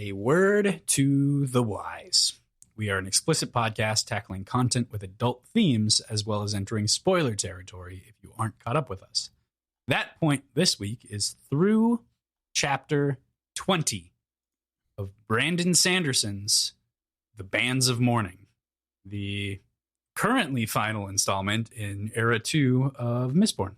A word to the wise. We are an explicit podcast tackling content with adult themes, as well as entering spoiler territory if you aren't caught up with us. That point this week is through chapter 20 of Brandon Sanderson's The Bands of Mourning, the currently final installment in Era 2 of Mistborn.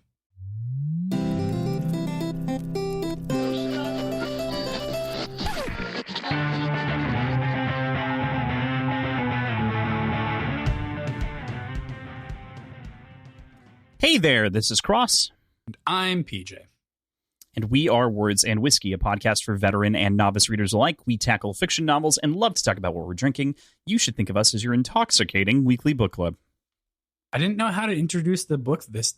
Hey there, this is Cross. And I'm PJ. And we are Words and Whiskey, a podcast for veteran and novice readers alike. We tackle fiction novels and love to talk about what we're drinking. You should think of us as your intoxicating weekly book club. I didn't know how to introduce the book this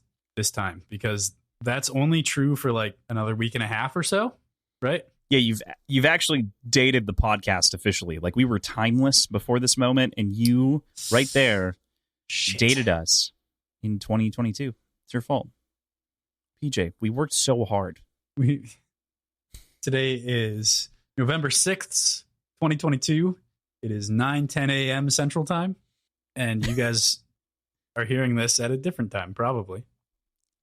time, because that's only true for like another week and a half or so, right? Yeah, you've actually dated the podcast officially. Like, we were timeless before this moment, and you, right there, dated us in 2022. It's your fault. PJ, we worked so hard. Today is November 6th, 2022. It is 9:10 a.m. Central Time, and you guys are hearing this at a different time, probably.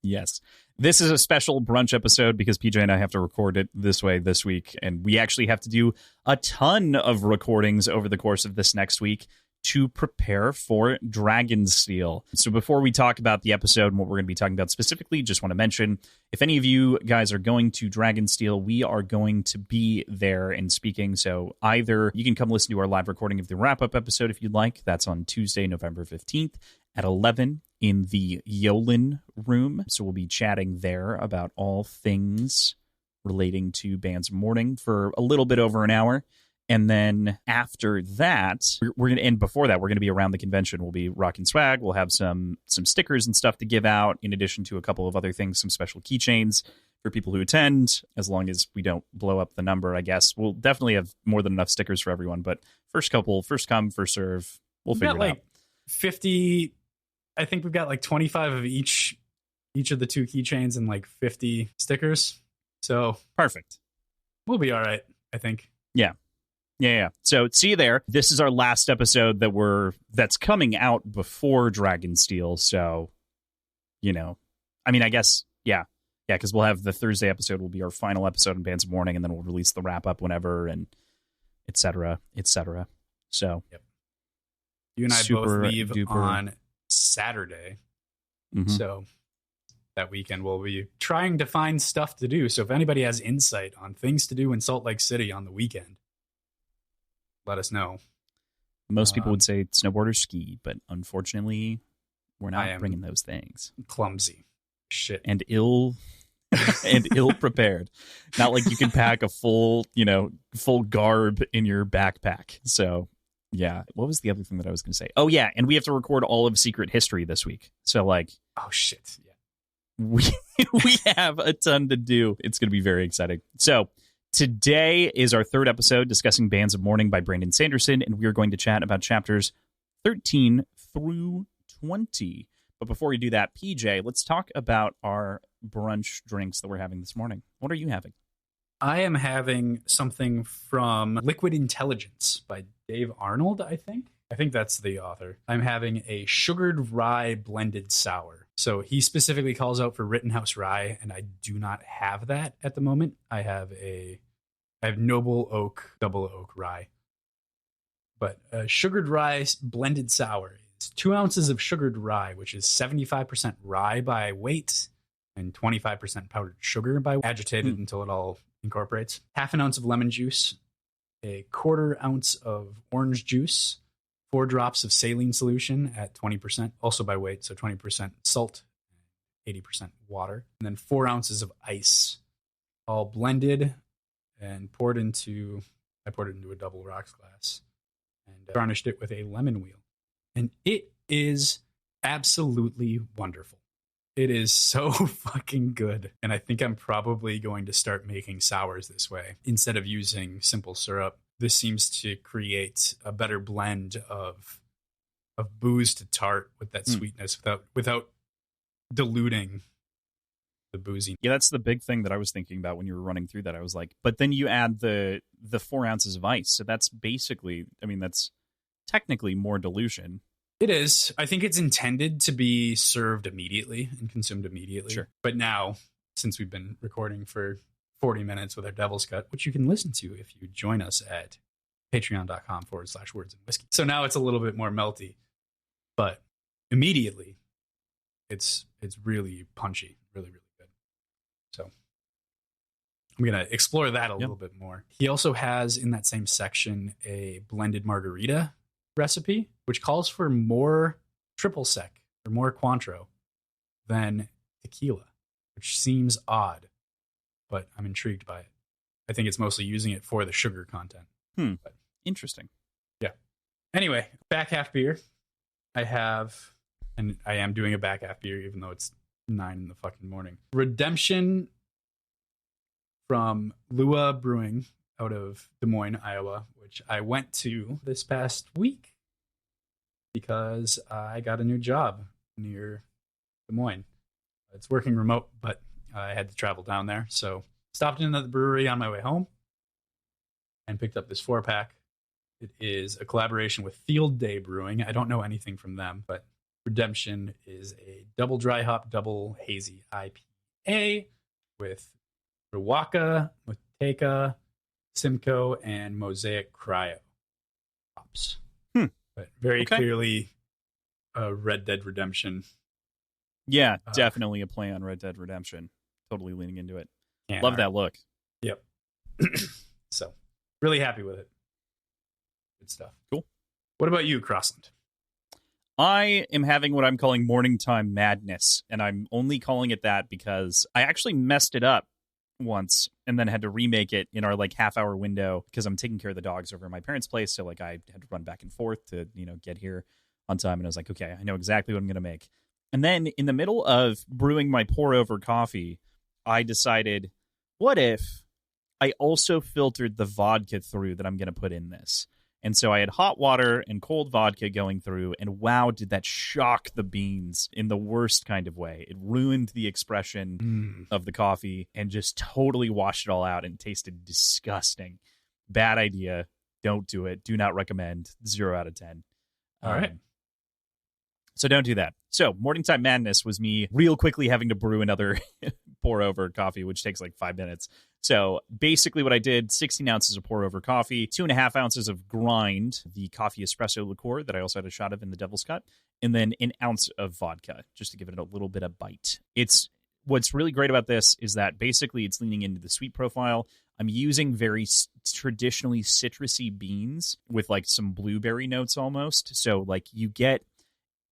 Yes. This is a special brunch episode because PJ and I have to record it this way this week, and we actually have to do a ton of recordings over the course of this next week to prepare for Dragonsteel. So before we talk about the episode and what we're going to be talking about specifically, just want to mention, if any of you guys are going to Dragonsteel, we are going to be there and speaking. So either you can come listen to our live recording of the wrap-up episode if you'd like. That's on Tuesday, November 15th at 11 in the Yolen room. So we'll be chatting there about all things relating to Bands of Mourning for a little bit over an hour. And then after that, we're going to end before that. We're going to be around the convention. We'll be rocking swag. We'll have some stickers and stuff to give out, in addition to a couple of other things, some special keychains for people who attend, as long as we don't blow up the number, I guess. We'll definitely have more than enough stickers for everyone, but first come, first serve. We'll figure it out. 50, I think we've got like 25 of each of the two keychains and like 50 stickers. So perfect. We'll be all right, I think. Yeah. Yeah. So see you there. This is our last episode that's coming out before Dragonsteel. So, I guess, yeah, because we'll have the Thursday episode will be our final episode in Bands of Mourning, and then we'll release the wrap up whenever, and et cetera, et cetera. So, yep. You and I both leave on Saturday. Mm-hmm. So that weekend we'll be trying to find stuff to do. So if anybody has insight on things to do in Salt Lake City on the weekend, let us know. Most people would say snowboard or ski, but unfortunately, we're not bringing those things. Clumsy shit and ill prepared. Not like you can pack a full garb in your backpack. So, yeah. What was the other thing that I was going to say? Oh, yeah, and we have to record all of Secret History this week. So, oh shit, yeah, we have a ton to do. It's going to be very exciting. So. Today is our third episode discussing Bands of Mourning by Brandon Sanderson, and we are going to chat about chapters 13 through 20. But before we do that, PJ, let's talk about our brunch drinks that we're having this morning. What are you having? I am having something from Liquid Intelligence by Dave Arnold, I think. I think that's the author. I'm having a sugared rye blended sour. So he specifically calls out for Rittenhouse rye, and I do not have that at the moment. I have Noble Oak, Double Oak rye. But sugared rye blended sour is 2 ounces of sugared rye, which is 75% rye by weight and 25% powdered sugar by agitated until it all incorporates. Half an ounce of lemon juice, a 1/4 ounce of orange juice, 4 drops of saline solution at 20%, also by weight, so 20% salt, 80% water, and then 4 ounces of ice, all blended and poured into a double rocks glass and garnished it with a lemon wheel. And it is absolutely wonderful. It is so fucking good. And I think I'm probably going to start making sours this way instead of using simple syrup. This seems to create a better blend of booze to tart with that sweetness without diluting boozy. Yeah, that's the big thing that I was thinking about when you were running through that. I was like, but then you add the 4 ounces of ice. So that's basically, I mean, that's technically more dilution. It is. I think it's intended to be served immediately and consumed immediately. Sure. But now, since we've been recording for 40 minutes with our Devil's Cut, which you can listen to if you join us at patreon.com/words and whiskey. So now it's a little bit more melty, but immediately it's really punchy, really, really good. So I'm going to explore that a little bit more. He also has in that same section a blended margarita recipe, which calls for more triple sec or more Cointreau than tequila, which seems odd, but I'm intrigued by it. I think it's mostly using it for the sugar content. But, interesting. Yeah. Anyway, back half beer. I have, and I am doing a back half beer, even though it's 9 in the fucking morning. Redemption from Lua Brewing out of Des Moines, Iowa, which I went to this past week because I got a new job near Des Moines. It's working remote, but I had to travel down there. So stopped in at the brewery on my way home and picked up this 4-pack. It is a collaboration with Field Day Brewing. I don't know anything from them, but Redemption is a double dry hop, double hazy IPA with Riwaka, Muteka, Simcoe, and Mosaic Cryo hops. But very clearly a Red Dead Redemption. Yeah, definitely a play on Red Dead Redemption. Totally leaning into it. Love that look. Yep. So, really happy with it. Good stuff. Cool. What about you, Crossland? I am having what I'm calling morning time madness, and I'm only calling it that because I actually messed it up once and then had to remake it in our like half-hour window because I'm taking care of the dogs over at my parents' place, so like I had to run back and forth to, get here on time, and I was like, okay, I know exactly what I'm going to make. And then in the middle of brewing my pour-over coffee, I decided, what if I also filtered the vodka through that I'm going to put in this? And so I had hot water and cold vodka going through, and wow, did that shock the beans in the worst kind of way. It ruined the expression of the coffee and just totally washed it all out and tasted disgusting. Bad idea. Don't do it. Do not recommend. 0 out of 10. All right. So don't do that. So Morning Time Madness was me real quickly having to brew another pour over coffee, which takes like 5 minutes. So basically what I did, 16 ounces of pour over coffee, 2.5 ounces of grind, the coffee espresso liqueur that I also had a shot of in the Devil's Cut, and then an ounce of vodka just to give it a little bit of bite. What's really great about this is that basically it's leaning into the sweet profile. I'm using very traditionally citrusy beans with like some blueberry notes almost. So like you get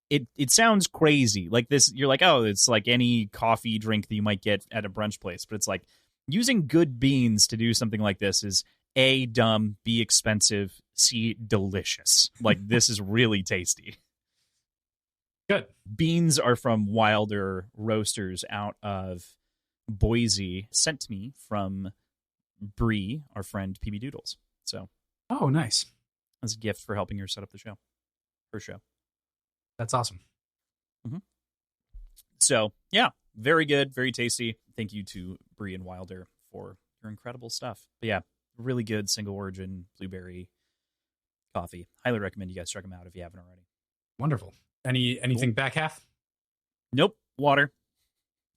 It sounds crazy. Like this, you're like, oh, it's like any coffee drink that you might get at a brunch place. But it's like using good beans to do something like this is A, dumb, B, expensive, C, delicious. Like this is really tasty. Good. Beans are from Wilder Roasters out of Boise, sent to me from Bree, our friend PB Doodles. So, oh, nice. As a gift for helping her set up the show. Her show. That's awesome. Mm-hmm. So, yeah, very good, very tasty. Thank you to Bree and Wilder for your incredible stuff. But yeah, really good single origin blueberry coffee. Highly recommend you guys check them out if you haven't already. Wonderful. Anything back half? Nope. Water.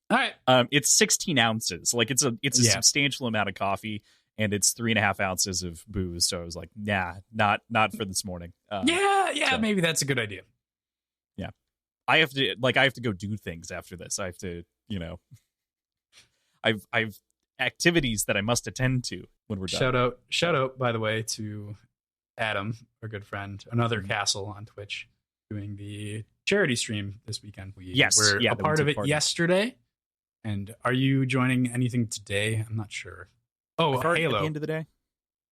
All right. It's 16 ounces. Like it's a substantial amount of coffee, and it's 3.5 ounces of booze. So I was like, nah, not for this morning. So. Maybe that's a good idea. Yeah. I have to go do things after this. I have to, I've activities that I must attend to when we're done. Shout out, by the way, to Adam, our good friend, another Castle on Twitch, doing the charity stream this weekend. We were a part of it yesterday. And are you joining anything today? I'm not sure. Oh, Halo. At the end of the day?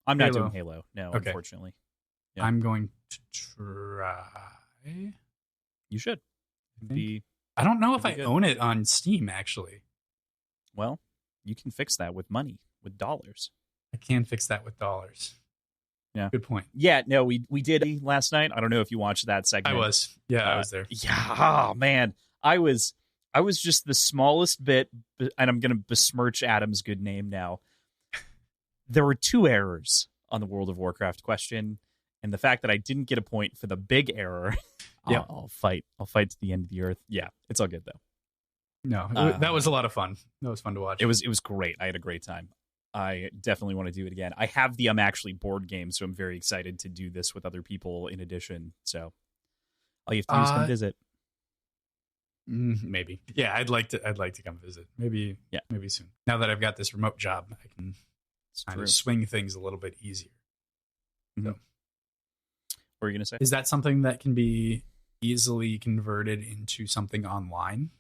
I'm not doing Halo. No, okay. Unfortunately. Yeah. I'm going to try. You should. I don't know if I own it on Steam, actually. Well, you can fix that with money, with dollars. I can fix that with dollars. Yeah. Good point. Yeah, no, we did last night. I don't know if you watched that segment. I was. Yeah, I was there. Yeah, oh man. I was I was just the smallest bit, and I'm going to besmirch Adam's good name now. There were 2 errors on the World of Warcraft question, and the fact that I didn't get a point for the big error, Yeah. I'll fight to the end of the earth. Yeah, it's all good though. No, that was a lot of fun. That was fun to watch. It was great. I had a great time. I definitely want to do it again. I have the Actually board game, so I'm very excited to do this with other people in addition. So all you have to do is come visit. Maybe. Yeah, I'd like to come visit. Maybe soon. Now that I've got this remote job, I can kind of swing things a little bit easier. Mm-hmm. So. What are you going to say? Is that something that can be easily converted into something online?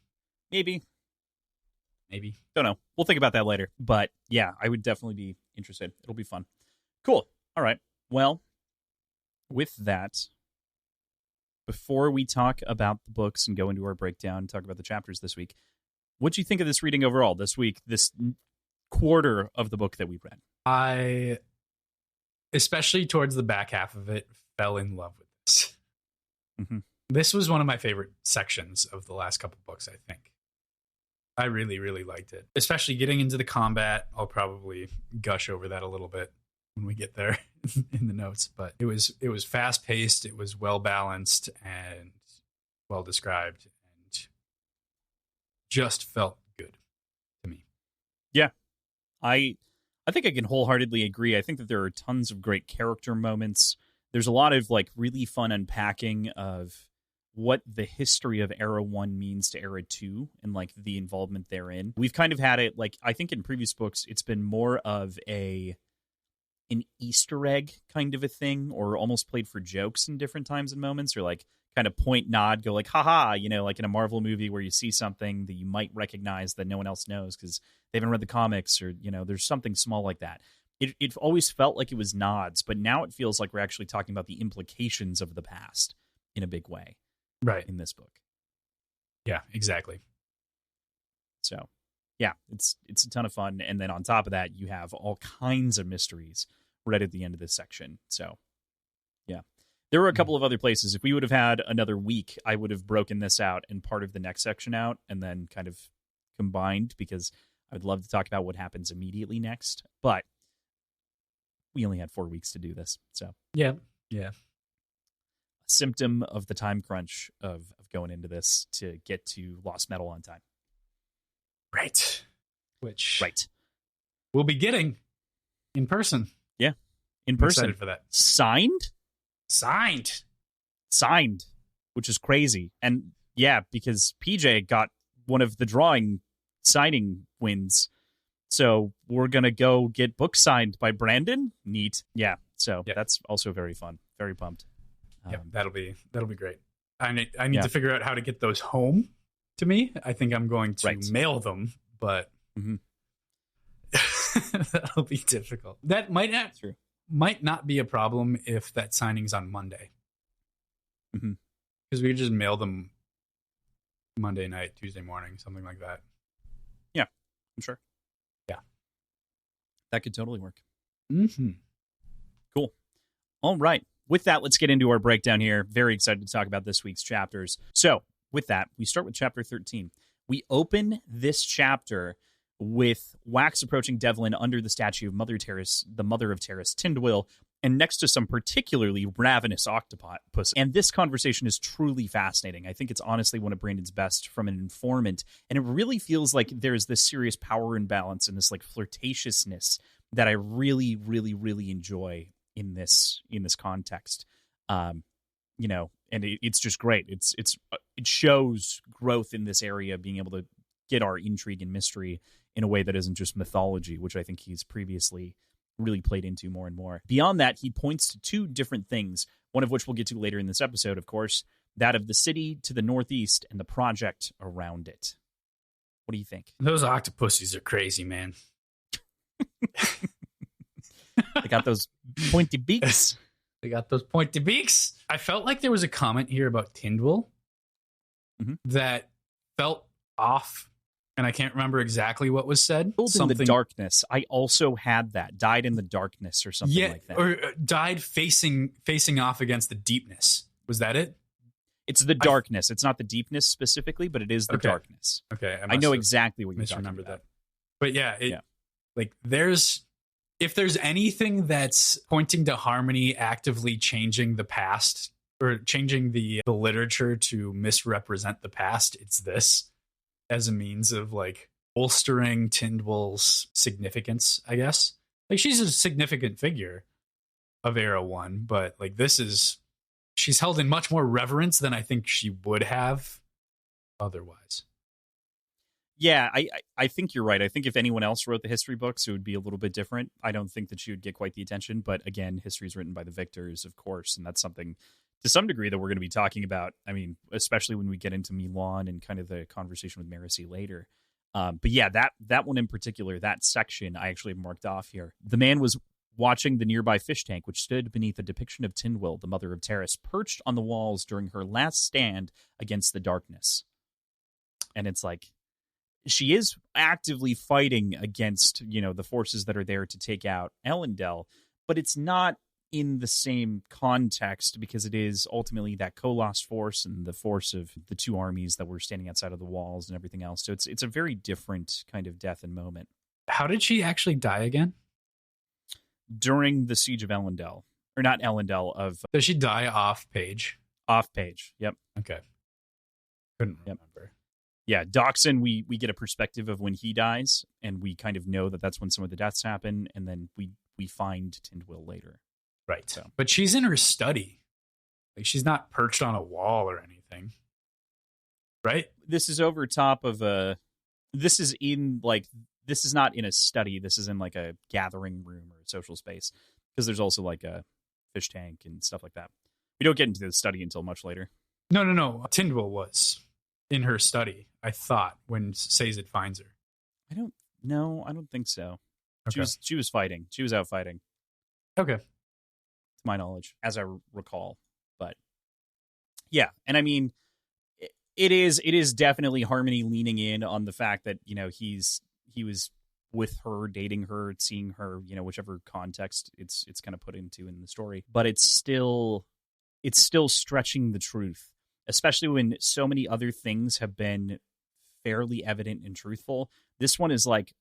Maybe. Don't know. We'll think about that later. But yeah, I would definitely be interested. It'll be fun. Cool. All right. Well, with that, before we talk about the books and go into our breakdown and talk about the chapters this week, what do you think of this reading overall this week, this quarter of the book that we read? I, especially towards the back half of it, fell in love with this. Mm-hmm. This was one of my favorite sections of the last couple books, I think. I really, really liked it. Especially getting into the combat. I'll probably gush over that a little bit when we get there in the notes. But it was fast paced, it was well balanced and well described, and just felt good to me. Yeah. I think I can wholeheartedly agree. I think that there are tons of great character moments. There's a lot of like really fun unpacking of what the history of Era 1 means to Era 2 and like the involvement therein. We've kind of had it like, I think in previous books, it's been more of an Easter egg kind of a thing, or almost played for jokes in different times and moments, or like kind of point, nod, go like, haha, like in a Marvel movie where you see something that you might recognize that no one else knows because they haven't read the comics, or, there's something small like that. It always felt like it was nods, but now it feels like we're actually talking about the implications of the past in a big way. Right. In this book. Yeah, exactly. So, yeah, it's a ton of fun. And then on top of that, you have all kinds of mysteries right at the end of this section. So, yeah. There were a couple of other places. If we would have had another week, I would have broken this out and part of the next section out and then kind of combined, because I would love to talk about what happens immediately next. But we only had 4 weeks to do this. So, yeah. Symptom of the time crunch of going into this to get to Lost Metal on time. Right. Which right. We'll be getting in person. Yeah. In person. I'm excited for that. Signed. Which is crazy. And yeah, because PJ got one of the drawing signing wins. So we're going to go get books signed by Brandon. Neat. Yeah. So that's also very fun. Very pumped. Yeah, that'll be great. I need to figure out how to get those home to me. I think I'm going to mail them, but that'll be difficult. That might not be a problem if that signing's on Monday. Because we could just mail them Monday night, Tuesday morning, something like that. Yeah, I'm sure. Yeah. That could totally work. Mm-hmm. Cool. All right. With that, let's get into our breakdown here. Very excited to talk about this week's chapters. So, with that, we start with chapter 13. We open this chapter with Wax approaching Devlin under the statue of Mother Terrace, the mother of Terrace, Tindwyl, and next to some particularly ravenous octopus. And this conversation is truly fascinating. I think it's honestly one of Brandon's best from an informant, and it really feels like there's this serious power imbalance and this like flirtatiousness that I really, really, really enjoy in this context. And it's just great. It shows growth in this area, being able to get our intrigue and mystery in a way that isn't just mythology, which I think he's previously really played into more and more. Beyond that, he points to 2 different things, one of which we'll get to later in this episode, of course, that of the city to the northeast and the project around it. What do you think? Those octopuses are crazy, man. They got those pointy beaks. I felt like there was a comment here about Tindwyl that felt off, and I can't remember exactly what was said. In the darkness. I also had that. Died in the darkness or something like that. Or died facing off against the deepness. Was that it? It's the darkness. It's not the deepness specifically, but it is the darkness. Okay. I know exactly what you're talking about. That. But like if there's anything that's pointing to Harmony actively changing the past or changing the literature to misrepresent the past, it's this as a means of like bolstering Tindwell's significance, I guess. Like she's a significant figure of Era 1, but like she's held in much more reverence than I think she would have otherwise. Yeah, I think you're right. I think if anyone else wrote the history books, it would be a little bit different. I don't think that she would get quite the attention, but again, history is written by the victors, of course, and that's something to some degree that we're going to be talking about. I mean, especially when we get into Milan and kind of the conversation with Marasi later. But yeah, that one in particular, that section, I actually have marked off here. The man was watching the nearby fish tank, which stood beneath a depiction of Tindwell, the mother of Terrace, perched on the walls during her last stand against the darkness. And it's like, she is actively fighting against, the forces that are there to take out Elendel, but it's not in the same context because it is ultimately that Kolost force and the force of the two armies that were standing outside of the walls and everything else. So it's a very different kind of death and moment. How did she actually die again? During the siege of Elendel. Or not Elendel, Does she die off page? Off page, yep. Okay. Couldn't remember. Yeah, Doxson, we get a perspective of when he dies, and we kind of know that that's when some of the deaths happen, and then we find Tindwell later. Right. So. But she's in her study. Like, she's not perched on a wall or anything. Right? This is over top of this is not in a study. This is in like a gathering room or a social space, because there's also like a fish tank and stuff like that. We don't get into the study until much later. No. Tindwell was in her study, I thought, when Sazed finds her. I don't think so. Okay. She was fighting. She was out fighting. Okay. To my knowledge, as I recall. But yeah, and I mean, it is definitely Harmony leaning in on the fact that, he was with her, dating her, seeing her, whichever context it's kind of put into in the story. But it's still stretching the truth, especially when so many other things have been fairly evident and truthful. This one is like,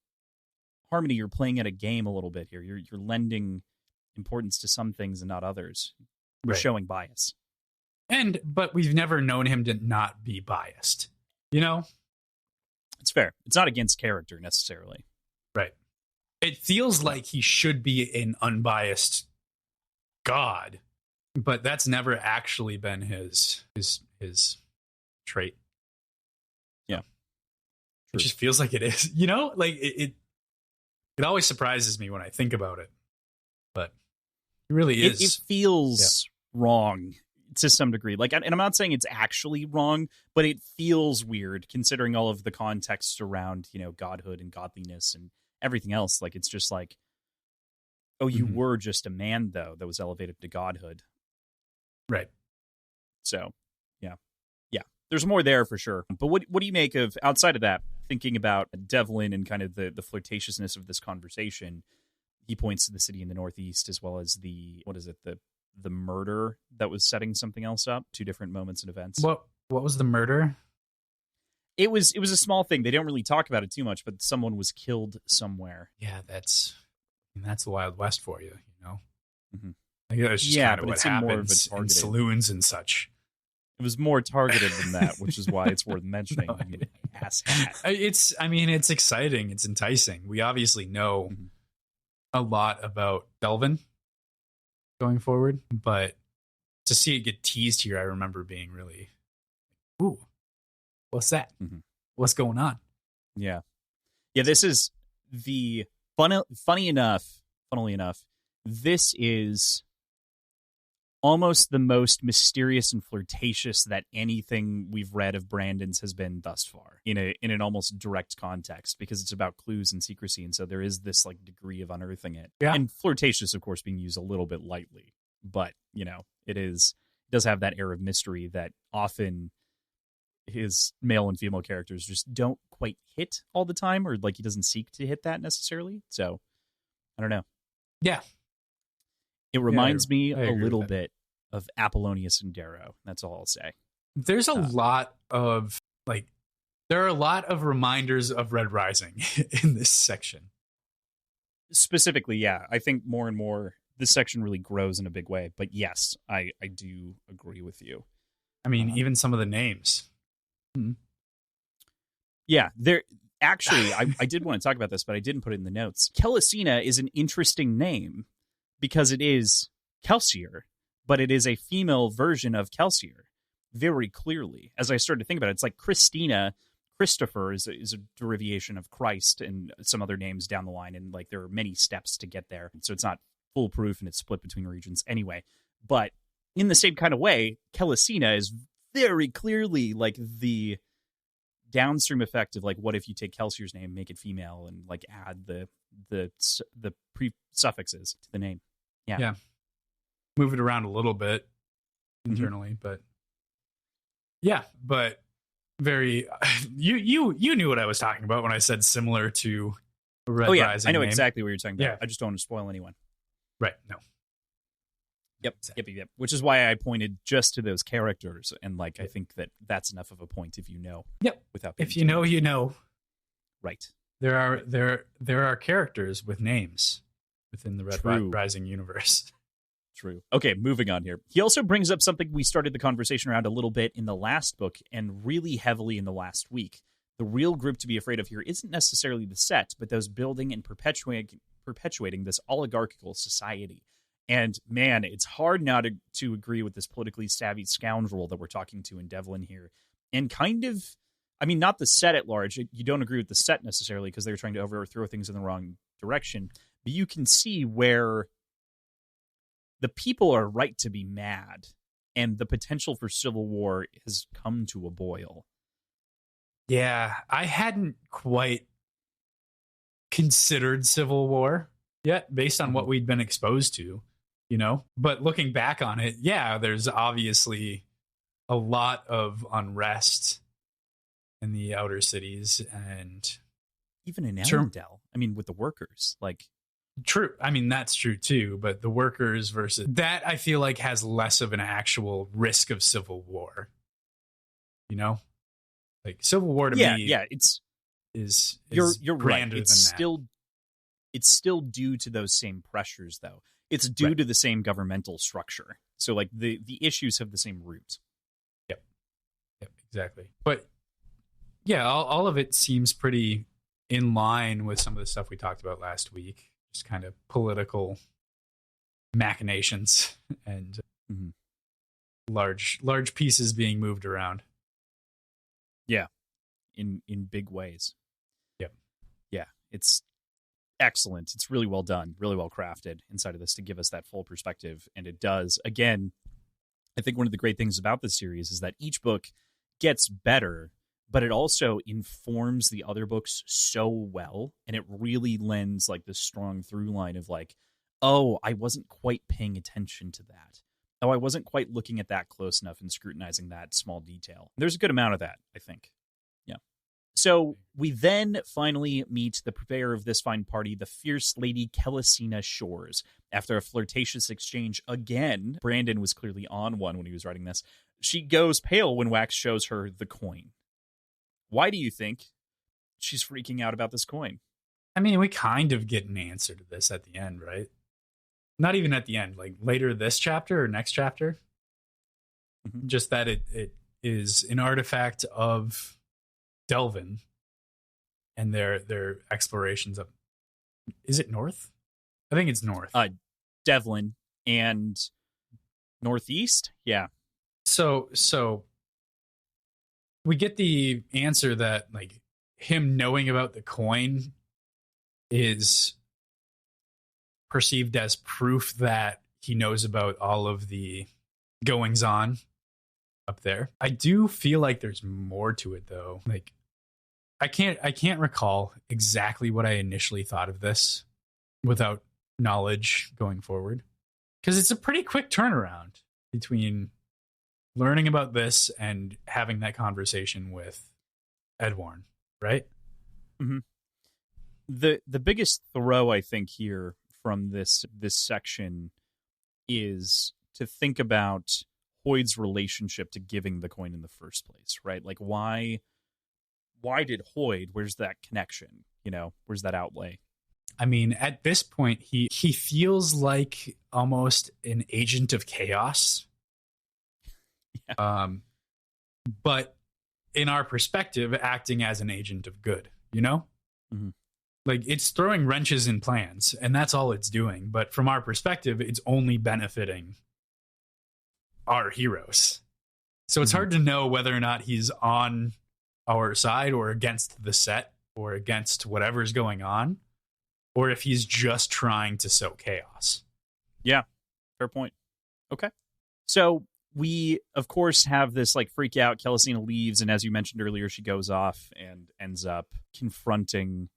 Harmony, you're playing at a game a little bit here. You're lending importance to some things and not others. You're showing bias. But we've never known him to not be biased. It's fair. It's not against character necessarily. Right. It feels like he should be an unbiased god, but that's never actually been his trait. Yeah. It just feels like it is. Like it always surprises me when I think about it. But it really is. It feels wrong to some degree. Like, and I'm not saying it's actually wrong, but it feels weird considering all of the context around, godhood and godliness and everything else. Like, it's just like, oh, you were just a man, though, that was elevated to godhood. Right. So, yeah. There's more there for sure. But what do you make of, outside of that, thinking about Devlin and kind of the flirtatiousness of this conversation? He points to the city in the northeast, as well as the murder that was setting something else up. Two different moments and events. What was the murder? It was a small thing. They don't really talk about it too much, but someone was killed somewhere. Yeah, that's the Wild West for you, Mm-hmm. Like, that's just kind of what happens in saloons and such. It was more targeted than that, which is why it's worth mentioning. Asshat. It's exciting. It's enticing. We obviously know a lot about Delvin going forward, but to see it get teased here, I remember being really, ooh, what's that? What's going on? Yeah. This is funnily enough, this is almost the most mysterious and flirtatious that anything we've read of Brandon's has been thus far, in an almost direct context, because it's about clues and secrecy, and so there is this like degree of unearthing it. Yeah. And flirtatious, of course, being used a little bit lightly, but it does have that air of mystery that often his male and female characters just don't quite hit all the time, or like he doesn't seek to hit that necessarily. So I don't know. Yeah. It reminds me a little bit of Apollonius and Darrow. That's all I'll say. There's a lot of there are a lot of reminders of Red Rising in this section. Specifically, yeah. I think more and more this section really grows in a big way. But yes, I do agree with you. I mean, even some of the names. Yeah, there actually, I did want to talk about this, but I didn't put it in the notes. Kelesina is an interesting name because it is Kelsier, but it is a female version of Kelsier, very clearly. As I started to think about it, it's like Christina. Christopher is a derivation of Christ and some other names down the line, and like there are many steps to get there. So it's not foolproof and it's split between regions anyway. But in the same kind of way, Kelesina is very clearly like the downstream effect of like, what if you take Kelsier's name, make it female, and like add the pre-suffixes to the name. Yeah. Move it around a little bit internally, but yeah, but very you knew what I was talking about when I said similar to Red Rising. I know name. exactly what you're talking about. Yeah. I just don't want to spoil anyone. Right. No. Yep. Which is why I pointed just to those characters, and like I think that's enough of a point if you know. Yep. Without if you know, you know. Right. There are characters with names within the Red Rising universe. True. Okay, moving on here. He also brings up something we started the conversation around a little bit in the last book and really heavily in the last week. The real group to be afraid of here isn't necessarily the set, but those building and perpetuating this oligarchical society. And man, it's hard now to agree with this politically savvy scoundrel that we're talking to in Devlin here. And kind of, I mean, not the set at large. You don't agree with the set necessarily because they're trying to overthrow things in the wrong direction. But you can see where the people are right to be mad, and the potential for civil war has come to a boil. Yeah, I hadn't quite considered civil war yet based on what we'd been exposed to, you know? But looking back on it, yeah, there's obviously a lot of unrest in the outer cities and even in Arendelle. I mean, with the workers, like. True. I mean, that's true too, but the workers versus that, I feel like has less of an actual risk of civil war. You know? Like civil war to me is you're grander right. It's still due to those same pressures though. It's due to the same governmental structure. So like the issues have the same root. Yep, exactly. But yeah, all of it seems pretty in line with some of the stuff we talked about last week. Just kind of political machinations and large pieces being moved around. Yeah, in big ways. Yep. Yeah, it's excellent. It's really well done, really well crafted inside of this to give us that full perspective. And it does. Again, I think one of the great things about this series is that each book gets better, but it also informs the other books so well, and it really lends like this strong through line of like, oh, I wasn't quite paying attention to that. Oh, I wasn't quite looking at that close enough and scrutinizing that small detail. There's a good amount of that, I think. Yeah. So we then finally meet the purveyor of this fine party, the fierce Lady Kelesina Shores. After a flirtatious exchange again, Brandon was clearly on one when he was writing this. She goes pale when Wax shows her the coin. Why do you think she's freaking out about this coin? I mean, we kind of get an answer to this at the end, right? Not even at the end, like later this chapter or next chapter. Just that it is an artifact of Delvin and their explorations of. Is it north? I think it's north. Devlin and northeast. Yeah. So we get the answer that like him knowing about the coin is perceived as proof that he knows about all of the goings on up there. I do feel like there's more to it though. Like I can't recall exactly what I initially thought of this without knowledge going forward, because it's a pretty quick turnaround between learning about this and having that conversation with Edwarn, right? Mm-hmm. The biggest throw I think here from this section is to think about Hoyd's relationship to giving the coin in the first place, right? Like, why did Hoyd? Where's that connection? Where's that outlay? I mean, at this point, he feels like almost an agent of chaos. Yeah. But in our perspective, acting as an agent of good, Mm-hmm. Like, it's throwing wrenches in plans, and that's all it's doing. But from our perspective, it's only benefiting our heroes. So it's hard to know whether or not he's on our side or against the set or against whatever's going on, or if he's just trying to sow chaos. Yeah, fair point. Okay. So we, of course, have this like freak out. Kelesina leaves, and as you mentioned earlier, she goes off and ends up confronting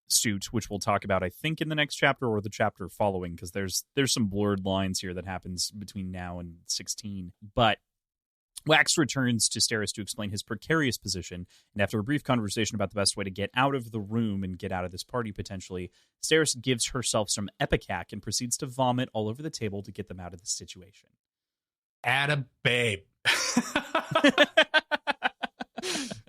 Suit, which we'll talk about, I think, in the next chapter or the chapter following, because there's some blurred lines here that happens between now and 16. But Wax returns to Steris to explain his precarious position, and after a brief conversation about the best way to get out of the room and get out of this party potentially, Steris gives herself some Epicac and proceeds to vomit all over the table to get them out of the situation. Atta babe.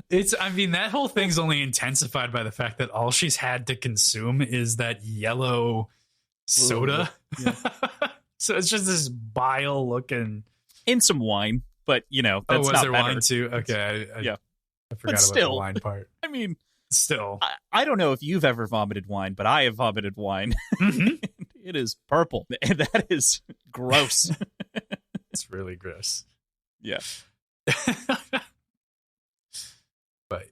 That whole thing's only intensified by the fact that all she's had to consume is that yellow soda. Yeah. So it's just this bile looking. And some wine, but that's was not there better. Wine too? Okay. Yeah. I forgot about the wine part. I mean, still. I don't know if you've ever vomited wine, but I have vomited wine. Mm-hmm. It is purple. And that is gross. It's really gross. Yeah. But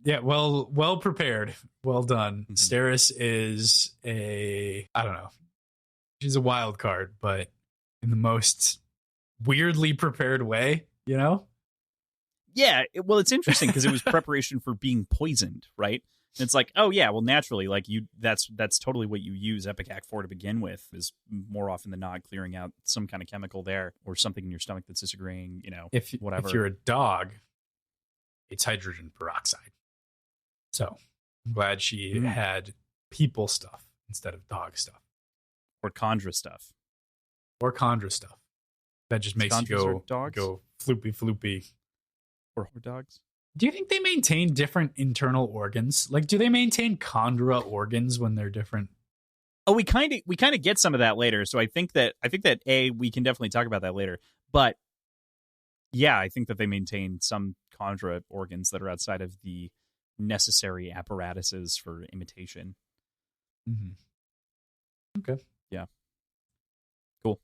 yeah, well prepared. Well done. Mm-hmm. Steris is I don't know. She's a wild card, but in the most weirdly prepared way, Yeah. Well, it's interesting because it was preparation for being poisoned, right? And it's like, oh yeah, well naturally, like that's totally what you use Epicac for to begin with, is more often than not clearing out some kind of chemical there or something in your stomach that's disagreeing, whatever. If you're a dog, it's hydrogen peroxide. So I'm glad she had people stuff instead of dog stuff. Or Chondra stuff. That just makes you go floopy. Or dogs. Do you think they maintain different internal organs? Like, do they maintain chondra organs when they're different? Oh, we kind of get some of that later. So I think that we can definitely talk about that later. But yeah, I think that they maintain some chondra organs that are outside of the necessary apparatuses for imitation. Mm-hmm. Okay. Yeah. Cool.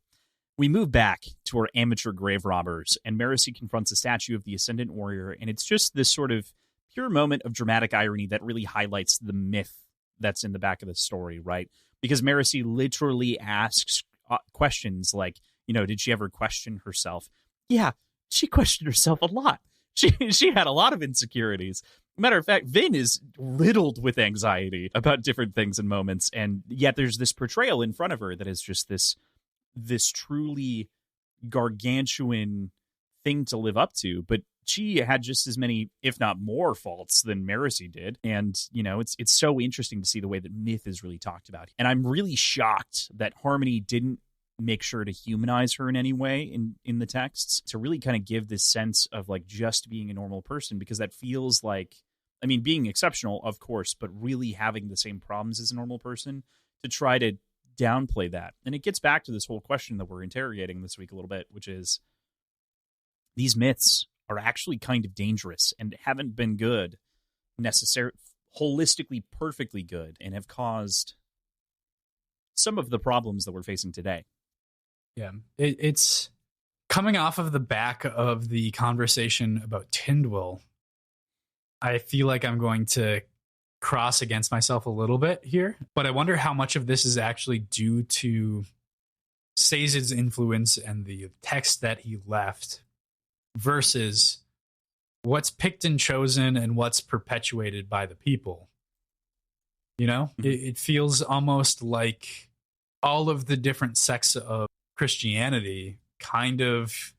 We move back to our amateur grave robbers, and Marasi confronts a statue of the Ascendant Warrior, and it's just this sort of pure moment of dramatic irony that really highlights the myth that's in the back of the story, right? Because Marasi literally asks questions like, did she ever question herself? Yeah, she questioned herself a lot. She had a lot of insecurities. Matter of fact, Vin is riddled with anxiety about different things and moments, and yet there's this portrayal in front of her that is just this truly gargantuan thing to live up to. But she had just as many, if not more, faults than Marasi did. And, it's so interesting to see the way that myth is really talked about. And I'm really shocked that Harmony didn't make sure to humanize her in any way in the texts, to really kind of give this sense of like just being a normal person, because that feels like, being exceptional, of course, but really having the same problems as a normal person, to try to downplay that. And it gets back to this whole question that we're interrogating this week a little bit, which is these myths are actually kind of dangerous and haven't been good, holistically perfectly good, and have caused some of the problems that we're facing today. Yeah, it's coming off of the back of the conversation about Tindwyl. I feel like I'm going to cross against myself a little bit here, but I wonder how much of this is actually due to Sazed's influence and the text that he left versus what's picked and chosen and what's perpetuated by the people. It feels almost like all of the different sects of Christianity kind of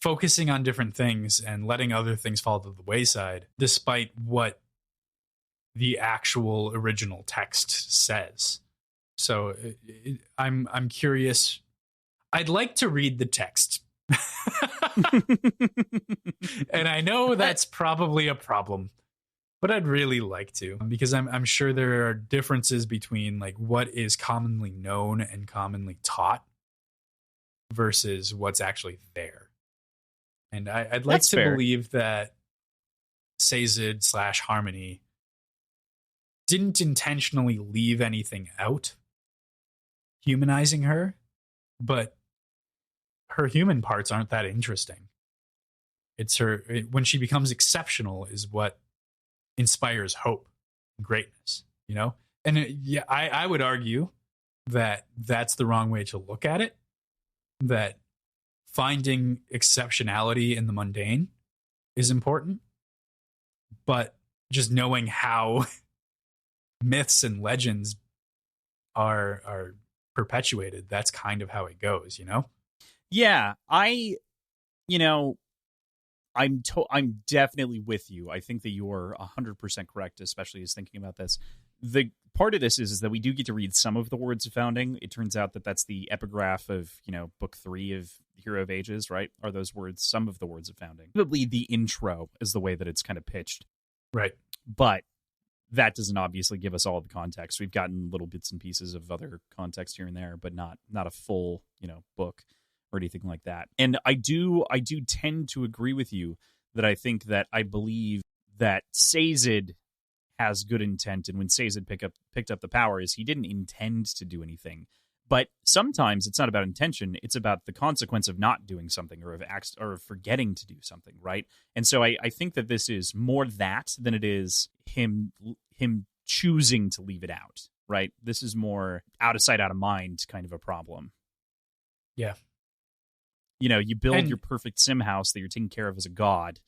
focusing on different things and letting other things fall to the wayside, despite what the actual original text says. So I'm curious. I'd like to read the text And I know that's probably a problem, but I'd really like to, because I'm sure there are differences between like what is commonly known and commonly taught versus what's actually there. And I'd like That's to fair. believe that Sazed / Harmony didn't intentionally leave anything out, humanizing her, but her human parts aren't that interesting. It's when she becomes exceptional is what inspires hope and greatness, you know? And yeah, I would argue that that's the wrong way to look at it, that finding exceptionality in the mundane is important, but just knowing how myths and legends are perpetuated, that's kind of how it goes, you know? Yeah, I'm definitely with you. I think that you're 100% correct, especially as thinking about this. The part of this is that we do get to read some of the words of founding. It turns out that that's the epigraph of, book 3 of Hero of Ages, right? Are those words some of the words of founding? Probably the intro is the way that it's kind of pitched. Right. But that doesn't obviously give us all the context. We've gotten little bits and pieces of other context here and there, but not a full, book or anything like that. And I do tend to agree with you that I believe that Sazed has good intent, and when Sazed picked up the powers, he didn't intend to do anything. But sometimes it's not about intention; it's about the consequence of not doing something or of forgetting to do something, right? And so I think that this is more that than it is him choosing to leave it out, right? This is more out of sight, out of mind kind of a problem. Yeah. You build your perfect sim house that you're taking care of as a god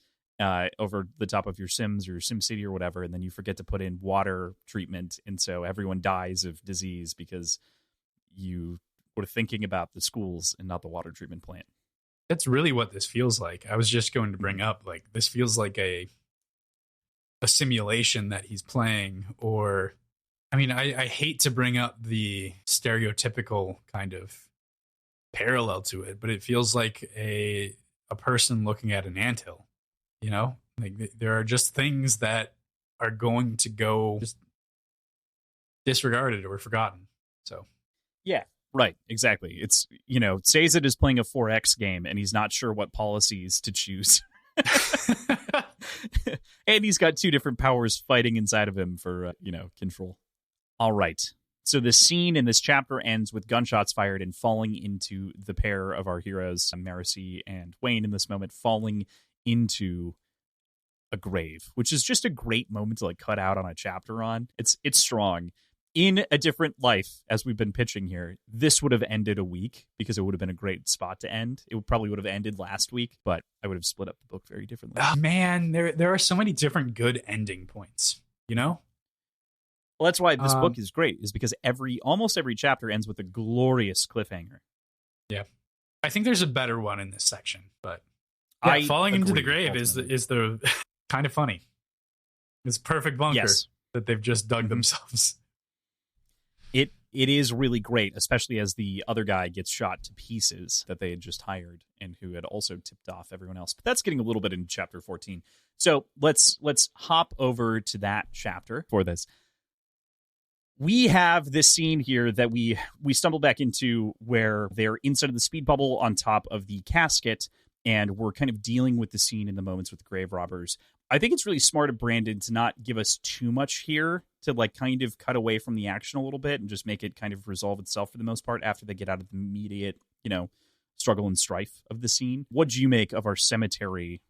over the top of your Sims or your Sim City or whatever, and then you forget to put in water treatment, and so everyone dies of disease because you were thinking about the schools and not the water treatment plant. That's really what this feels like. I was just going to bring up, like, this feels like a simulation that he's playing, or, I mean, I hate to bring up the stereotypical kind of parallel to it, but it feels like a person looking at an anthill, like there are just things that are going to go just disregarded or forgotten. So yeah, right, exactly. It's Sazed is playing a 4X game and he's not sure what policies to choose. And he's got 2 different powers fighting inside of him for control. All right. So the scene in this chapter ends with gunshots fired and falling into the pair of our heroes, Marcy and Wayne, in this moment, falling into a grave, which is just a great moment to cut out on a chapter on. It's strong. In a different life, as we've been pitching here, this would have ended a week because it would have been a great spot to end. It probably would have ended last week, but I would have split up the book very differently. Oh, man, there are so many different good ending points, Well, that's why this book is great, is because almost every chapter ends with a glorious cliffhanger. Yeah. I think there's a better one in this section, but falling into the grave is the kind of funny. It's a perfect bunker that they've just dug themselves. It is really great, especially as the other guy gets shot to pieces that they had just hired and who had also tipped off everyone else. But that's getting a little bit into chapter 14. So let's hop over to that chapter for this. We have this scene here that we stumble back into where they're inside of the speed bubble on top of the casket, and we're kind of dealing with the scene in the moments with the grave robbers. I think it's really smart of Brandon to not give us too much here, to kind of cut away from the action a little bit and just make it kind of resolve itself for the most part after they get out of the immediate, struggle and strife of the scene. What do you make of our cemetery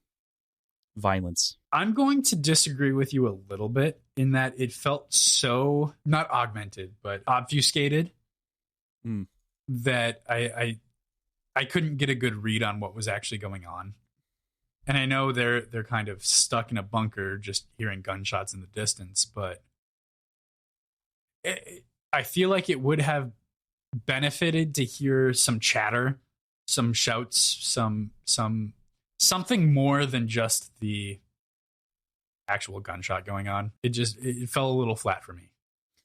violence? I'm going to disagree with you a little bit in that it felt so not augmented, but obfuscated that I couldn't get a good read on what was actually going on. And I know they're kind of stuck in a bunker just hearing gunshots in the distance, but I feel like it would have benefited to hear some chatter, some shouts, something more than just the actual gunshot going on. It fell a little flat for me.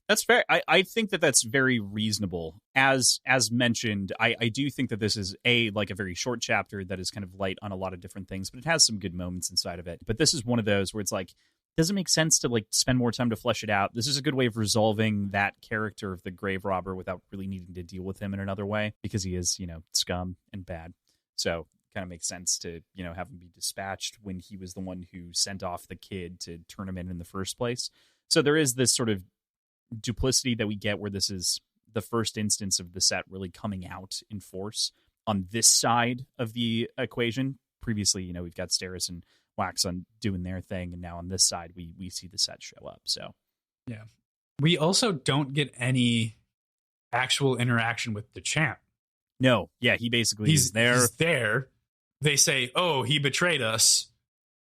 That's fair. I think that that's very reasonable. As mentioned, I do think that this is like a very short chapter that is kind of light on a lot of different things, but it has some good moments inside of it. But this is one of those where it's like, doesn't make sense to like spend more time to flesh it out. This is a good way of resolving that character of the grave robber without really needing to deal with him in another way, because he is, scum and bad. So kind of makes sense to, have him be dispatched when he was the one who sent off the kid to turn him in the first place. So there is this sort of duplicity that we get where this is the first instance of the set really coming out in force on this side of the equation. Previously, we've got Steris and Wax on doing their thing, and now on this side we see the set show up. So yeah, we also don't get any actual interaction with the champ. No, yeah, he basically is there. He's there. They say, "Oh, he betrayed us,"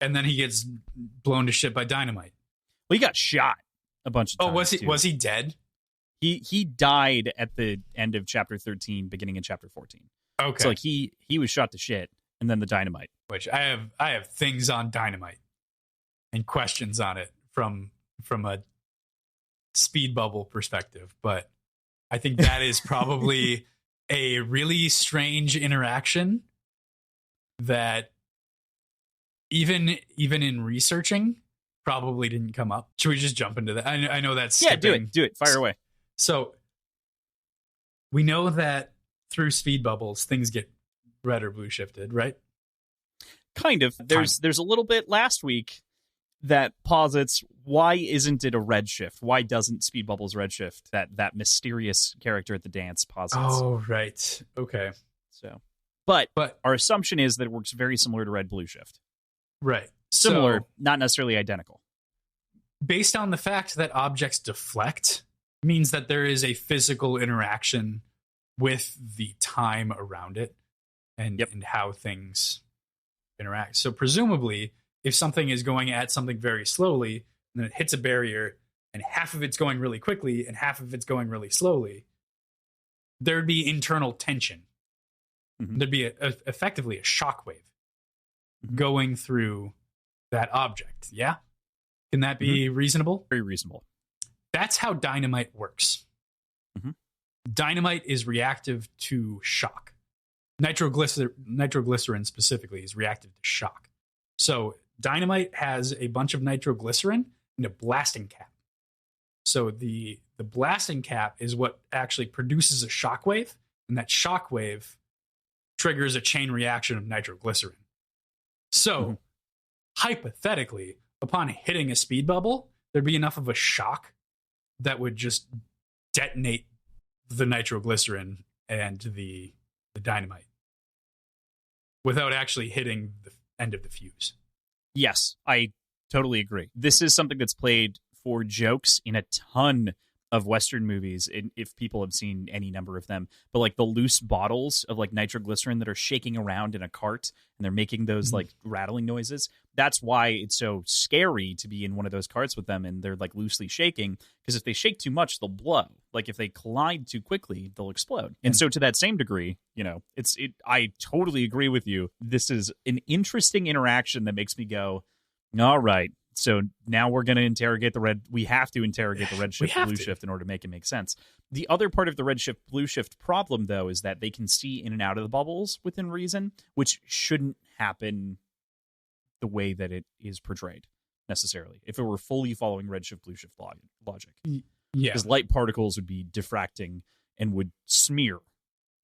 and then he gets blown to shit by dynamite. Well, he got shot a bunch of times. Oh, was he dead? He died at the end of chapter 13, beginning in chapter 14. Okay, so like he was shot to shit, and then the dynamite. Which I have things on dynamite and questions on it from a speed bubble perspective, but I think that is probably a really strange interaction that even in researching probably didn't come up. Should we just jump into that? I know that's skipping. Do it. Fire away. So we know that through speed bubbles, things get red or blue shifted, right? Kind of. There's a little bit last week that posits why isn't it a redshift? Why doesn't speed bubbles redshift? That mysterious character at the dance posits. Oh, right. Okay. So, but our assumption is that it works very similar to red blue shift. Right. Similar, not necessarily identical. Based on the fact that objects deflect means that there is a physical interaction with the time around it and how things interact. So presumably, if something is going at something very slowly, and then it hits a barrier, and half of it's going really quickly, and half of it's going really slowly, there'd be internal tension. Mm-hmm. There'd be effectively a shockwave going through that object. Yeah? Can that be reasonable? Very reasonable. That's how dynamite works. Mm-hmm. Dynamite is reactive to shock. Nitroglycerin specifically is reactive to shock. So dynamite has a bunch of nitroglycerin and a blasting cap. So the blasting cap is what actually produces a shockwave, and that shockwave triggers a chain reaction of nitroglycerin. So hypothetically, upon hitting a speed bubble, there'd be enough of a shock that would just detonate the nitroglycerin and the dynamite without actually hitting the end of the fuse. Yes, I totally agree. This is something that's played for jokes in a ton of Western movies, if people have seen any number of them. But like the loose bottles of like nitroglycerin that are shaking around in a cart and they're making those like rattling noises. That's why it's so scary to be in one of those carts with them and they're like loosely shaking, because if they shake too much, they'll blow. Like if they collide too quickly, they'll explode. And so to that same degree, I totally agree with you. This is an interesting interaction that makes me go, all right. So now we're going to interrogate we have to interrogate the red shift, blue shift in order to make it make sense. The other part of the red shift, blue shift problem, though, is that they can see in and out of the bubbles within reason, which shouldn't happen the way that it is portrayed necessarily. If it were fully following red shift, blue shift logic. Yeah. Because light particles would be diffracting and would smear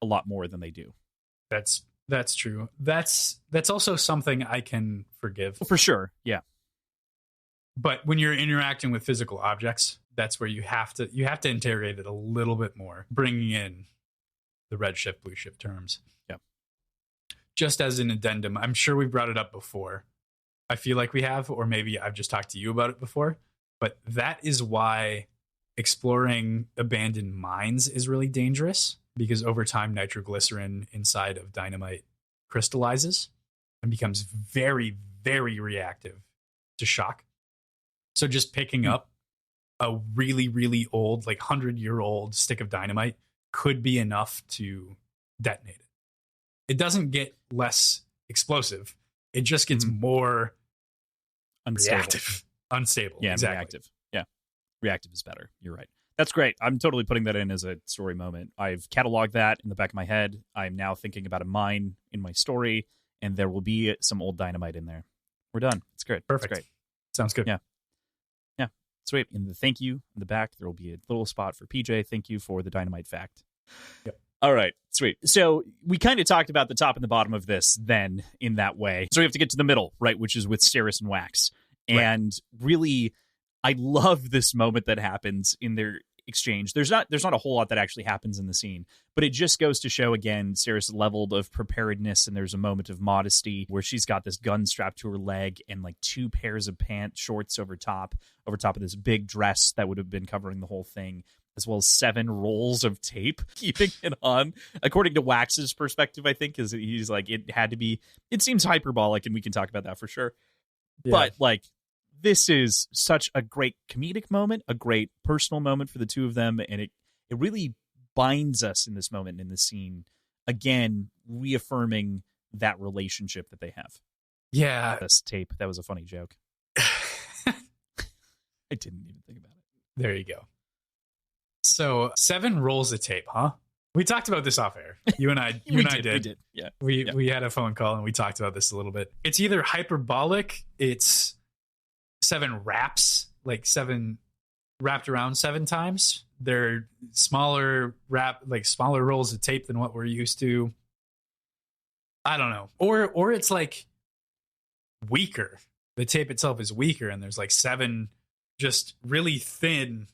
a lot more than they do. That's true. That's also something I can forgive. For sure. Yeah. But when you're interacting with physical objects, that's where you have to interrogate it a little bit more, bringing in the red shift, blue shift terms. Yep. Just as an addendum, I'm sure we brought it up before. I feel like we have, or maybe I've just talked to you about it before. But that is why exploring abandoned mines is really dangerous, because over time, nitroglycerin inside of dynamite crystallizes and becomes very, very reactive to shock. So just picking up a really, really old, like 100-year-old stick of dynamite could be enough to detonate it. It doesn't get less explosive. It just gets more unstable. Unstable. Yeah, exactly. reactive. Yeah. Reactive is better. You're right. That's great. I'm totally putting that in as a story moment. I've cataloged that in the back of my head. I'm now thinking about a mine in my story, and there will be some old dynamite in there. We're done. It's good. Perfect. It's great. Sounds good. Yeah. Yeah. Sweet. In the thank you in the back, there will be a little spot for PJ. Thank you for the dynamite fact. Yep. All right. Sweet. So we kind of talked about the top and the bottom of this then in that way. So we have to get to the middle, right, which is with Steris and Wax. And really, I love this moment that happens in their exchange. There's not a whole lot that actually happens in the scene, but it just goes to show again Steris' level of preparedness, and there's a moment of modesty where she's got this gun strapped to her leg and like 2 pairs of pant shorts over top of this big dress that would have been covering the whole thing, as well as 7 rolls of tape keeping it on. According to Wax's perspective, I think, is he's like, it seems hyperbolic, and we can talk about that for sure. Yeah. But like, this is such a great comedic moment, a great personal moment for the two of them, and it really binds us in this moment, in this scene, again, reaffirming that relationship that they have. Yeah. This tape, that was a funny joke. I didn't even think about it. There you go. So 7 rolls of tape, huh? We talked about this off air. You and I did. We did. Yeah. We had a phone call and we talked about this a little bit. It's either hyperbolic, it's 7 wraps, like 7 wrapped around 7 times. They're smaller rolls of tape than what we're used to. I don't know. Or it's like weaker. The tape itself is weaker and there's like 7 just really thin,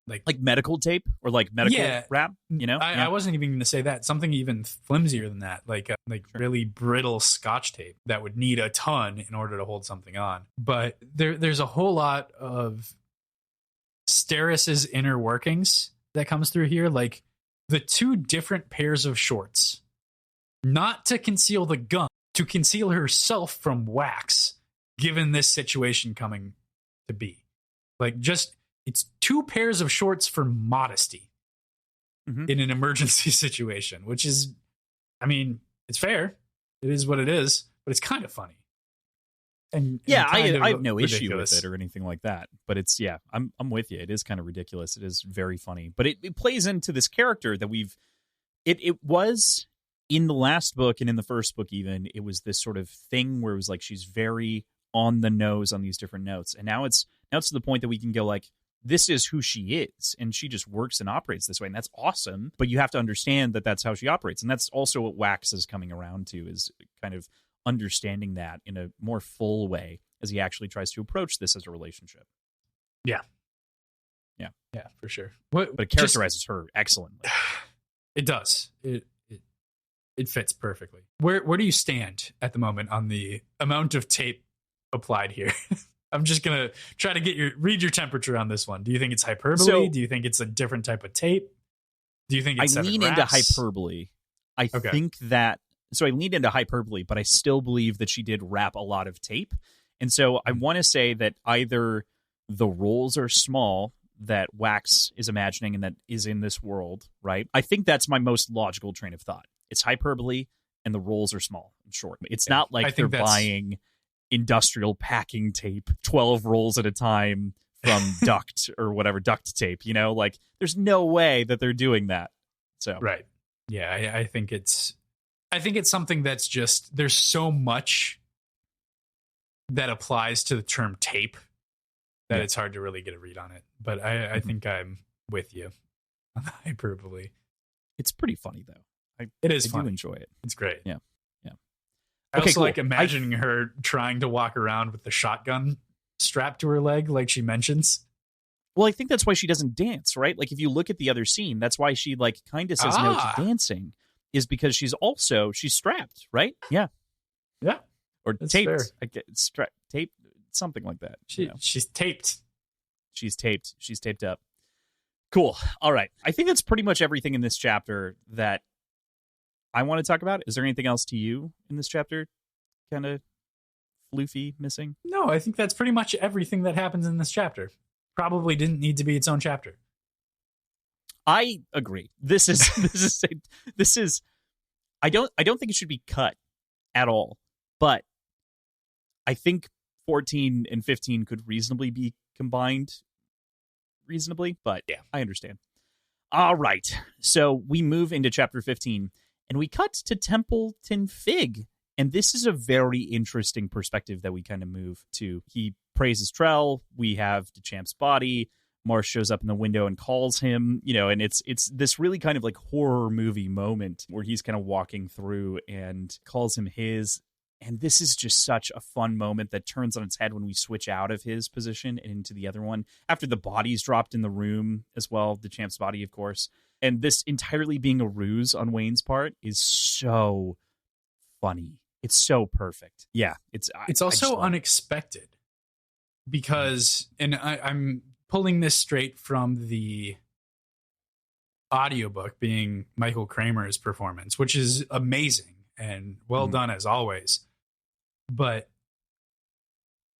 like medical tape or like medical wrap, you know? I wasn't even going to say that. Something even flimsier than that, like really brittle Scotch tape that would need a ton in order to hold something on. But there's a whole lot of Steris's inner workings that comes through here, like the 2 different pairs of shorts, not to conceal the gun, to conceal herself from Wax, given this situation coming to be. Like, just, it's 2 pairs of shorts for modesty in an emergency situation, which is, I mean, it's fair. It is what it is, but it's kind of funny. And I have no issue with it or anything like that. But it's, I'm with you. It is kind of ridiculous. It is very funny. But it plays into this character that it was in the last book and in the first book even, it was this sort of thing where it was like she's very on the nose on these different notes. And now it's to the point that we can go like, this is who she is, and she just works and operates this way, and that's awesome. But you have to understand that that's how she operates, and that's also what Wax is coming around to, is kind of understanding that in a more full way as he actually tries to approach this as a relationship. Yeah, for sure. But it characterizes her excellently. It does. It fits perfectly. Where do you stand at the moment on the amount of tape applied here? I'm just going to try to read your temperature on this one. Do you think it's hyperbole? Do you think it's a different type of tape? Do you think it's I lean into hyperbole. I think that, so I leaned into hyperbole, but I still believe that she did wrap a lot of tape. And so I want to say that either the rolls are small that Wax is imagining and that is in this world, right? I think that's my most logical train of thought. It's hyperbole and the rolls are small and short. It's not like they're buying industrial packing tape, 12 rolls at a time from duct tape, you know, like there's no way that they're doing that. So, right. Yeah. I think it's something that's just, there's so much that applies to the term tape that it's hard to really get a read on it. But I think I'm with you on the hyperbole. It's pretty funny though. It is funny. I do enjoy it. It's great. Yeah. I also like imagining her trying to walk around with the shotgun strapped to her leg, like she mentions. Well, I think that's why she doesn't dance, right? Like if you look at the other scene, that's why she like kind of says no to dancing, is because she's strapped, right? Yeah. Yeah. Or taped. Taped, something like that. She's taped. She's taped. She's taped up. Cool. All right. I think that's pretty much everything in this chapter that I want to talk about. Is there anything else to you in this chapter kind of floofy missing? No, I think that's pretty much everything that happens in this chapter. Probably didn't need to be its own chapter. I agree. This is I don't think it should be cut at all. But I think 14 and 15 could reasonably be combined reasonably, but Yeah. I understand. All right. So we move into chapter 15, and we cut to Templeton Fig. And this is a very interesting perspective that we kind of move to. He praises Trell. We have DeChamp's body. Marsh shows up in the window and calls him, and it's this really kind of like horror movie moment where he's kind of walking through and calls him his. And this is just such a fun moment that turns on its head when we switch out of his position and into the other one. After the body's dropped in the room as well, DeChamp's body, of course. And this entirely being a ruse on Wayne's part is so funny. It's so perfect. Yeah, it's also unexpected because, and I'm pulling this straight from the audiobook being Michael Kramer's performance, which is amazing and well done as always. But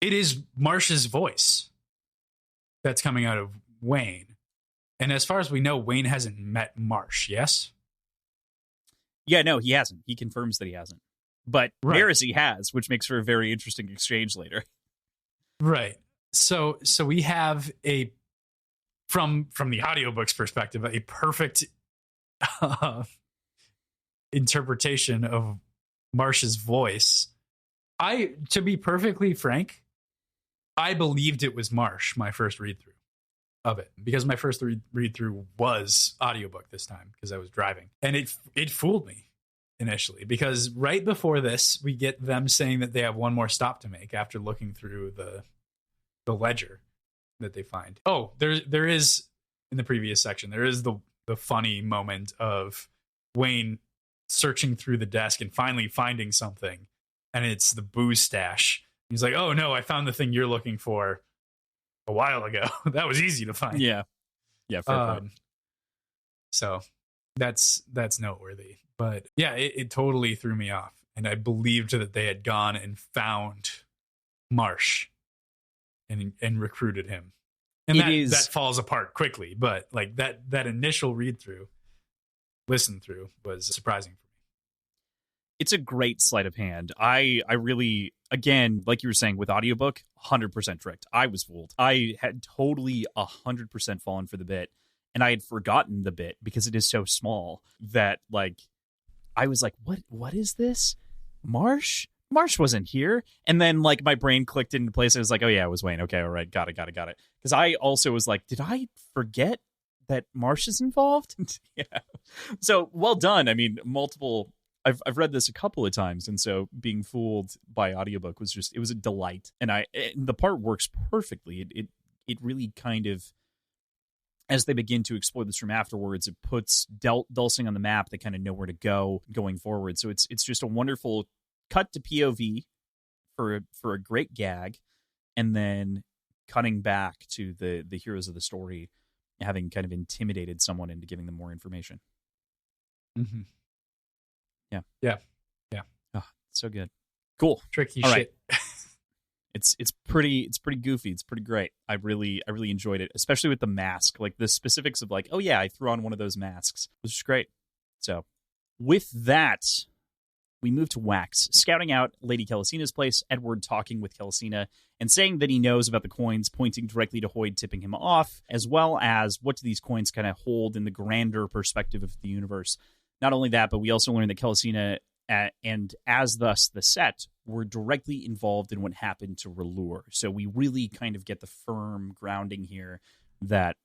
it is Marsh's voice that's coming out of Wayne. And as far as we know, Wayne hasn't met Marsh, yes? Yeah, no, he hasn't. He confirms that he hasn't. But Heresy has, which makes for a very interesting exchange later. Right. So we have from the audiobook's perspective, a perfect interpretation of Marsh's voice. To be perfectly frank, I believed it was Marsh my first read through of it, because my first read through was audiobook this time because I was driving, and it fooled me initially, because right before this we get them saying that they have one more stop to make after looking through the ledger that they find. Oh, there is, in the previous section, there is the funny moment of Wayne searching through the desk and finally finding something, and it's the booze stash. He's like, "Oh no, I found the thing you're looking for a while ago." That was easy to find. Yeah, fair point. So that's noteworthy. But yeah, it totally threw me off, and I believed that they had gone and found Marsh and recruited him. And that falls apart quickly, but like that initial listen through was surprising for me. It's a great sleight of hand. I really, again, like you were saying with audiobook, 100% tricked. I was fooled. I had totally 100% fallen for the bit, and I had forgotten the bit because it is so small that like I was like, what is this? Marsh wasn't here. And then like my brain clicked into place. I was like, oh yeah, it was Wayne. Okay, all right, got it. Because I also was like, did I forget that Marsh is involved? Yeah. So well done. I mean, multiple. I've read this a couple of times, and so being fooled by audiobook it was a delight. And the part works perfectly. It really kind of, as they begin to explore this room afterwards, it puts Dulcing on the map. They kind of know where to go going forward. So it's just a wonderful cut to POV for a great gag, and then cutting back to the heroes of the story having kind of intimidated someone into giving them more information. Mm-hmm. Yeah. Oh, so good. Cool. Tricky All shit. Right. It's pretty goofy. It's pretty great. I really enjoyed it, especially with the mask. Like the specifics of like, oh yeah, I threw on one of those masks. It was just great. So with that, we move to Wax, scouting out Lady Kelisina's place, Edward talking with Kelisina and saying that he knows about the coins, pointing directly to Hoyd tipping him off, as well as what do these coins kind of hold in the grander perspective of the universe. Not only that, but we also learned that Kelisina and as thus the set were directly involved in what happened to R'hllor. So we really kind of get the firm grounding here that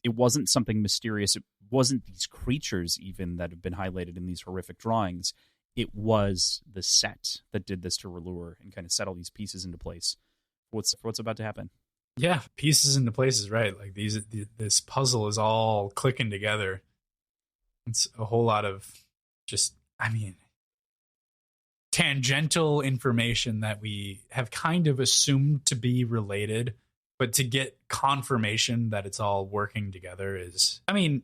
it wasn't something mysterious. It wasn't these creatures even that have been highlighted in these horrific drawings. It was the set that did this to R'hllor and kind of set all these pieces into place. What's about to happen? Yeah, pieces into places, right? Like this puzzle is all clicking together. It's a whole lot of just, tangential information that we have kind of assumed to be related, but to get confirmation that it's all working together is, I'm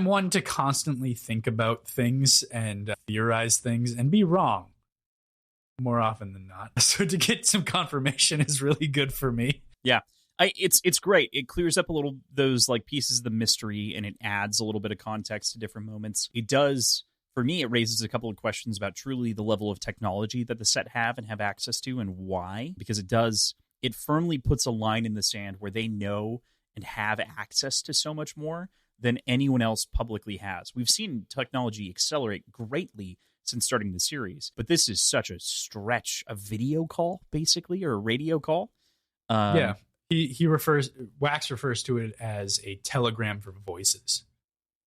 one to constantly think about things and theorize things and be wrong more often than not. So to get some confirmation is really good for me. Yeah. It's great. It clears up a little those like pieces of the mystery, and it adds a little bit of context to different moments. It does, for me, it raises a couple of questions about truly the level of technology that the set have access to, and why. Because it firmly puts a line in the sand where they know and have access to so much more than anyone else publicly has. We've seen technology accelerate greatly since starting the series, but this is such a stretch. A video call, basically, or a radio call. Yeah, Wax refers to it as a telegram for voices.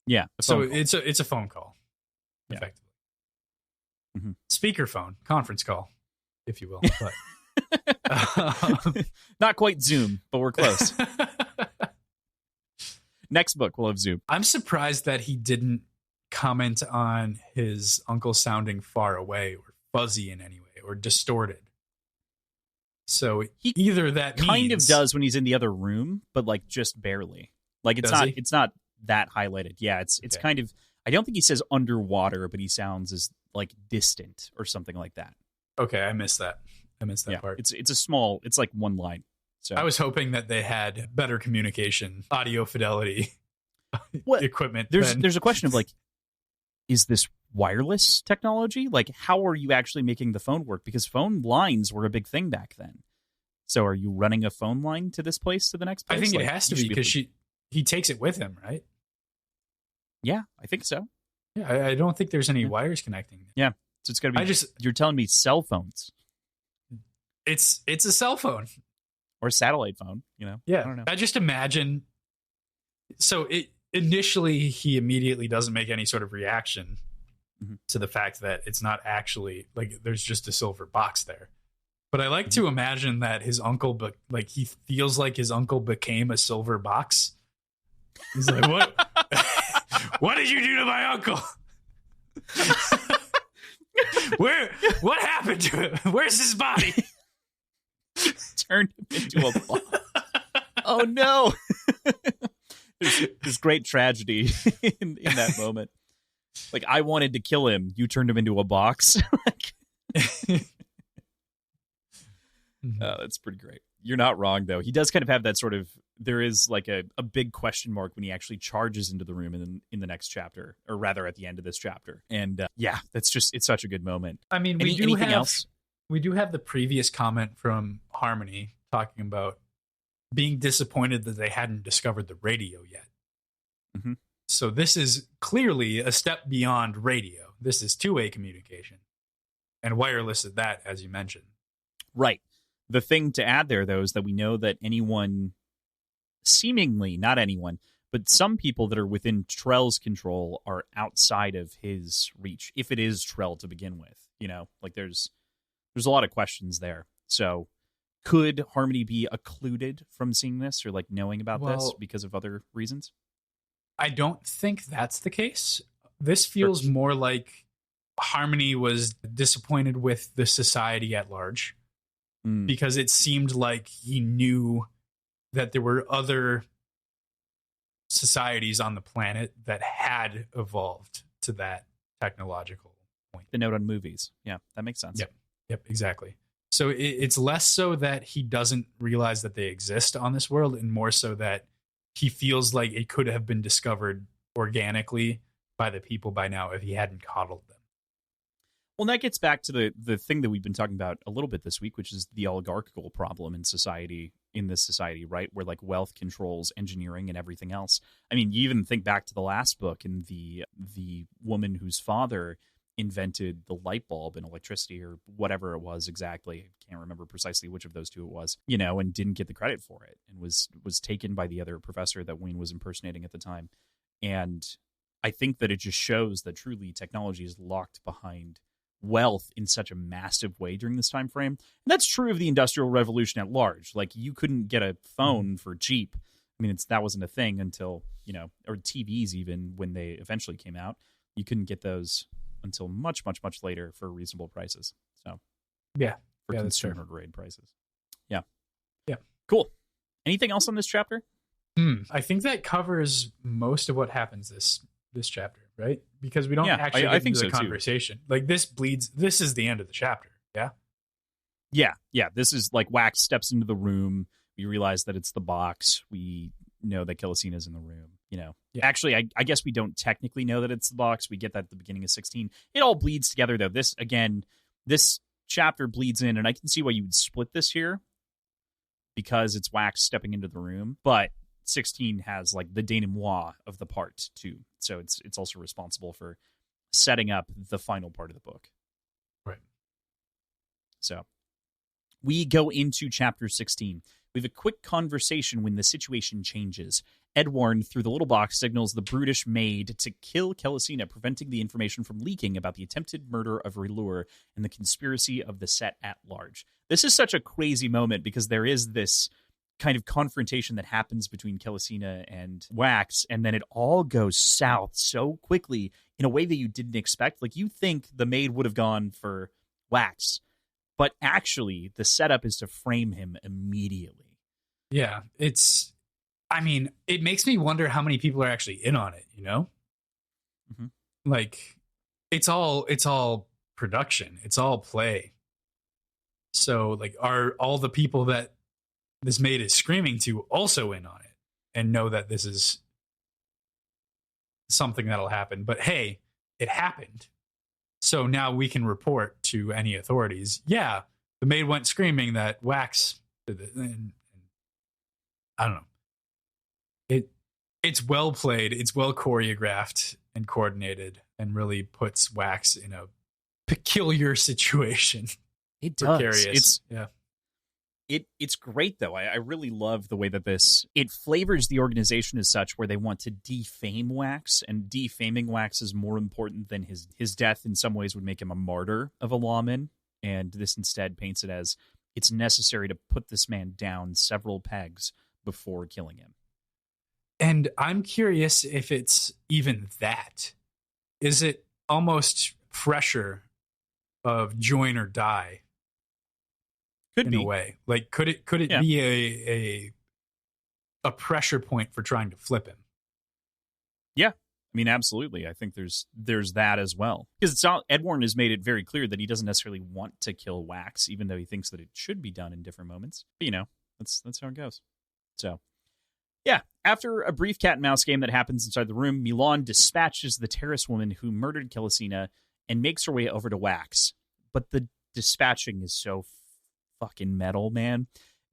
Yeah, so it's a phone call, effectively. Mm-hmm. Speakerphone, conference call, if you will. But not quite Zoom, but we're close. Next book we'll have Zoom. I'm surprised that he didn't comment on his uncle sounding far away or fuzzy in any way or distorted. So he either that kind means, of does when he's in the other room, but like just barely. Like it's not that highlighted. Yeah, it's okay. Kind of. I don't think he says underwater, but he sounds as like distant or something like that. Okay, I missed that part. It's a small. It's like one line. So I was hoping that they had better communication, audio fidelity, equipment. There's a question of like, is this wireless technology? Like, how are you actually making the phone work? Because phone lines were a big thing back then. So are you running a phone line to this place, to the next place? I think it has to be because he takes it with him, right? Yeah, I think so. Yeah, I don't think there's any wires connecting. Yeah, so it's got to be. You're telling me cell phones? It's a cell phone or a satellite phone. Yeah, I don't know. I just imagine. So initially, he immediately doesn't make any sort of reaction to the fact that it's not actually like there's just a silver box there. But I like to imagine that his uncle, like he feels like his uncle became a silver box. He's like, what? What did you do to my uncle? What happened to him? Where's his body? Turned him into a box. Oh no. There's great tragedy in that moment. Like, I wanted to kill him. You turned him into a box. That's pretty great. You're not wrong, though. He does kind of have that sort of, there is like a big question mark when he actually charges into the room in the next chapter, or rather at the end of this chapter. And it's such a good moment. I mean, anything else? We do have the previous comment from Harmony talking about being disappointed that they hadn't discovered the radio yet. Mm-hmm. So this is clearly a step beyond radio. This is two-way communication, and wireless at that, as you mentioned. Right. The thing to add there, though, is that we know that anyone, seemingly not anyone, but some people that are within Trell's control are outside of his reach, if it is Trell to begin with. Like there's a lot of questions there. So could Harmony be occluded from seeing this or like knowing about this because of other reasons? I don't think that's the case. This feels more like Harmony was disappointed with the society at large because it seemed like he knew that there were other societies on the planet that had evolved to that technological point. The note on movies. Yeah, that makes sense. Yep, exactly. So it's less so that he doesn't realize that they exist on this world, and more so that he feels like it could have been discovered organically by the people by now if he hadn't coddled them. Well, that gets back to the thing that we've been talking about a little bit this week, which is the oligarchical problem in this society, right? Where like wealth controls engineering and everything else. I mean, you even think back to the last book and the woman whose father invented the light bulb and electricity or whatever it was exactly. I can't remember precisely which of those two it was, and didn't get the credit for it and was taken by the other professor that Wayne was impersonating at the time. And I think that it just shows that truly technology is locked behind wealth in such a massive way during this time frame. And that's true of the Industrial Revolution at large. Like, you couldn't get a phone for cheap. I mean, that wasn't a thing until, or TVs even, when they eventually came out. You couldn't get those until much, much, much later for reasonable prices. So, for consumer grade prices. Yeah. Cool. Anything else on this chapter? I think that covers most of what happens this chapter, right? Because we don't actually get into the conversation. Too. Like, this is the end of the chapter. Yeah. This is like Wax steps into the room. We realize that it's the box. We know that Killicina's in the room. Actually, I guess we don't technically know that it's the box. We get that at the beginning of 16. It all bleeds together, though. This chapter bleeds in, and I can see why you would split this here because it's Wax stepping into the room. But 16 has like the denouement of the part too, so it's also responsible for setting up the final part of the book. Right. So we go into chapter 16. We have a quick conversation when the situation changes. Edwarn, through the little box, signals the brutish maid to kill Kelesina, preventing the information from leaking about the attempted murder of Relure and the conspiracy of the set at large. This is such a crazy moment because there is this kind of confrontation that happens between Kelesina and Wax, and then it all goes south so quickly in a way that you didn't expect. Like, you think the maid would have gone for Wax, but actually the setup is to frame him immediately. Yeah, it makes me wonder how many people are actually in on it, you know? Mm-hmm. Like, it's all production. It's all play. So, like, are all the people that this maid is screaming to also in on it and know that this is something that'll happen? But hey, it happened. So now we can report to any authorities. Yeah, the maid went screaming that Wax did it. And I don't know. It's well played, it's well choreographed and coordinated, and really puts Wax in a peculiar situation. It does. Precarious. It's great though. I really love the way that it flavors the organization as such, where they want to defame Wax, and defaming Wax is more important than his death. In some ways, would make him a martyr of a lawman, and this instead paints it as it's necessary to put this man down several pegs before killing him. And I'm curious if it's even that. Is it almost pressure of join or die? Could be a way. Like, could it be a pressure point for trying to flip him? Yeah. I mean, absolutely. I think there's that as well. Because Edwarn has made it very clear that he doesn't necessarily want to kill Wax, even though he thinks that it should be done in different moments. But, that's how it goes. So, yeah, after a brief cat and mouse game that happens inside the room, Milan dispatches the terrace woman who murdered Kelesina and makes her way over to Wax. But the dispatching is so fucking metal, man.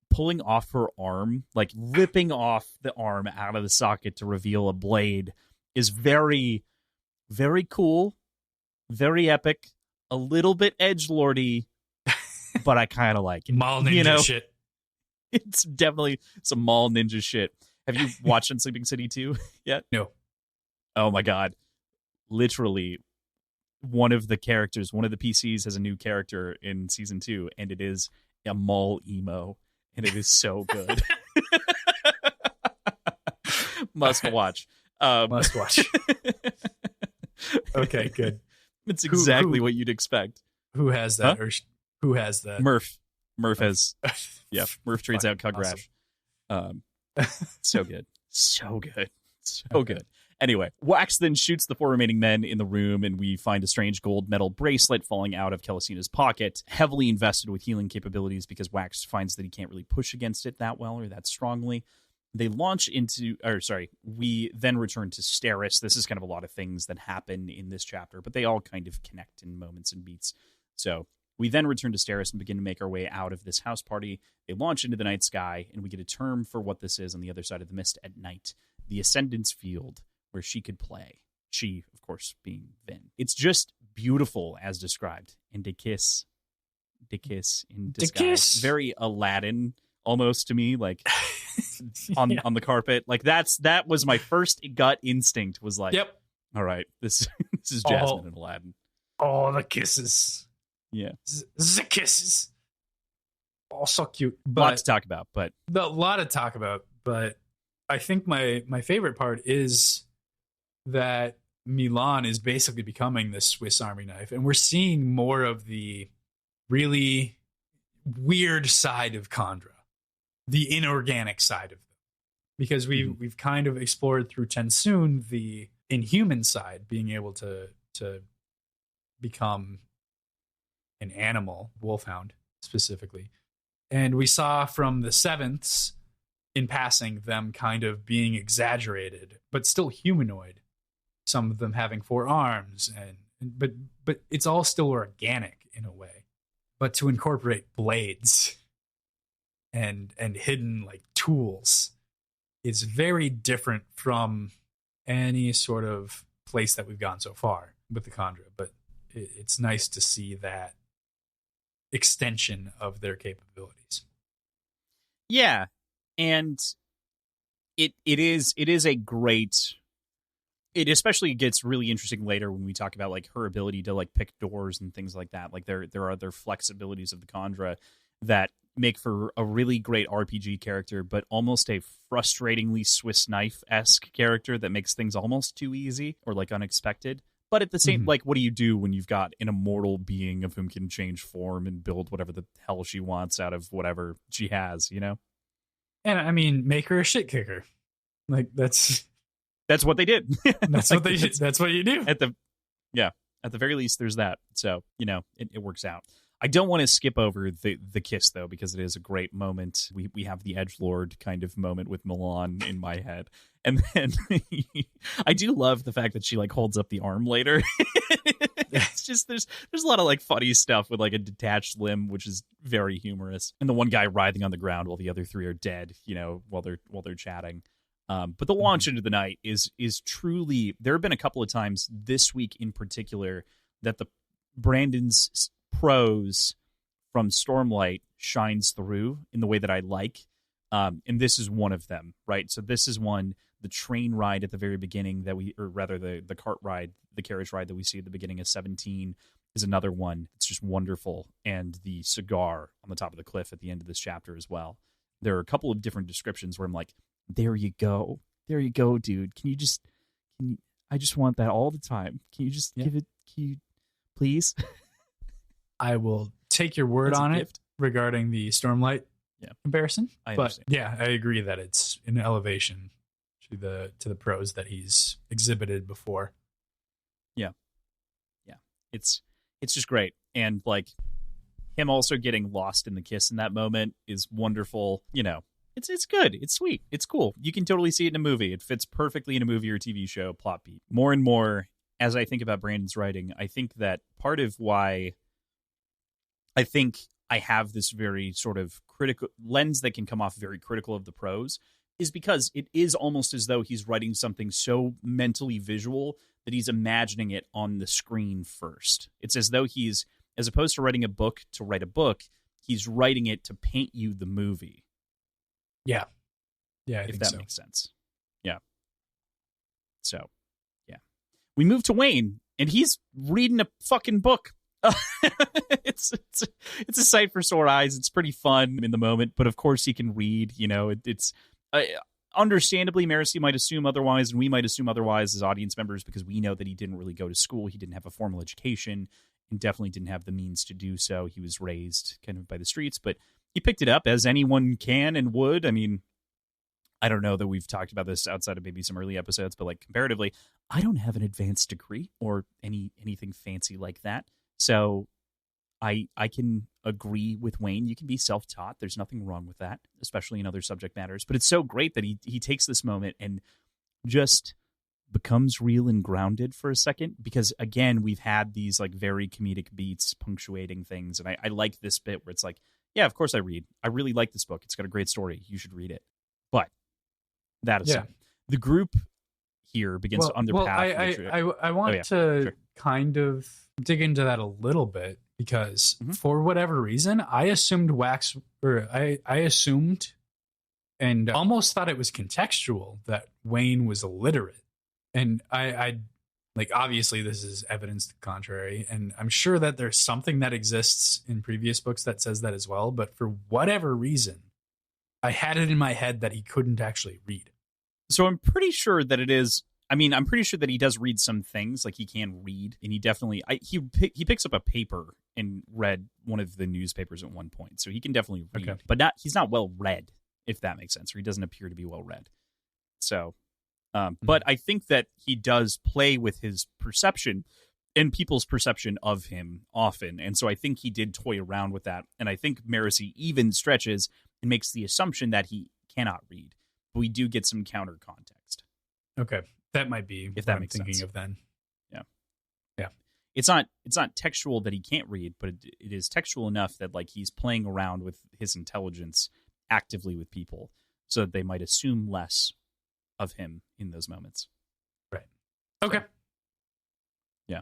Pulling off her arm, like ripping off the arm out of the socket to reveal a blade, is very, very cool, very epic, a little bit edgelordy, but I kind of like it. Mall ninja shit. It's definitely some mall ninja shit. Have you watched Sleeping City 2 yet? No. Oh my god. Literally, one of the PCs has a new character in season 2, and it is a mall emo, and it is so good. Must watch. Must watch. Okay, good. It's exactly what you'd expect. Who has that? Huh? Or who has that? Murph has. Yeah, Murph trades out Cugrash. Awesome. So good. So good. So good. Anyway, Wax then shoots the 4 remaining men in the room, and we find a strange gold metal bracelet falling out of Kelesina's pocket, heavily invested with healing capabilities because Wax finds that he can't really push against it that well or that strongly. We then return to Steris. This is kind of a lot of things that happen in this chapter, but they all kind of connect in moments and beats. So we then return to Steris and begin to make our way out of this house party. They launch into the night sky, and we get a term for what this is on the other side of the mist at night, the Ascendance Field, where she could play. She, of course, being Vin. It's just beautiful as described. And de kiss in disguise. Very Aladdin almost to me, like on the carpet. Like that was my first gut instinct, was like, yep. All right, this is Jasmine and Aladdin. Oh, the kisses. Yeah. The kisses. Oh, so cute. A lot to talk about, but I think my favorite part is that Milan is basically becoming this Swiss Army knife, and we're seeing more of the really weird side of Khandra, the inorganic side of them, because we've kind of explored through Tensoon the inhuman side, being able to become an animal, wolfhound specifically, and we saw from the Sevenths in passing them kind of being exaggerated, but still humanoid. Some of them having 4 arms, but it's all still organic in a way. But to incorporate blades and hidden like tools is very different from any sort of place that we've gone so far with the Khandra, but it's nice to see that extension of their capabilities. Yeah, and it is a great. It especially gets really interesting later when we talk about like her ability to like pick doors and things like that. Like there are other flexibilities of the Khandra that make for a really great RPG character, but almost a frustratingly Swiss knife-esque character that makes things almost too easy or like unexpected. But at the same, like, what do you do when you've got an immortal being of whom can change form and build whatever the hell she wants out of whatever she has, you know? And I mean, make her a shit kicker. Like that's what they did. That's like, what that's what you do. At the very least, there's that. So, you know, it works out. I don't want to skip over the kiss, though, because it is a great moment. We have the edgelord kind of moment with Milan in my head. And then I do love the fact that she, like, holds up the arm later. It's just, there's a lot of, like, funny stuff with, like, a detached limb, which is very humorous. And the one guy writhing on the ground while the other three are dead, you know, while they're chatting. But the launch into the night is truly... There have been a couple of times this week in particular that the Brandon's prose from Stormlight shines through in the way that I like. And this is one of them, right? So this is one, the train ride at the very beginning or rather the cart ride, the carriage ride that we see at the beginning of 17 is another one. It's just wonderful. And the cigar on the top of the cliff at the end of this chapter as well. There are a couple of different descriptions where I'm like, there you go, dude. I just want that all the time. Can you just give it, please? I will take your word on it regarding the Stormlight comparison. But yeah, I agree that it's an elevation to the prose that he's exhibited before. Yeah. It's just great. And like him also getting lost in the kiss in that moment is wonderful. You know, it's good. It's sweet. It's cool. You can totally see it in a movie. It fits perfectly in a movie or TV show plot beat. More and more, as I think about Brandon's writing, I think that part of why I think I have this very sort of critical lens that can come off very critical of the prose is because it is almost as though he's writing something so mentally visual that he's imagining it on the screen first. It's as though he's, as opposed to writing a book to write a book, he's writing it to paint you the movie. Yeah. I if think that so. makes sense. Yeah. So, yeah. We move to Wayne, and he's reading a fucking book. It's a sight for sore eyes. It's pretty fun in the moment, but of course he can read. You know, it's understandably Marcy might assume otherwise, and we might assume otherwise as audience members because we know that he didn't really go to school. He didn't have a formal education, and definitely didn't have the means to do so. He was raised kind of by the streets, but he picked it up as anyone can and would. I mean, I don't know that we've talked about this outside of maybe some early episodes, but like comparatively, I don't have an advanced degree or anything fancy like that. So I can agree with Wayne. You can be self-taught. There's nothing wrong with that, especially in other subject matters. But it's so great that he takes this moment and just becomes real and grounded for a second. Because, again, we've had these like very comedic beats punctuating things. And I like this bit where it's like, yeah, of course I read. I really like this book. It's got a great story. You should read it. But that aside, the group here begins to underpath. I want to kind of dig into that a little bit because for whatever reason, I assumed I assumed and almost thought it was contextual that Wayne was illiterate. And I like, obviously this is evidence to the contrary. And I'm sure that there's something that exists in previous books that says that as well. But for whatever reason, I had it in my head that he couldn't actually read. So I'm pretty sure that it is. I mean, I'm pretty sure that he does read some things, like he can read, and he definitely he picks up a paper and read one of the newspapers at one point, so he can definitely read, but he's not well read, if that makes sense, or he doesn't appear to be well read. So, but I think that he does play with his perception and people's perception of him often, and so I think he did toy around with that, and I think Marcy even stretches and makes the assumption that he cannot read. But we do get some counter context. Okay. That might be if that what makes I'm thinking sense. of then. Yeah. It's not textual that he can't read, but it is textual enough that like he's playing around with his intelligence actively with people. so that they might assume less of him in those moments. Right. Okay. So, yeah.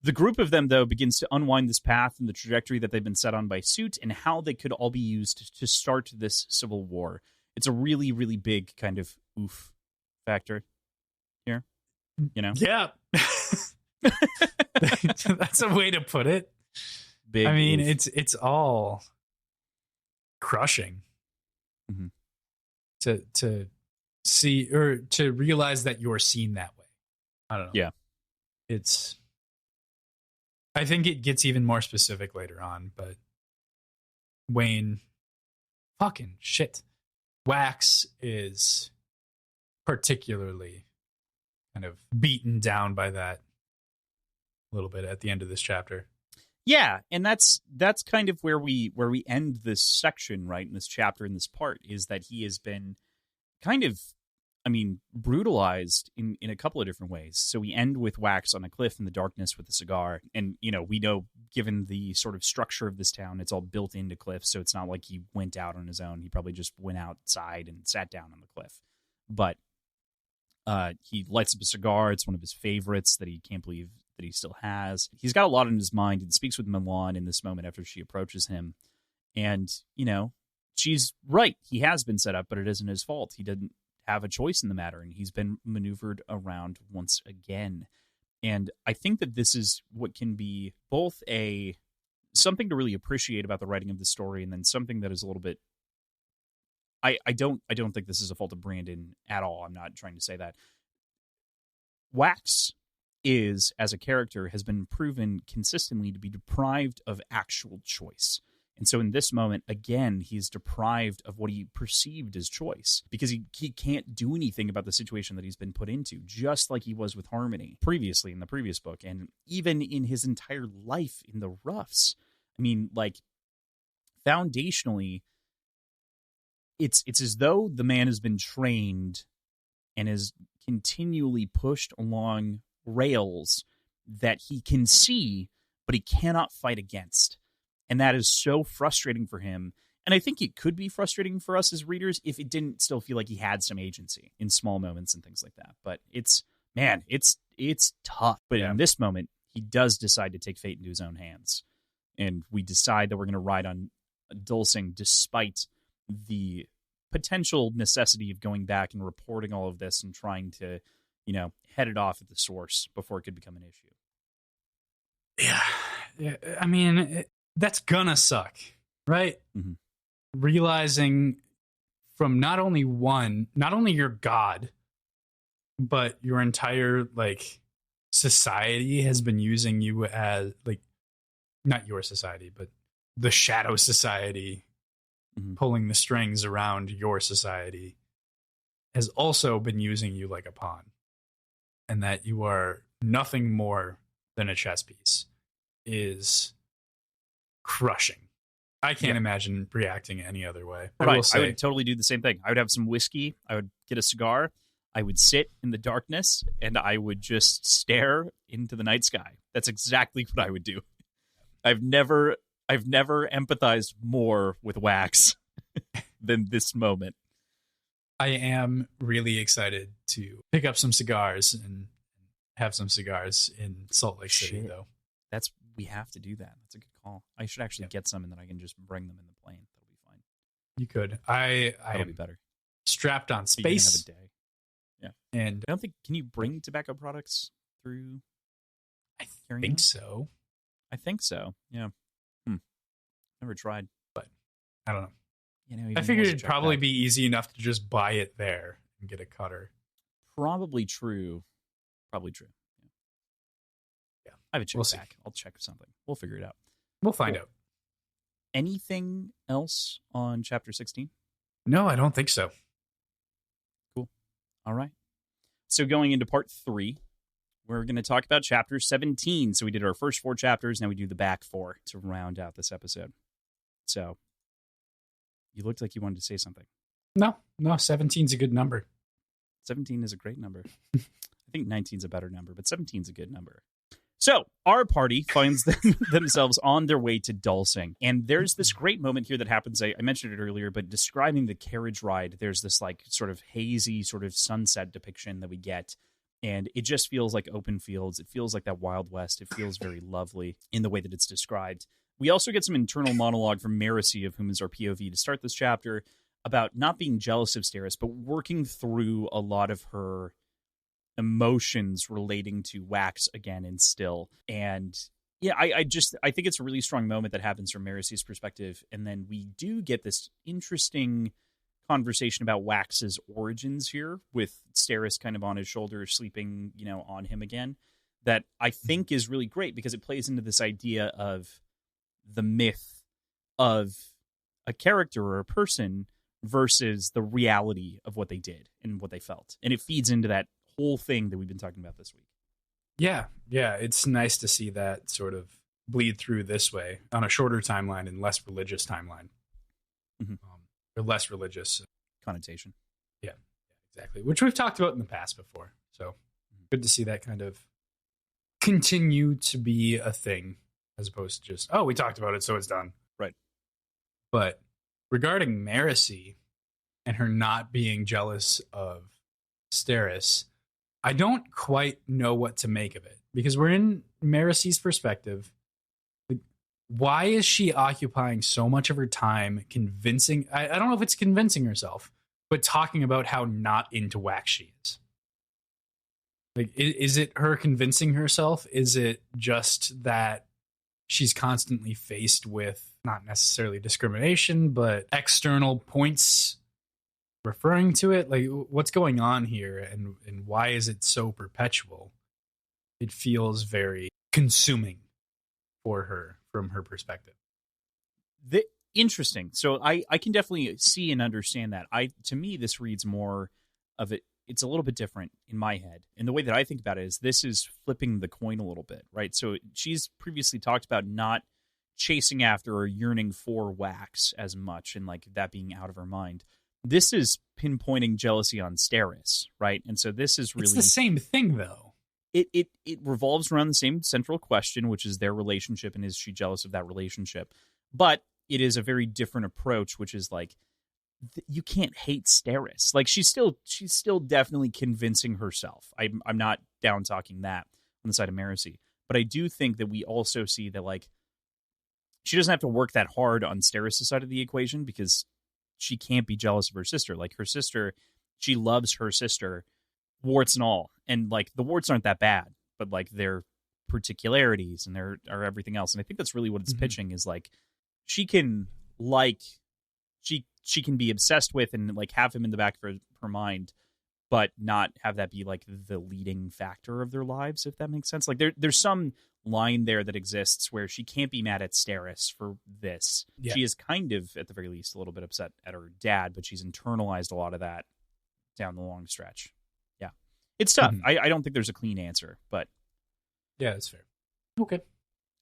The group of them, though, begins to unwind this path and the trajectory that they've been set on by Suit and how they could all be used to start this civil war. It's a really, really big kind of oof factor here, you know? Yeah. That's a way to put it. Big I mean, oof. it's all crushing to see or to realize that you're seen that way. I don't know. Yeah. I think it gets even more specific later on, but Wayne, fucking shit. Wax is particularly kind of beaten down by that a little bit at the end of this chapter. Yeah, and that's kind of where we end this section, right, in this chapter, in this part, is that he has been kind of, I mean, brutalized in a couple of different ways. So we end with Wax on a cliff in the darkness with a cigar. And, you know, we know, given the sort of structure of this town, it's all built into cliffs. So it's not like he went out on his own. He probably just went outside and sat down on the cliff. But he lights up a cigar. It's one of his favorites that he can't believe that he still has. He's got a lot on his mind and speaks with Milan in this moment after she approaches him. And, you know, she's right. He has been set up, but it isn't his fault. He didn't have a choice in the matter, and he's been maneuvered around once again. And I think that this is what can be both something to really appreciate about the writing of the story, and then something that is a little bit. I don't think this is a fault of Brandon at all. I'm not trying to say that. Wax is, as a character, has been proven consistently to be deprived of actual choice. And so in this moment, again, he's deprived of what he perceived as choice because he can't do anything about the situation that he's been put into, just like he was with Harmony previously in the previous book, and even in his entire life in the roughs. I mean, like, foundationally, it's as though the man has been trained and is continually pushed along rails that he can see, but he cannot fight against. And that is so frustrating for him. And I think it could be frustrating for us as readers if it didn't still feel like he had some agency in small moments and things like that. But it's tough. But in this moment, he does decide to take fate into his own hands. And we decide that we're going to ride on Dulcing despite the potential necessity of going back and reporting all of this and trying to, you know, head it off at the source before it could become an issue. Yeah. I mean, that's gonna suck, right? Mm-hmm. Realizing from not only your God, but your entire, like, society has been using you as, like, not your society, but the shadow society pulling the strings around your society has also been using you like a pawn, and that you are nothing more than a chess piece is crushing. I can't imagine reacting any other way. I would totally do the same thing. I would have some whiskey. I would get a cigar. I would sit in the darkness and I would just stare into the night sky. That's exactly what I would do. I've never empathized more with Wax than this moment. I am really excited to pick up some cigars and have some cigars in Salt Lake City, though. We have to do that. That's a good call. I should actually get some, and then I can just bring them in the plane. That'll be fine. You could. That'll be better. Strapped on space. You can have a day. Yeah. And I don't think, can you bring tobacco products through? I think so. I think so. Yeah. Never tried, but I don't know. You know, I figured it'd probably be easy enough to just buy it there and get a cutter. Probably true. Yeah. I have a check back. I'll check something. We'll figure it out. We'll find out. Anything else on chapter 16? No, I don't think so. Cool. All right. So going into part 3, we're going to talk about chapter 17. So we did our first 4 chapters. Now we do the back 4 to round out this episode. So you looked like you wanted to say something. No, 17's a good number. 17 is a great number. I think 19's a better number, but 17's a good number. So our party finds themselves on their way to Dulcing. And there's this great moment here that happens. I mentioned it earlier, but describing the carriage ride, there's this like sort of hazy sort of sunset depiction that we get. And it just feels like open fields. It feels like that Wild West. It feels very lovely in the way that it's described. We also get some internal monologue from Marcy, of whom is our POV to start this chapter, about not being jealous of Steris, but working through a lot of her emotions relating to Wax again and still. And yeah, I think it's a really strong moment that happens from Marcy's perspective. And then we do get this interesting conversation about Wax's origins here, with Steris kind of on his shoulder, sleeping, on him again, that I think is really great because it plays into this idea of the myth of a character or a person versus the reality of what they did and what they felt. And it feeds into that whole thing that we've been talking about this week. Yeah, it's nice to see that sort of bleed through this way on a shorter timeline and less religious timeline. Mm-hmm. Or less religious connotation. Yeah, exactly. Which we've talked about in the past before. So good to see that kind of continue to be a thing as opposed to just, oh, we talked about it, so it's done. Right. But regarding Marcy and her not being jealous of Steris, I don't quite know what to make of it, because we're in Marcy's perspective. Why is she occupying so much of her time convincing? I don't know if it's convincing herself, but talking about how not into Wax she is. Like, is it her convincing herself? Is it just that she's constantly faced with not necessarily discrimination, but external points referring to it? Like, what's going on here, and why is it so perpetual? It feels very consuming for her from her perspective. Interesting. So I can definitely see and understand that. To me, this reads more of it. It's a little bit different in my head. And the way that I think about it is this is flipping the coin a little bit, right? So she's previously talked about not chasing after or yearning for Wax as much, and like that being out of her mind. This is pinpointing jealousy on Steris, right? And so this is really... It's the same thing, though. It revolves around the same central question, which is their relationship, and is she jealous of that relationship? But it is a very different approach, which is like, you can't hate Steris. Like, she's still definitely convincing herself. I'm not down talking that on the side of Marcy, but I do think that we also see that, like, she doesn't have to work that hard on Steris' side of the equation, because she can't be jealous of her sister. Like, her sister, she loves her sister, warts and all. And, like, the warts aren't that bad, but, like, their particularities and their are everything else. And I think that's really what it's pitching, is, like, she can, like, she can be obsessed with and, like, have him in the back of her mind, but not have that be, like, the leading factor of their lives, if that makes sense. Like, there's some line there that exists where she can't be mad at Steris for this. Yeah. She is kind of, at the very least, a little bit upset at her dad, but she's internalized a lot of that down the long stretch. Yeah. It's tough. I don't think there's a clean answer, but... Yeah, that's fair. Okay.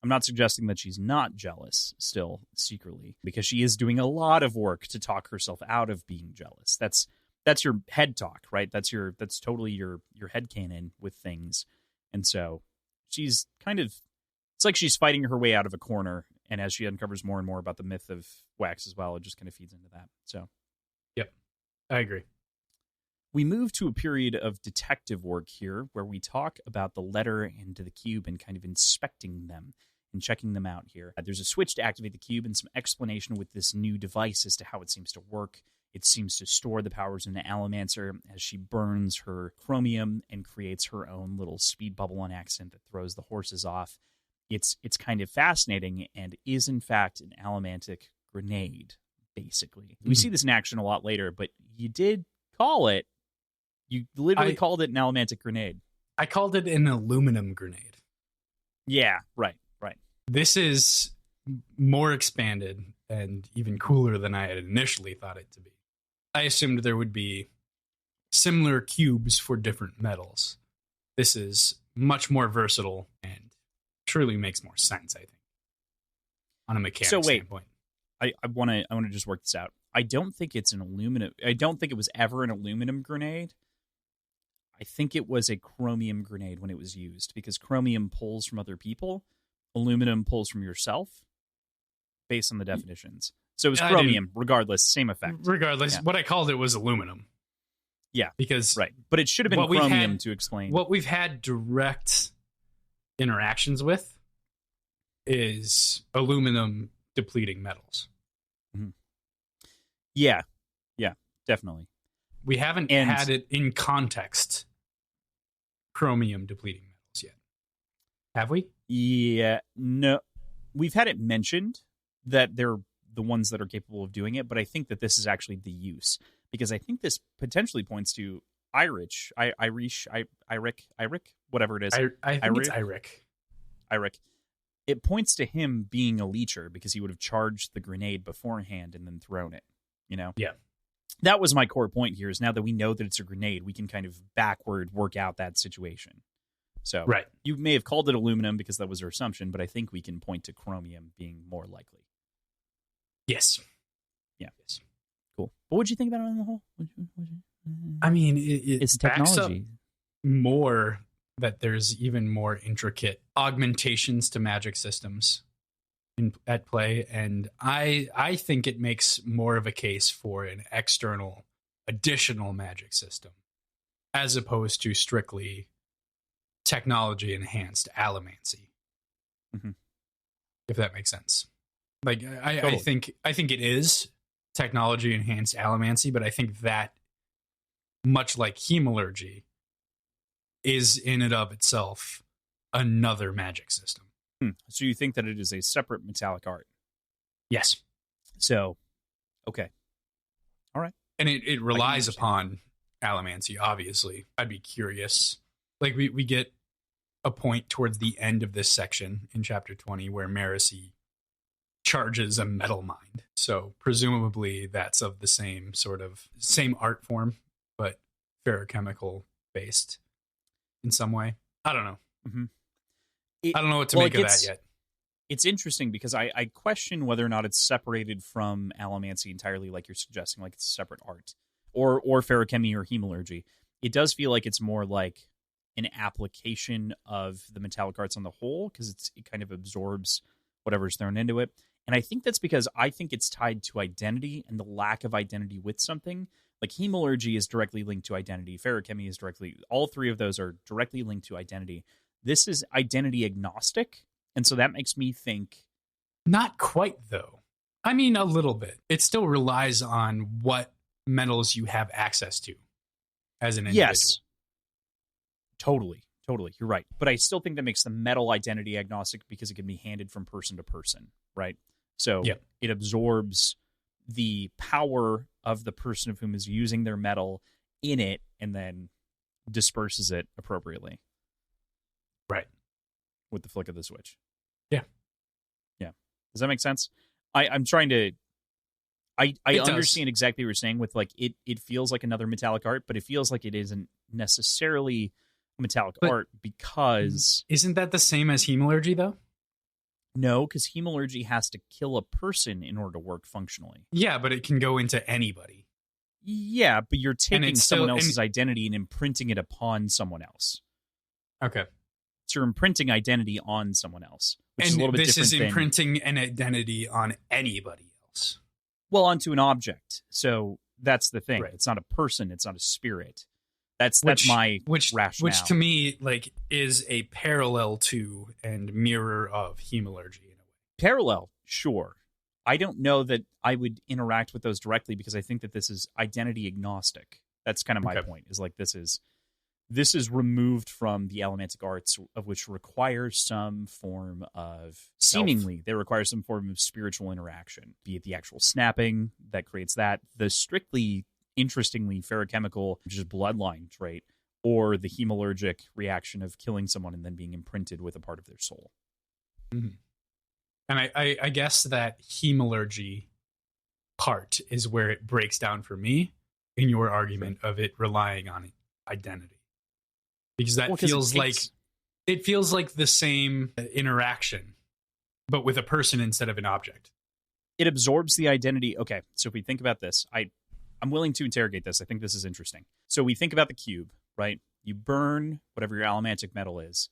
I'm not suggesting that she's not jealous still secretly, because she is doing a lot of work to talk herself out of being jealous. That's your head talk, right? That's totally your headcanon with things. And so she's kind of, it's like she's fighting her way out of a corner, and as she uncovers more and more about the myth of Wax as well, it just kind of feeds into that. So yep, I agree. We move to a period of detective work here, where we talk about the letter and the cube and kind of inspecting them and checking them out here. There's a switch to activate the cube and some explanation with this new device as to how it seems to work. It seems to store the powers in the Allomancer as she burns her chromium and creates her own little speed bubble on accident that throws the horses off. It's kind of fascinating, and is in fact an allomantic grenade, basically. We see this in action a lot later, but you did call it. You literally called it an allomantic grenade. I called it an aluminum grenade. Yeah, right. This is more expanded and even cooler than I had initially thought it to be. I assumed there would be similar cubes for different metals. This is much more versatile and truly makes more sense, I think, on a mechanics standpoint. I want to just work this out. I don't think it's an aluminum. I don't think it was ever an aluminum grenade. I think it was a chromium grenade when it was used, because chromium pulls from other people, aluminum pulls from yourself, based on the definitions. So it was chromium, regardless, same effect. Regardless, what I called it was aluminum. Yeah, because right. But it should have been chromium to explain. What we've had direct interactions with is aluminum depleting metals. Mm-hmm. Yeah, definitely. We haven't had it in context, chromium depleting metals yet. Have we? Yeah, no. We've had it mentioned that they're the ones that are capable of doing it, but I think that this is actually the use, because I think this potentially points to Irish, whatever it is. I think it's Iric. It points to him being a leecher because he would have charged the grenade beforehand and then thrown it, Yeah. That was my core point here, is now that we know that it's a grenade, we can kind of backward work out that situation. So right. You may have called it aluminum because that was our assumption, but I think we can point to chromium being more likely. Yes. Yeah. Yes. Cool. But what'd you think about it on the whole? I mean, it's technology. More that there's even more intricate augmentations to magic systems at play, and I think it makes more of a case for an external, additional magic system, as opposed to strictly technology enhanced allomancy. Mm-hmm. If that makes sense. Like Totally. I think it is technology enhanced allomancy, but I think that, much like hemalurgy, is in and of itself another magic system. So you think that it is a separate metallic art? Yes. So, okay. All right. And it relies upon allomancy, obviously. I'd be curious. Like, we get a point towards the end of this section in chapter 20 where Marasi charges a metal mine. So presumably that's of the same art form, but ferrochemical based in some way. I don't know. Mm-hmm. I don't know what to make of that yet. It's interesting because I question whether or not it's separated from allomancy entirely, like you're suggesting, like it's a separate art, or ferrochemy or hemalurgy. It does feel like it's more like an application of the metallic arts on the whole, because it kind of absorbs whatever's thrown into it. And I think that's because I think it's tied to identity and the lack of identity with something. Like hemalurgy is directly linked to identity. Ferrochemy is all three of those are directly linked to identity. This is identity agnostic. And so that makes me think. Not quite, though. I mean, a little bit. It still relies on what metals you have access to as an individual. Yes. Totally. You're right. But I still think that makes the metal identity agnostic because it can be handed from person to person, right? So It absorbs the power of the person of whom is using their metal in it and then disperses it appropriately. Right. With the flick of the switch. Yeah. Does that make sense? I'm trying to... I understand exactly what you're saying with, like, it feels like another metallic art, but it feels like it isn't necessarily metallic art because... Isn't that the same as hemalurgy, though? No, because hemalurgy has to kill a person in order to work functionally. Yeah, but it can go into anybody. Yeah, but you're taking someone else's identity and imprinting it upon someone else. Okay. So you're imprinting identity on someone else, which is a little bit different. This is imprinting an identity on anybody else. Well, onto an object. So that's the thing. Right. It's not a person. It's not a spirit. That's my rationale. Which to me, like, is a parallel to and mirror of hemalurgy in a way. Parallel, sure. I don't know that I would interact with those directly because I think that this is identity agnostic. That's kind of my point. Is like this is removed from the allomantic arts, of which requires some form of they require some form of spiritual interaction, be it the actual snapping that creates that, the strictly interestingly ferrochemical, which is bloodline trait, or the hemalurgic reaction of killing someone and then being imprinted with a part of their soul. Mm-hmm. And I guess that hemalurgy part is where it breaks down for me in your argument of it relying on identity. Because that feels like the same interaction, but with a person instead of an object. It absorbs the identity. Okay, so if we think about this, I'm willing to interrogate this. I think this is interesting. So we think about the cube, right? you burn whatever your allomantic metal is.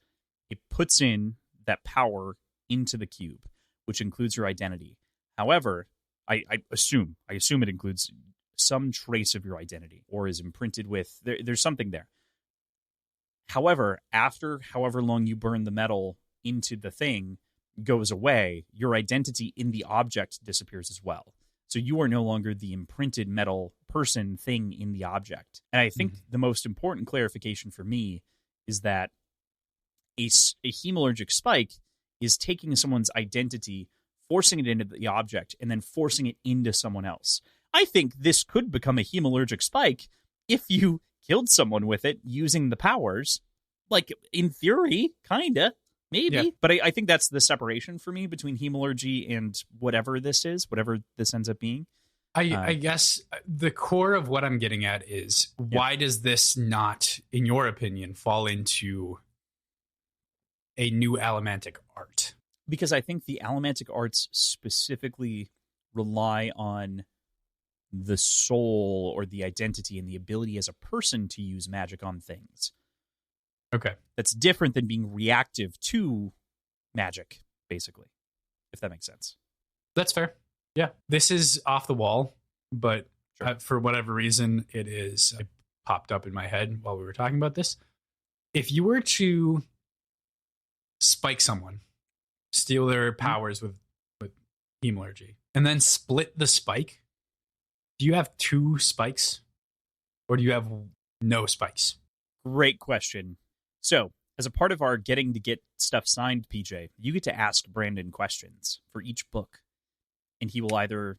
It puts in that power into the cube, which includes your identity. However, I assume it includes some trace of your identity or is imprinted with, there's something there. However, after however long you burn the metal into the thing goes away, your identity in the object disappears as well. So you are no longer the imprinted metal person thing in the object. And I think the most important clarification for me is that a hemalurgic spike is taking someone's identity, forcing it into the object, and then forcing it into someone else. I think this could become a hemalurgic spike if you killed someone with it using the powers. Like, in theory, kinda. Maybe. Yeah. But I think that's the separation for me between hemalurgy and whatever this is, whatever this ends up being. I guess the core of what I'm getting at is, why does this not, in your opinion, fall into a new allomantic art? Because I think the allomantic arts specifically rely on the soul or the identity and the ability as a person to use magic on things. Okay. That's different than being reactive to magic, basically, if that makes sense. That's fair. Yeah. This is off the wall, but for whatever reason, it popped up in my head while we were talking about this. If you were to spike someone, steal their powers with hemalurgy, and then split the spike, do you have 2 spikes? Or do you have no spikes? Great question. So, as a part of our getting to get stuff signed, PJ, you get to ask Brandon questions for each book. And he will either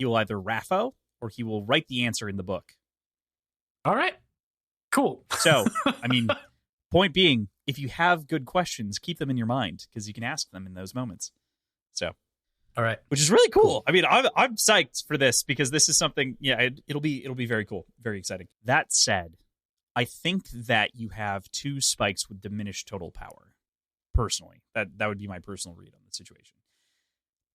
raffo or he will write the answer in the book. All right. Cool. So, I mean, point being, if you have good questions, keep them in your mind because you can ask them in those moments. So, all right, which is really cool. I mean, I'm psyched for this because this is something. Yeah, it'll be very cool, very exciting. That said, I think that you have 2 spikes with diminished total power. Personally, that would be my personal read on the situation.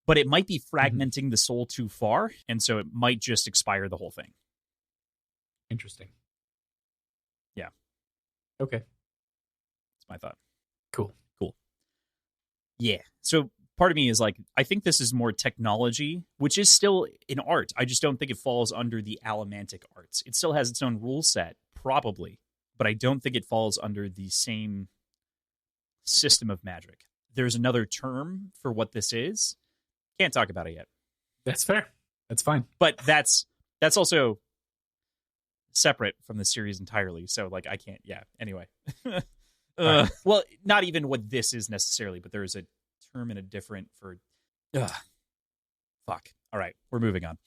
But it might be fragmenting the soul too far, and so it might just expire the whole thing. Interesting. Yeah. Okay. That's my thought. Cool. Yeah. So part of me is like, I think this is more technology, which is still an art. I just don't think it falls under the allomantic arts. It still has its own rule set, probably, but I don't think it falls under the same system of magic. There's another term for what this is. Can't talk about it yet. That's fair. That's fine. But that's also separate from the series entirely. So like I can't. Yeah. Anyway. Right. Well, not even what this is necessarily, but there is a term and a different for. Fuck. All right, we're moving on.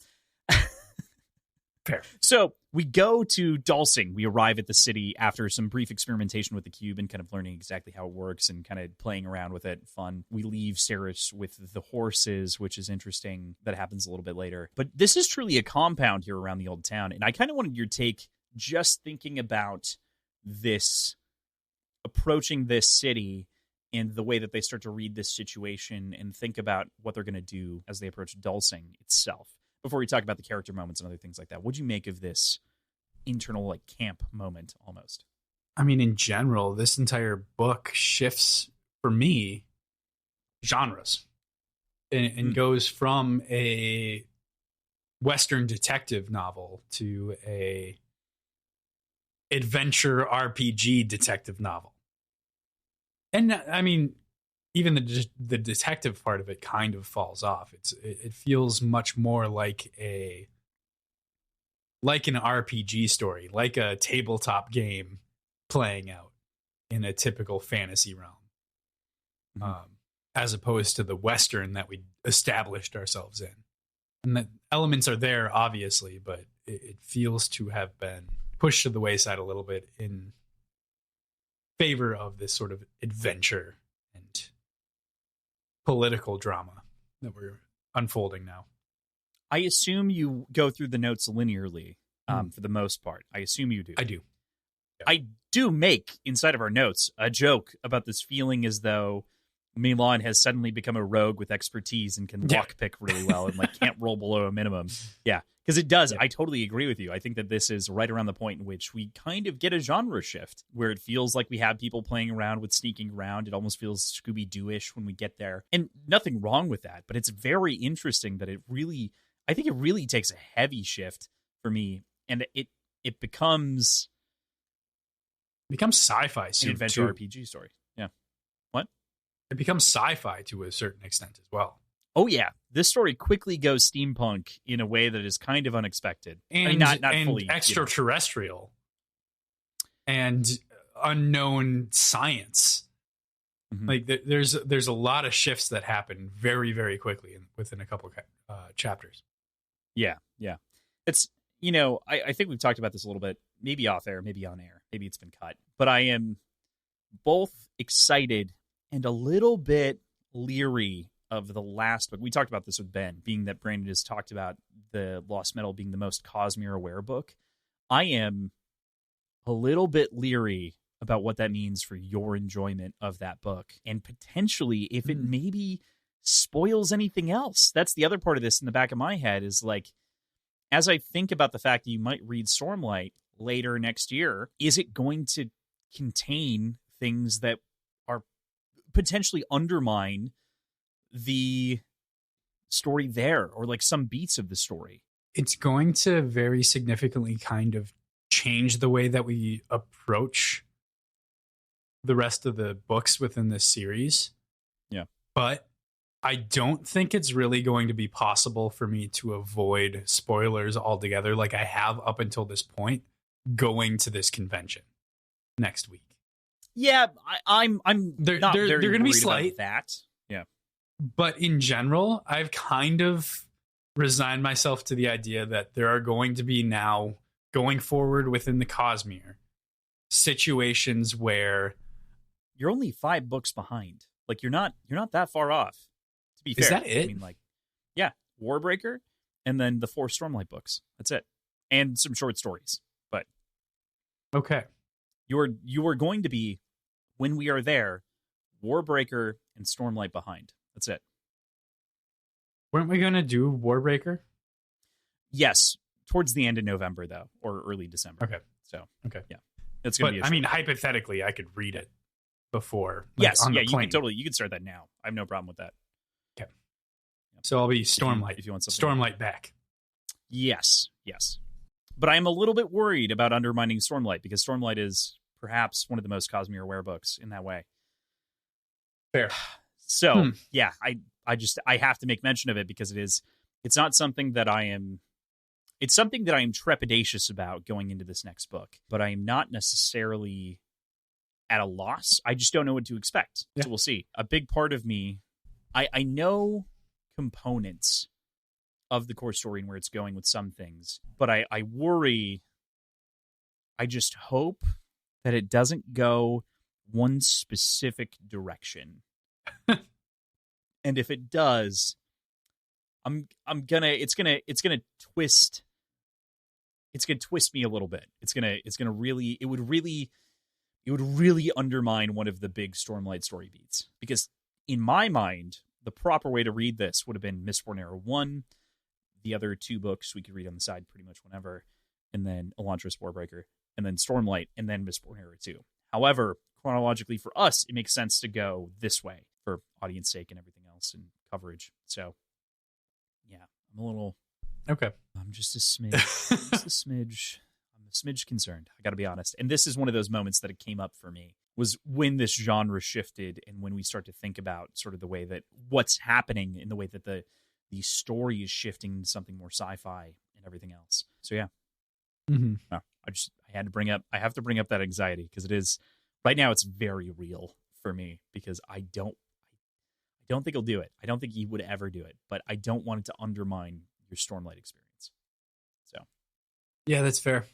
Fair. So we go to Dalsing. We arrive at the city after some brief experimentation with the cube and kind of learning exactly how it works and kind of playing around with it. Fun. We leave Ceres with the horses, which is interesting. That happens a little bit later. But this is truly a compound here around the old town. And I kind of wanted your take just thinking about this, approaching this city and the way that they start to read this situation and think about what they're going to do as they approach Dalsing itself. Before we talk about the character moments and other things like that, what'd you make of this internal like camp moment almost? I mean, in general, this entire book shifts for me genres and goes from a Western detective novel to a adventure RPG detective novel. And I mean, even the detective part of it kind of falls off. It feels much more like an RPG story, like a tabletop game playing out in a typical fantasy realm, as opposed to the Western that we established ourselves in. And the elements are there, obviously, but it feels to have been pushed to the wayside a little bit in favor of this sort of adventure and political drama that we're unfolding now. I assume you go through the notes linearly for the most part. I assume you do. I do. Yeah. I do make, inside of our notes, a joke about this feeling as though Milan has suddenly become a rogue with expertise and can lockpick really well and like can't roll below a minimum. Yeah, Because it does. Yeah. I totally agree with you. I think that this is right around the point in which we kind of get a genre shift where it feels like we have people playing around with sneaking around. It almost feels Scooby-Doo-ish when we get there. And nothing wrong with that, but it's very interesting that I think it really takes a heavy shift for me, and it becomes sci-fi an soon, adventure too. RPG story. Yeah. What? It becomes sci-fi to a certain extent as well. Oh, yeah. This story quickly goes steampunk in a way that is kind of unexpected. And, not and fully extraterrestrial and unknown science. Mm-hmm. Like there's a lot of shifts that happen very, very quickly within a couple chapters. Yeah. It's, I think we've talked about this a little bit, maybe off air, maybe on air, maybe it's been cut. But I am both excited and a little bit leery of the last book. We talked about this with Ben, being that Brandon has talked about the Lost Metal being the most Cosmere aware book. I am a little bit leery about what that means for your enjoyment of that book, and potentially if it maybe spoils anything else. That's the other part of this in the back of my head, is like, as I think about the fact that you might read Stormlight later next year, is it going to contain things that are potentially undermine the story there, or like some beats of the story? It's going to very significantly kind of change the way that we approach the rest of the books within this series. Yeah. But I don't think it's really going to be possible for me to avoid spoilers altogether, like I have up until this point, going to this convention next week. Yeah, I'm They're not going very to be worried slight. about that. Yeah. But in general, I've kind of resigned myself to the idea that there are going to be now, going forward within the Cosmere, situations where You're only 5 books behind. Like you're not that far off. To be fair. Is that it? I mean, like, yeah, Warbreaker, and then the 4 Stormlight books. That's it. And some short stories. But okay. You are going to be, when we are there, Warbreaker and Stormlight behind. That's it. Weren't we going to do Warbreaker? Yes, towards the end of November, though, or early December. Okay. So, okay. Yeah. It's going to be I mean, hypothetically, I could read it before. Yes, on yeah, the plane. you could start that now. I have no problem with that. Okay. So I'll be Stormlight. If you want something. Stormlight back. Yes. But I'm a little bit worried about undermining Stormlight, because Stormlight is perhaps one of the most Cosmere aware books in that way. Fair. So, yeah, I have to make mention of it, because it's not something that it's something that I am trepidatious about going into this next book, but I am not necessarily at a loss. I just don't know what to expect. Yeah. So we'll see. A big part of me, I know components of the core story and where it's going with some things, but I worry, I just hope that it doesn't go one specific direction. And if it does, it's gonna twist me a little bit. It would really undermine one of the big Stormlight story beats, because in my mind, the proper way to read this would have been Mistborn Era 1, the other 2 books we could read on the side pretty much whenever, and then Elantris Warbreaker, and then Stormlight, and then Mistborn Era 2. However, chronologically for us, it makes sense to go this way for audience sake and everything else and coverage. So, yeah, I'm a little... Okay. I'm just a smidge. I'm a smidge concerned. I got to be honest. And this is one of those moments that it came up for me, was when this genre shifted and when we start to think about sort of the way that what's happening in the way that the story is shifting to something more sci-fi and everything else. So yeah. Mm-hmm. No, I have to bring up that anxiety, because it is right now, it's very real for me, because I don't think he'll do it. I don't think he would ever do it, but I don't want it to undermine your Stormlight experience. So yeah, that's fair.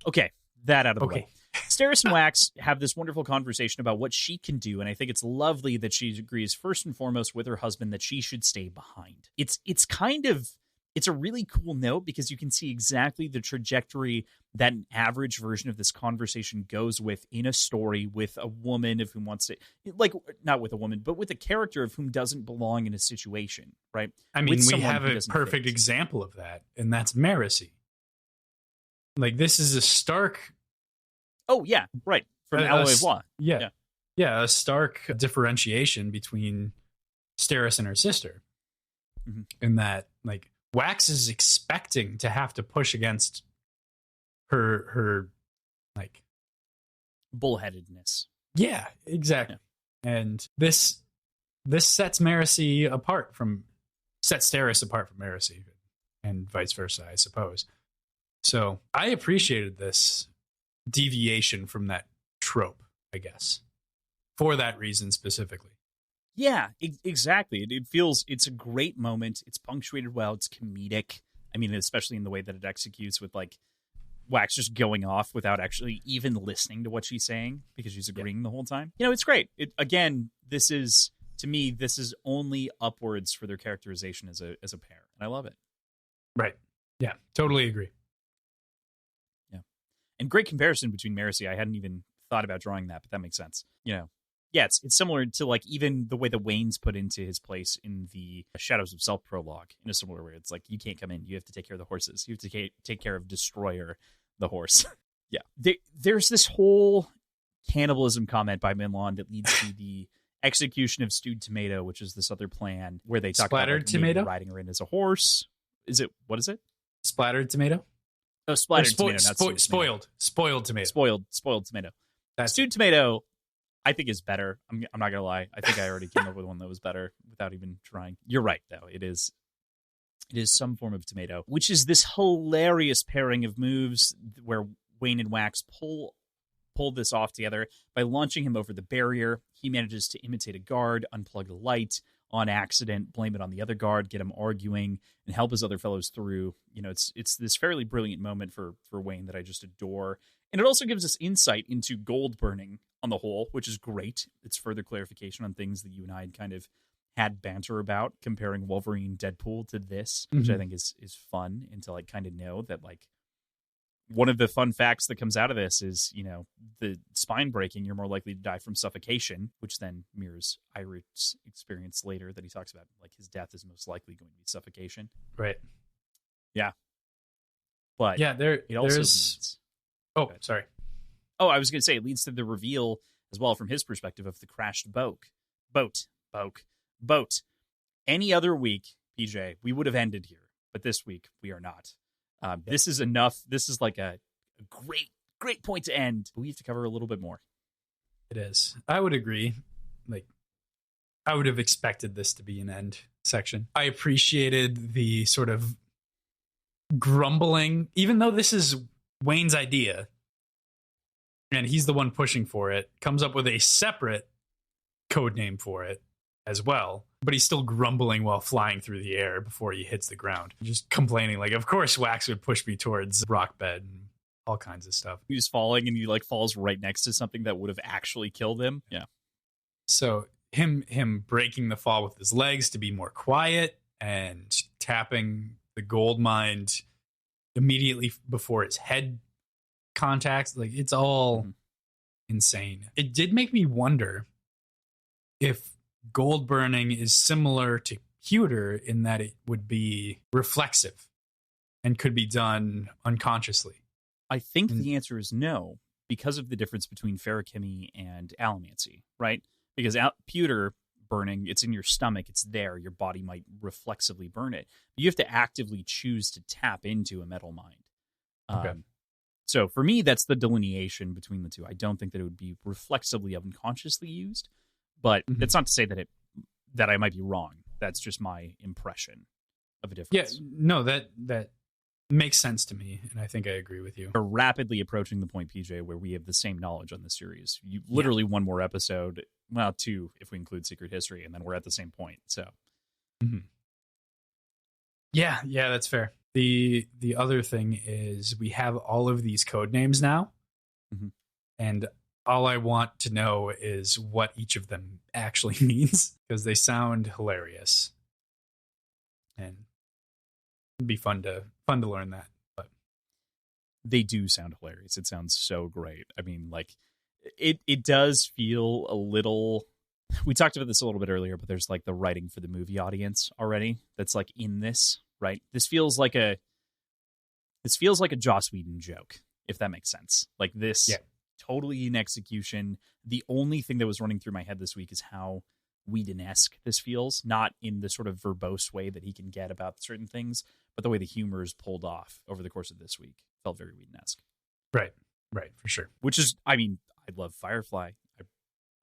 Okay, that out of the way. Steris and Wax have this wonderful conversation about what she can do, and I think it's lovely that she agrees first and foremost with her husband that she should stay behind. It's kind of it's a really cool note because you can see exactly the trajectory that an average version of this conversation goes with in a story with a woman of whom wants to, like, not with a woman, but with a character of whom doesn't belong in a situation, right? I mean, With we someone have who a doesn't perfect fit. example of that, and that's Marcy. Like, this is a stark... Oh, yeah, right. From Alloy of Law. Yeah. Yeah, a stark differentiation between Steris and her sister. Mhm. In that, like, Wax is expecting to have to push against her like, bullheadedness. Yeah, exactly. Yeah. And this sets Marcy apart from... sets Steris apart from Marcy, and vice versa, I suppose. So I appreciated this deviation from that trope, I guess, for that reason specifically. Yeah, exactly. It feels, it's a great moment. It's punctuated well. It's comedic. I mean, especially in the way that it executes with, like, Wax just going off without actually even listening to what she's saying because she's agreeing the whole time. You know, it's great. Again, this is, to me, this is only upwards for their characterization as a pair, and I love it. Right. Yeah, totally agree. Yeah. And great comparison between Marcy. I hadn't even thought about drawing that, but that makes sense. You know, yeah, it's similar to, like, even the way the Wayne's put into his place in the Shadows of Self prologue in a similar way. It's like, you can't come in. You have to take care of the horses. You have to take care of Destroyer, the horse. Yeah. There's this whole cannibalism comment by Minlon that leads to the execution of Stewed Tomato, which is this other plan where they talk Splattered about, like, tomato? riding her in as a horse. What is it? Splattered tomato? Oh, splattered tomato, not stewed spoiled. tomato. Spoiled tomato. Spoiled tomato. That's Stewed tomato, I think, is better. I'm not gonna lie. I think I already came up with one that was better without even trying. You're right, though. It is some form of tomato, which is this hilarious pairing of moves where Wayne and Wax pull this off together by launching him over the barrier. He manages to imitate a guard, unplug a light on accident, blame it on the other guard, get him arguing, and help his other fellows through. You know, it's this fairly brilliant moment for Wayne that I just adore. And it also gives us insight into gold burning on the whole, which is great. It's further clarification on things that you and I had kind of had banter about, comparing Wolverine Deadpool to this, which I think is fun, and to, like, kind of know that, like, one of the fun facts that comes out of this is, you know, the spine breaking, you're more likely to die from suffocation, which then mirrors Irich's experience later that he talks about, like, his death is most likely going to be suffocation. right. Yeah. But Yeah, it also there's... Oh, sorry. Oh, I was going to say, it leads to the reveal as well from his perspective of the crashed boat. Any other week, PJ, we would have ended here, but this week we are not. This is enough. This is like a great point to end. But we have to cover a little bit more. It is. I would agree. Like, I would have expected this to be an end section. I appreciated the sort of grumbling, even though this is Wayne's idea and he's the one pushing for it, comes up with a separate code name for it as well, but he's still grumbling while flying through the air before he hits the ground, just complaining, like, of course Wax would push me towards the rock bed and all kinds of stuff. He's falling and he, like, falls right next to something that would have actually killed him. Yeah. So him breaking the fall with his legs to be more quiet and tapping the gold mine immediately before his head contacts, like, it's all insane. It did make me wonder if gold burning is similar to pewter in that it would be reflexive and could be done unconsciously. I think the answer is no, because of the difference between ferrochemy and allomancy, right? Because pewter burning, it's in your stomach, it's there, your body might reflexively burn it. You have to actively choose to tap into a metal mind. Okay. So for me, that's the delineation between the two. I don't think that it would be reflexively unconsciously used, but that's not to say that I might be wrong. That's just my impression of a difference. Yeah, no, that makes sense to me, and I think I agree with you. We're rapidly approaching the point, PJ, where we have the same knowledge on the series. You literally one more episode, well, two if we include Secret History, and then we're at the same point. So, yeah, that's fair. The other thing is we have all of these code names now, and all I want to know is what each of them actually means, because they sound hilarious. And It'd be fun to learn that. But they do sound hilarious. It sounds so great. I mean, like, it does feel a little. We talked about this a little bit earlier, but there's like the writing for the movie audience already that's like in this, right? This feels like a Joss Whedon joke, if that makes sense. Like this, yeah. Totally in execution. The only thing that was running through my head this week is how Whedon-esque this feels, not in the sort of verbose way that he can get about certain things, but the way the humor is pulled off over the course of this week felt very Whedon-esque. Right, for sure. Which is, I mean, I love Firefly. I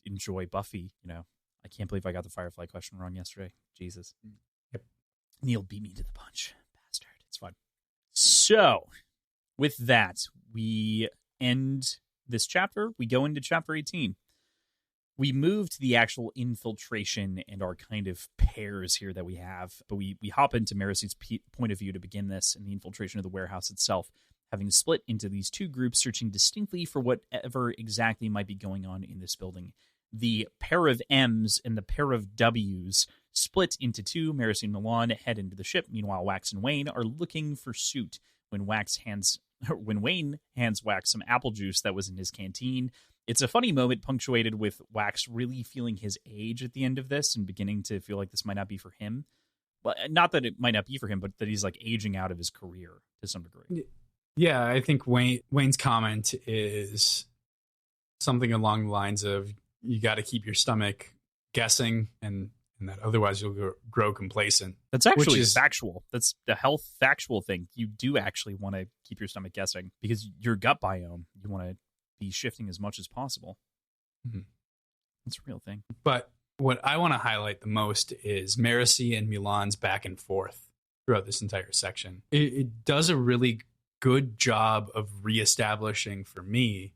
enjoy Buffy. You know, I can't believe I got the Firefly question wrong yesterday. Jesus. Yep. Neil beat me to the punch. Bastard. It's fun. So, with that, we end this chapter. We go into chapter 18. We move to the actual infiltration and our kind of pairs here that we have, but we hop into Maricy's point of view to begin this, and the infiltration of the warehouse itself, having split into these two groups, searching distinctly for whatever exactly might be going on in this building. The pair of M's and the pair of W's split into two. Maricy and Milan head into the ship. Meanwhile, Wax and Wayne are looking for Suit when Wayne hands Wax some apple juice that was in his canteen. It's a funny moment punctuated with Wax really feeling his age at the end of this and beginning to feel like this might not be for him. But not that it might not be for him, but that he's like aging out of his career to some degree. Yeah, I think Wayne's comment is something along the lines of, you got to keep your stomach guessing, and that otherwise you'll grow complacent. That's actually factual. That's the health factual thing. You do actually want to keep your stomach guessing because your gut biome, you want to be shifting as much as possible. Mm-hmm. That's a real thing. But what I want to highlight the most is Maricy and Milan's back and forth throughout this entire section. It does a really good job of reestablishing for me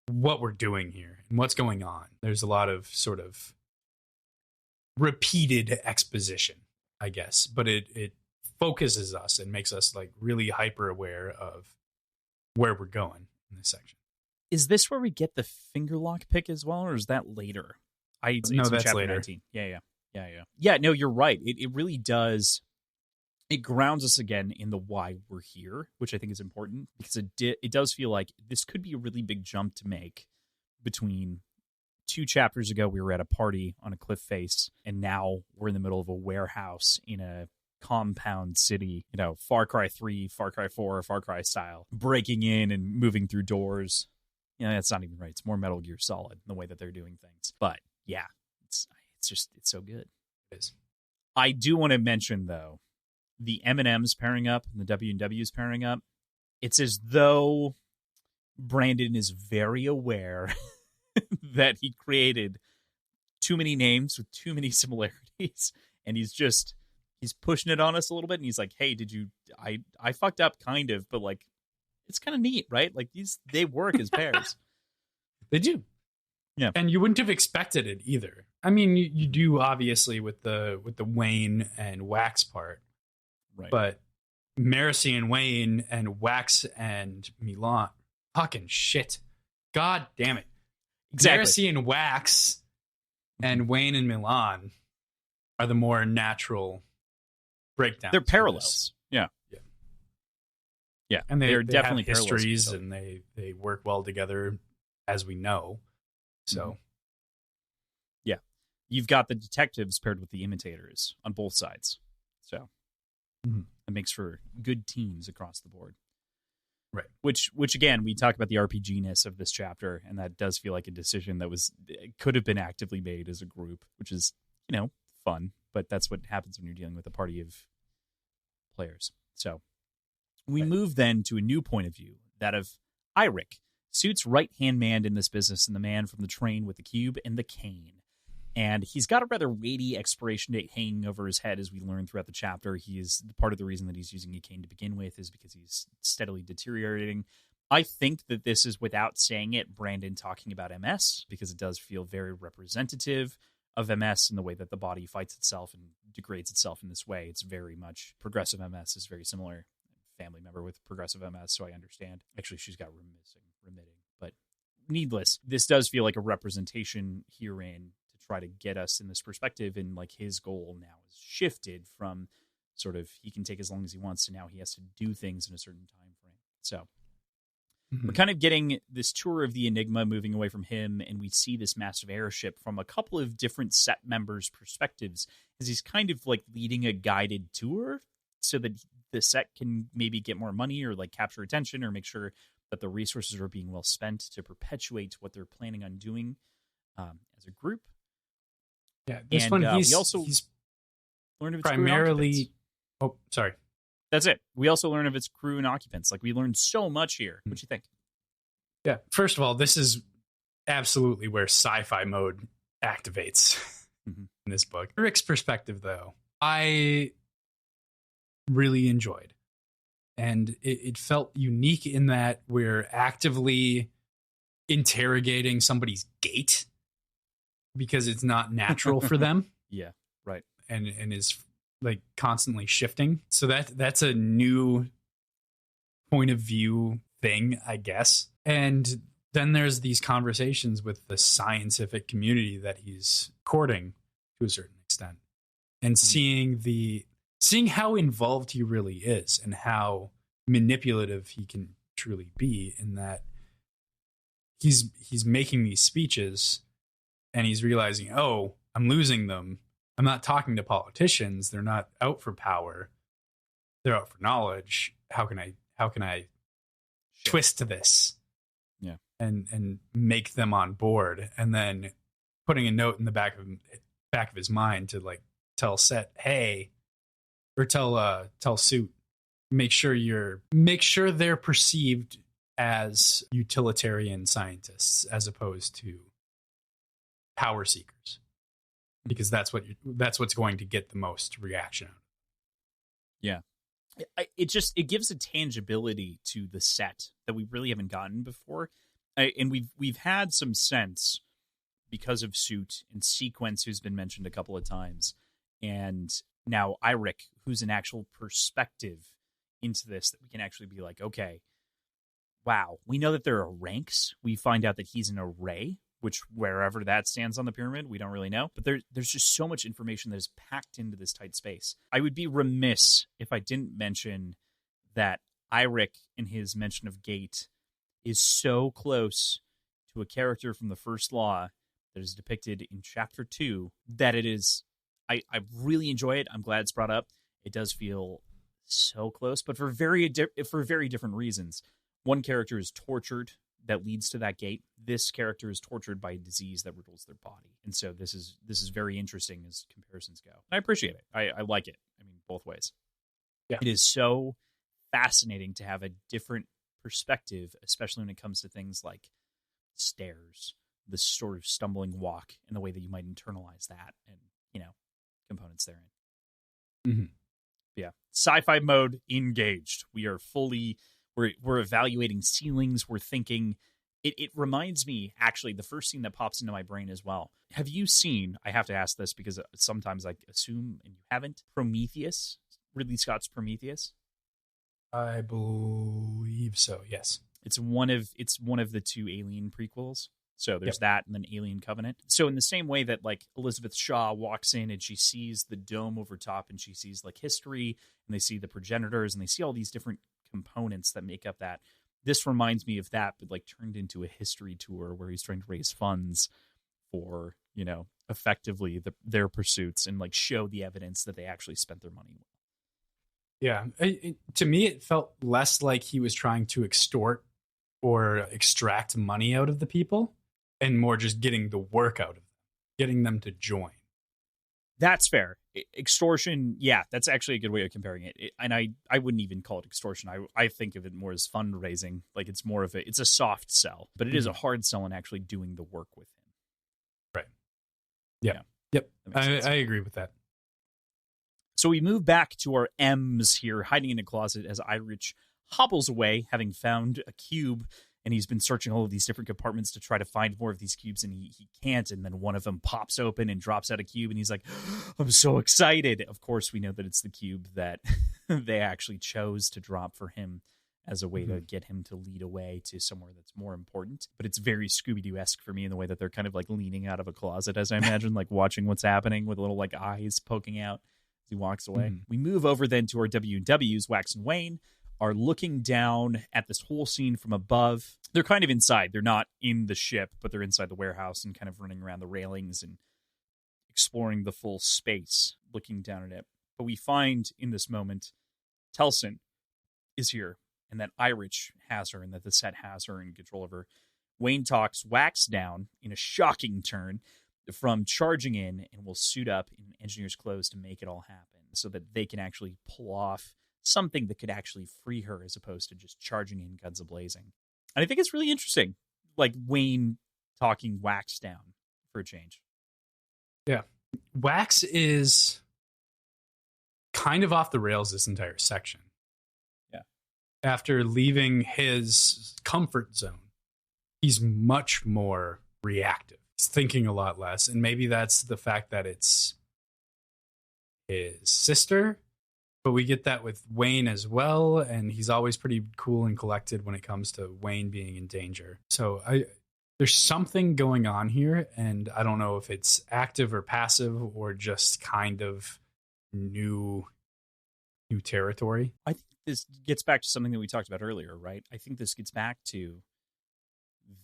what we're doing here and what's going on. There's a lot of sort of repeated exposition, I guess, but it focuses us and makes us like really hyper aware of where we're going in this section. Is this where we get the finger lock pick as well, or is that later? No, that's later. 19. Yeah, no, you're right. It really does. It grounds us again in the why we're here, which I think is important because it does feel like this could be a really big jump to make between 2 chapters ago. We were at a party on a cliff face, and now we're in the middle of a warehouse in a compound city, you know, Far Cry 3, Far Cry 4, Far Cry style, breaking in and moving through doors. You know, that's not even right. It's more Metal Gear Solid in the way that they're doing things. But yeah, it's so good. It is. I do want to mention though, the M&M's pairing up and the W&W's pairing up. It's as though Brandon is very aware that he created too many names with too many similarities, and he's pushing it on us a little bit, and he's like, hey, I fucked up kind of, but like it's kind of neat, right? Like they work as pairs. They do. Yeah. And you wouldn't have expected it either. I mean, you do obviously with the Wayne and Wax part. Right. But Maricy and Wayne and Wax and Milan, fucking shit. God damn it. Exactly. Maricy and Wax and Wayne and Milan are the more natural breakdowns. They're parallels. Yeah. And they're definitely have histories, and they work well together, as we know. So, yeah, you've got the detectives paired with the imitators on both sides. So it makes for good teams across the board. Right. Which again, we talk about the RPG-ness of this chapter, and that does feel like a decision that could have been actively made as a group, which is, you know, fun, but that's what happens when you're dealing with a party of players. So we move then to a new point of view, that of Eirik, Suit's right-hand man in this business, and the man from the train with the cube and the cane. And he's got a rather weighty expiration date hanging over his head, as we learn throughout the chapter. He is part of the reason that he's using a cane to begin with is because he's steadily deteriorating. I think that this is, without saying it, Brandon talking about MS, because it does feel very representative of MS in the way that the body fights itself and degrades itself in this way. It's very much progressive MS is very similar. Family member with progressive MS, so I understand. Actually, she's got remitting, but needless. This does feel like a representation herein to try to get us in this perspective, and like his goal now is shifted from sort of he can take as long as he wants, so now he has to do things in a certain time frame. So we're kind of getting this tour of the Enigma moving away from him, and we see this massive airship from a couple of different set members' perspectives as he's kind of like leading a guided tour so that the set can maybe get more money or like capture attention or make sure that the resources are being well spent to perpetuate what they're planning on doing as a group. Yeah, this one he's learned of its primarily. Oh, sorry. That's it. We also learn of its crew and occupants. Like, we learned so much here. What do you think? Yeah. First of all, this is absolutely where sci-fi mode activates in this book. Rick's perspective, though, I really enjoyed. And it felt unique in that we're actively interrogating somebody's gait because it's not natural for them. Yeah, right. And is like constantly shifting. So that's a new point of view thing, I guess. And then there's these conversations with the scientific community that he's courting to a certain extent, and seeing how involved he really is and how manipulative he can truly be, in that he's making these speeches and he's realizing, oh, I'm losing them. I'm not talking to politicians. They're not out for power. They're out for knowledge. How can I twist this? Yeah. And make them on board, and then putting a note in the back of his mind to like tell Set, hey, or tell Suit, make sure they're perceived as utilitarian scientists as opposed to power seekers, because that's what's going to get the most reaction out. Yeah. It gives a tangibility to the set that we really haven't gotten before. And we've had some sense because of Suit and Sequence, who's been mentioned a couple of times, and now Eirik, who's an actual perspective into this, that we can actually be like, okay, wow, we know that there are ranks. We find out that he's an array, which wherever that stands on the pyramid, we don't really know. But there's just so much information that is packed into this tight space. I would be remiss if I didn't mention that Eirik, in his mention of Gate, is so close to a character from the First Law that is depicted in Chapter 2 that it is... I really enjoy it. I'm glad it's brought up. It does feel so close, but for very different reasons. One character is tortured that leads to that gate. This character is tortured by a disease that riddles their body. And so this is very interesting as comparisons go. I appreciate it. I like it. I mean, both ways. Yeah. It is so fascinating to have a different perspective, especially when it comes to things like stairs, the sort of stumbling walk, and the way that you might internalize that, and, components therein. Mm-hmm. Yeah. Sci-fi mode engaged. We are fully... We're evaluating ceilings. We're thinking. It reminds me, actually, the first scene that pops into my brain as well. Have you seen, I have to ask this because sometimes I assume and you haven't, Prometheus? Ridley Scott's Prometheus? I believe so, yes. It's one of the two Alien prequels. So there's that, and then Alien Covenant. So in the same way that like Elizabeth Shaw walks in and she sees the dome over top, and she sees like history, and they see the progenitors, and they see all these different components that make up that. This reminds me of that, but like turned into a history tour where he's trying to raise funds for, effectively their pursuits, and like show the evidence that they actually spent their money well. Yeah. To me, it felt less like he was trying to extort or extract money out of the people, and more just getting the work out of them, getting them to join. That's fair. Extortion, yeah, that's actually a good way of comparing it. And I wouldn't even call it extortion. I think of it more as fundraising. Like it's more of it's a soft sell, but it is a hard sell in actually doing the work with him. Right. Yeah. Yep. I agree with that. So we move back to our M's here, hiding in a closet as Eirik hobbles away, having found a cube. And he's been searching all of these different compartments to try to find more of these cubes, and he can't. And then one of them pops open and drops out a cube, and he's like, I'm so excited. Of course, we know that it's the cube that they actually chose to drop for him as a way to get him to lead away to somewhere that's more important. But it's very Scooby-Doo-esque for me in the way that they're kind of like leaning out of a closet, as I imagine, like watching what's happening with little like eyes poking out. as he walks away. We move over then to our W&Ws. Wax and Wayne are looking down at this whole scene from above. They're kind of inside. They're not in the ship, but they're inside the warehouse and kind of running around the railings and exploring the full space, looking down at it. But we find in this moment, Telson is here, and that Irish has her, and that the set has her in control of her. Wayne talks Wax down in a shocking turn from charging in, and will suit up in engineer's clothes to make it all happen so that they can actually pull off something that could actually free her as opposed to just charging in guns a-blazing. And I think it's really interesting, like Wayne talking Wax down for a change. Yeah. Wax is kind of off the rails this entire section. Yeah. After leaving his comfort zone, he's much more reactive. He's thinking a lot less. And maybe that's the fact that it's his sister, but we get that with Wayne as well. And he's always pretty cool and collected when it comes to Wayne being in danger. So there's something going on here, and I don't know if it's active or passive or just kind of new territory. I think this gets back to something that we talked about earlier, right? I think this gets back to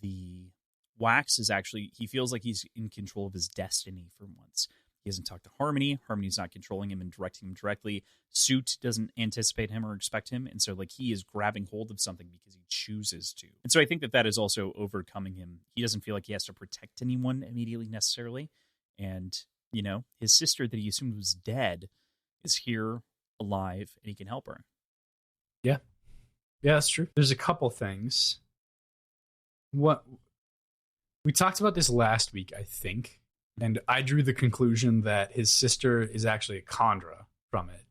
the Wax is actually, he feels like he's in control of his destiny for once. He hasn't talked to Harmony. Harmony's not controlling him and directing him directly. Suit doesn't anticipate him or expect him. And so like he is grabbing hold of something because he chooses to. And so I think that that is also overcoming him. He doesn't feel like he has to protect anyone immediately necessarily. And, you know, his sister that he assumed was dead is here alive and he can help her. Yeah. Yeah, that's true. There's a couple things. What we talked about this last week, I think. And I drew the conclusion that his sister is actually a Chondra from it.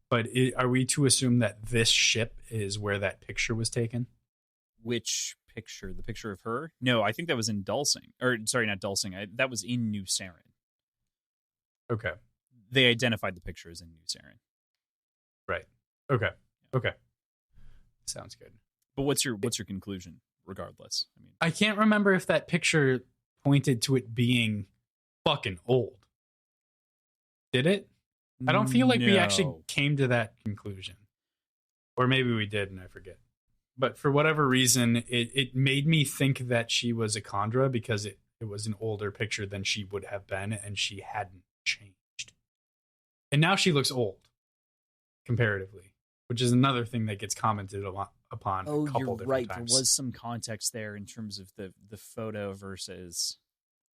But are we to assume that this ship is where that picture was taken? Which picture? The picture of her? No, I think that was in Dulcing. Or, sorry, not Dulcing. That was in New Saren. Okay. They identified the picture as in New Saren. Right. Okay. Okay. Sounds good. But what's your conclusion, regardless? I mean, I can't remember if that picture pointed to it being fucking old. Did it? I don't feel like we actually came to that conclusion. Or maybe we did and I forget. But for whatever reason, it made me think that she was a Chondra because it was an older picture than she would have been and she hadn't changed. And now she looks old, comparatively, which is another thing that gets commented upon a couple different right. times. There was some context there in terms of the photo versus...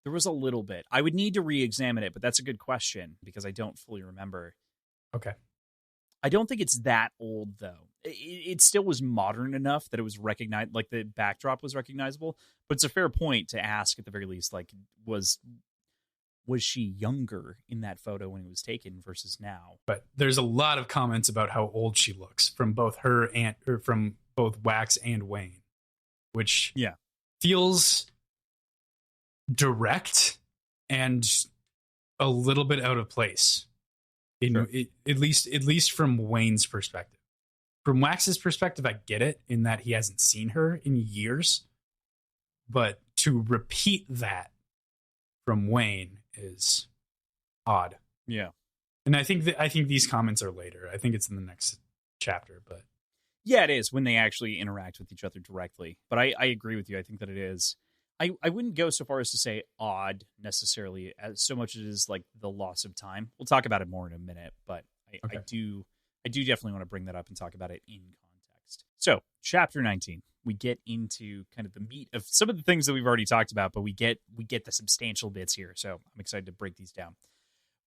There was a little bit. I would need to re-examine it, but that's a good question because I don't fully remember. Okay. I don't think it's that old, though. It still was modern enough that it was recognized, like the backdrop was recognizable. But it's a fair point to ask at the very least, like, was she younger in that photo when it was taken versus now? But there's a lot of comments about how old she looks from both her and or from both Wax and Wayne, which feels direct and a little bit out of place. At least from Wayne's perspective. From Wax's perspective, I get it in that he hasn't seen her in years, but to repeat that from Wayne is odd. Yeah. And I think these comments are later. I think it's in the next chapter, but yeah, it is when they actually interact with each other directly. But I agree with you. I think that it is. I wouldn't go so far as to say odd necessarily, as so much as it is like the loss of time. We'll talk about it more in a minute, but I do definitely want to bring that up and talk about it in context. So, chapter 19, we get into kind of the meat of some of the things that we've already talked about, but we get the substantial bits here. So I'm excited to break these down.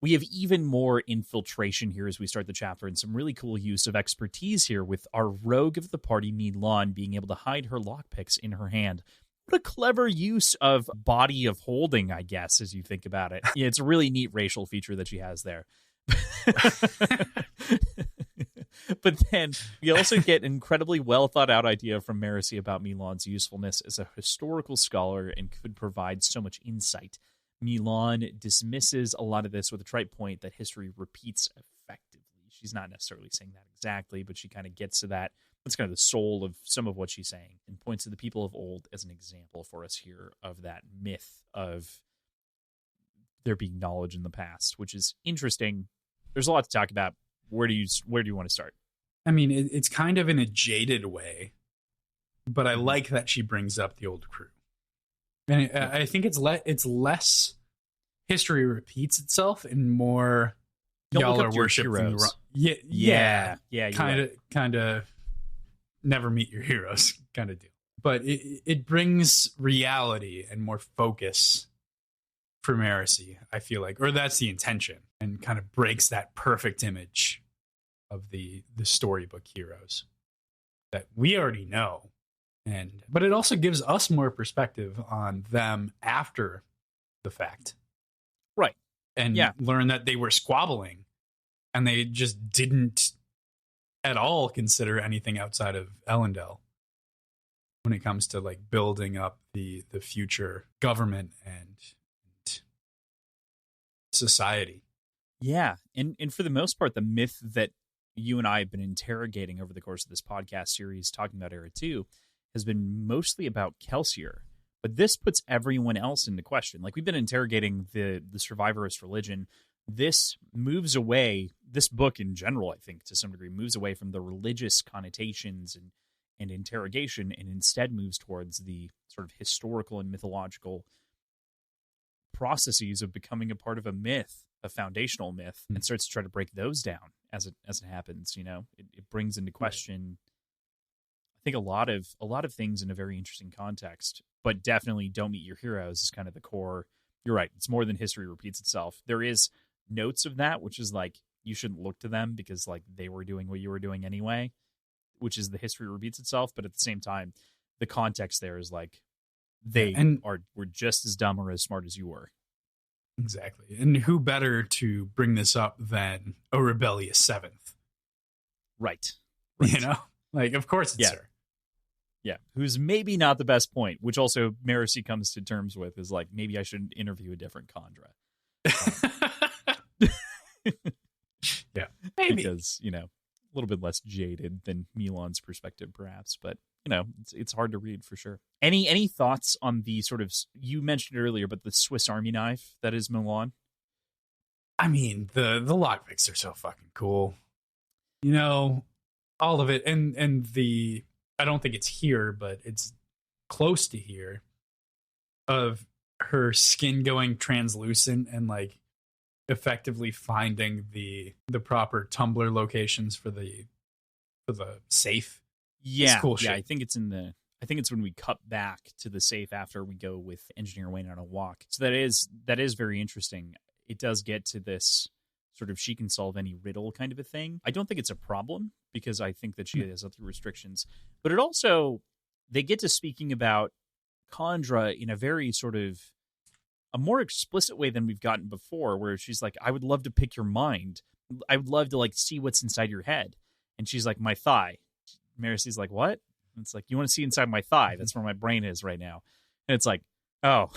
We have even more infiltration here as we start the chapter and some really cool use of expertise here with our rogue of the party, Milan, being able to hide her lockpicks in her hand. What a clever use of body of holding, I guess, as you think about it. Yeah, it's a really neat racial feature that she has there. But then we also get an incredibly well thought out idea from Marcy about Milan's usefulness as a historical scholar and could provide so much insight. Milan dismisses a lot of this with a trite point that history repeats effectively. She's not necessarily saying that exactly, but she kind of gets to that. That's kind of the soul of some of what she's saying and points to the people of old as an example for us here of that myth of there being knowledge in the past, which is interesting There's a lot to talk about. Where do you want to start? I mean, it's kind of in a jaded way, but I like that she brings up the old crew. And I think it's less history repeats itself and more y'all are worshiping. Yeah. Kind of never meet your heroes kind of deal. But it brings reality and more focus for Marcy, I feel like, or that's the intention, and kind of breaks that perfect image of the storybook heroes that we already know. But it also gives us more perspective on them after the fact. Right. And learn that they were squabbling and they just didn't at all consider anything outside of Ellendale when it comes to like building up the future government and society. Yeah. And for the most part, the myth that you and I have been interrogating over the course of this podcast series talking about Era 2 has been mostly about Kelsier. But this puts everyone else into question. Like, we've been interrogating the survivorist religion. This moves away, this book in general, I think, to some degree, moves away from the religious connotations and interrogation, and instead moves towards the sort of historical and mythological processes of becoming a part of a myth, a foundational myth, and starts to try to break those down as it happens. You know, it brings into question, I think, a lot of things in a very interesting context. But definitely, don't meet your heroes is kind of the core. You're right; it's more than history repeats itself. There is notes of that, which is like, you shouldn't look to them because like they were doing what you were doing anyway, which is the history repeats itself. But at the same time, the context there is like were just as dumb or as smart as you were. Exactly. And who better to bring this up than a rebellious seventh? Right. You know, like, of course it's her. Yeah. Who's maybe not the best point, which also Marcy comes to terms with, is like, maybe I should interview a different Kandra. Yeah. Maybe. Because, you know, a little bit less jaded than Milan's perspective, perhaps. But, you know, it's hard to read for sure. Any thoughts on the sort of, you mentioned earlier, but the Swiss Army knife that is Milan? I mean, the lockpicks are so fucking cool. You know, all of it. And the, I don't think it's here, but it's close to here, of her skin going translucent and like effectively finding the proper tumbler locations for the safe. Yeah, it's cool shit. I think it's when we cut back to the safe after we go with Engineer Wayne on a walk. So that is very interesting. It does get to this sort of she can solve any riddle kind of a thing. I don't think it's a problem because I think that she has other restrictions. But it also, they get to speaking about Kandra in a very sort of a more explicit way than we've gotten before, where she's like, I would love to pick your mind. I would love to like see what's inside your head. And she's like, my thigh. Marcy's like, what? And it's like, you want to see inside my thigh? That's where my brain is right now. And it's like, oh.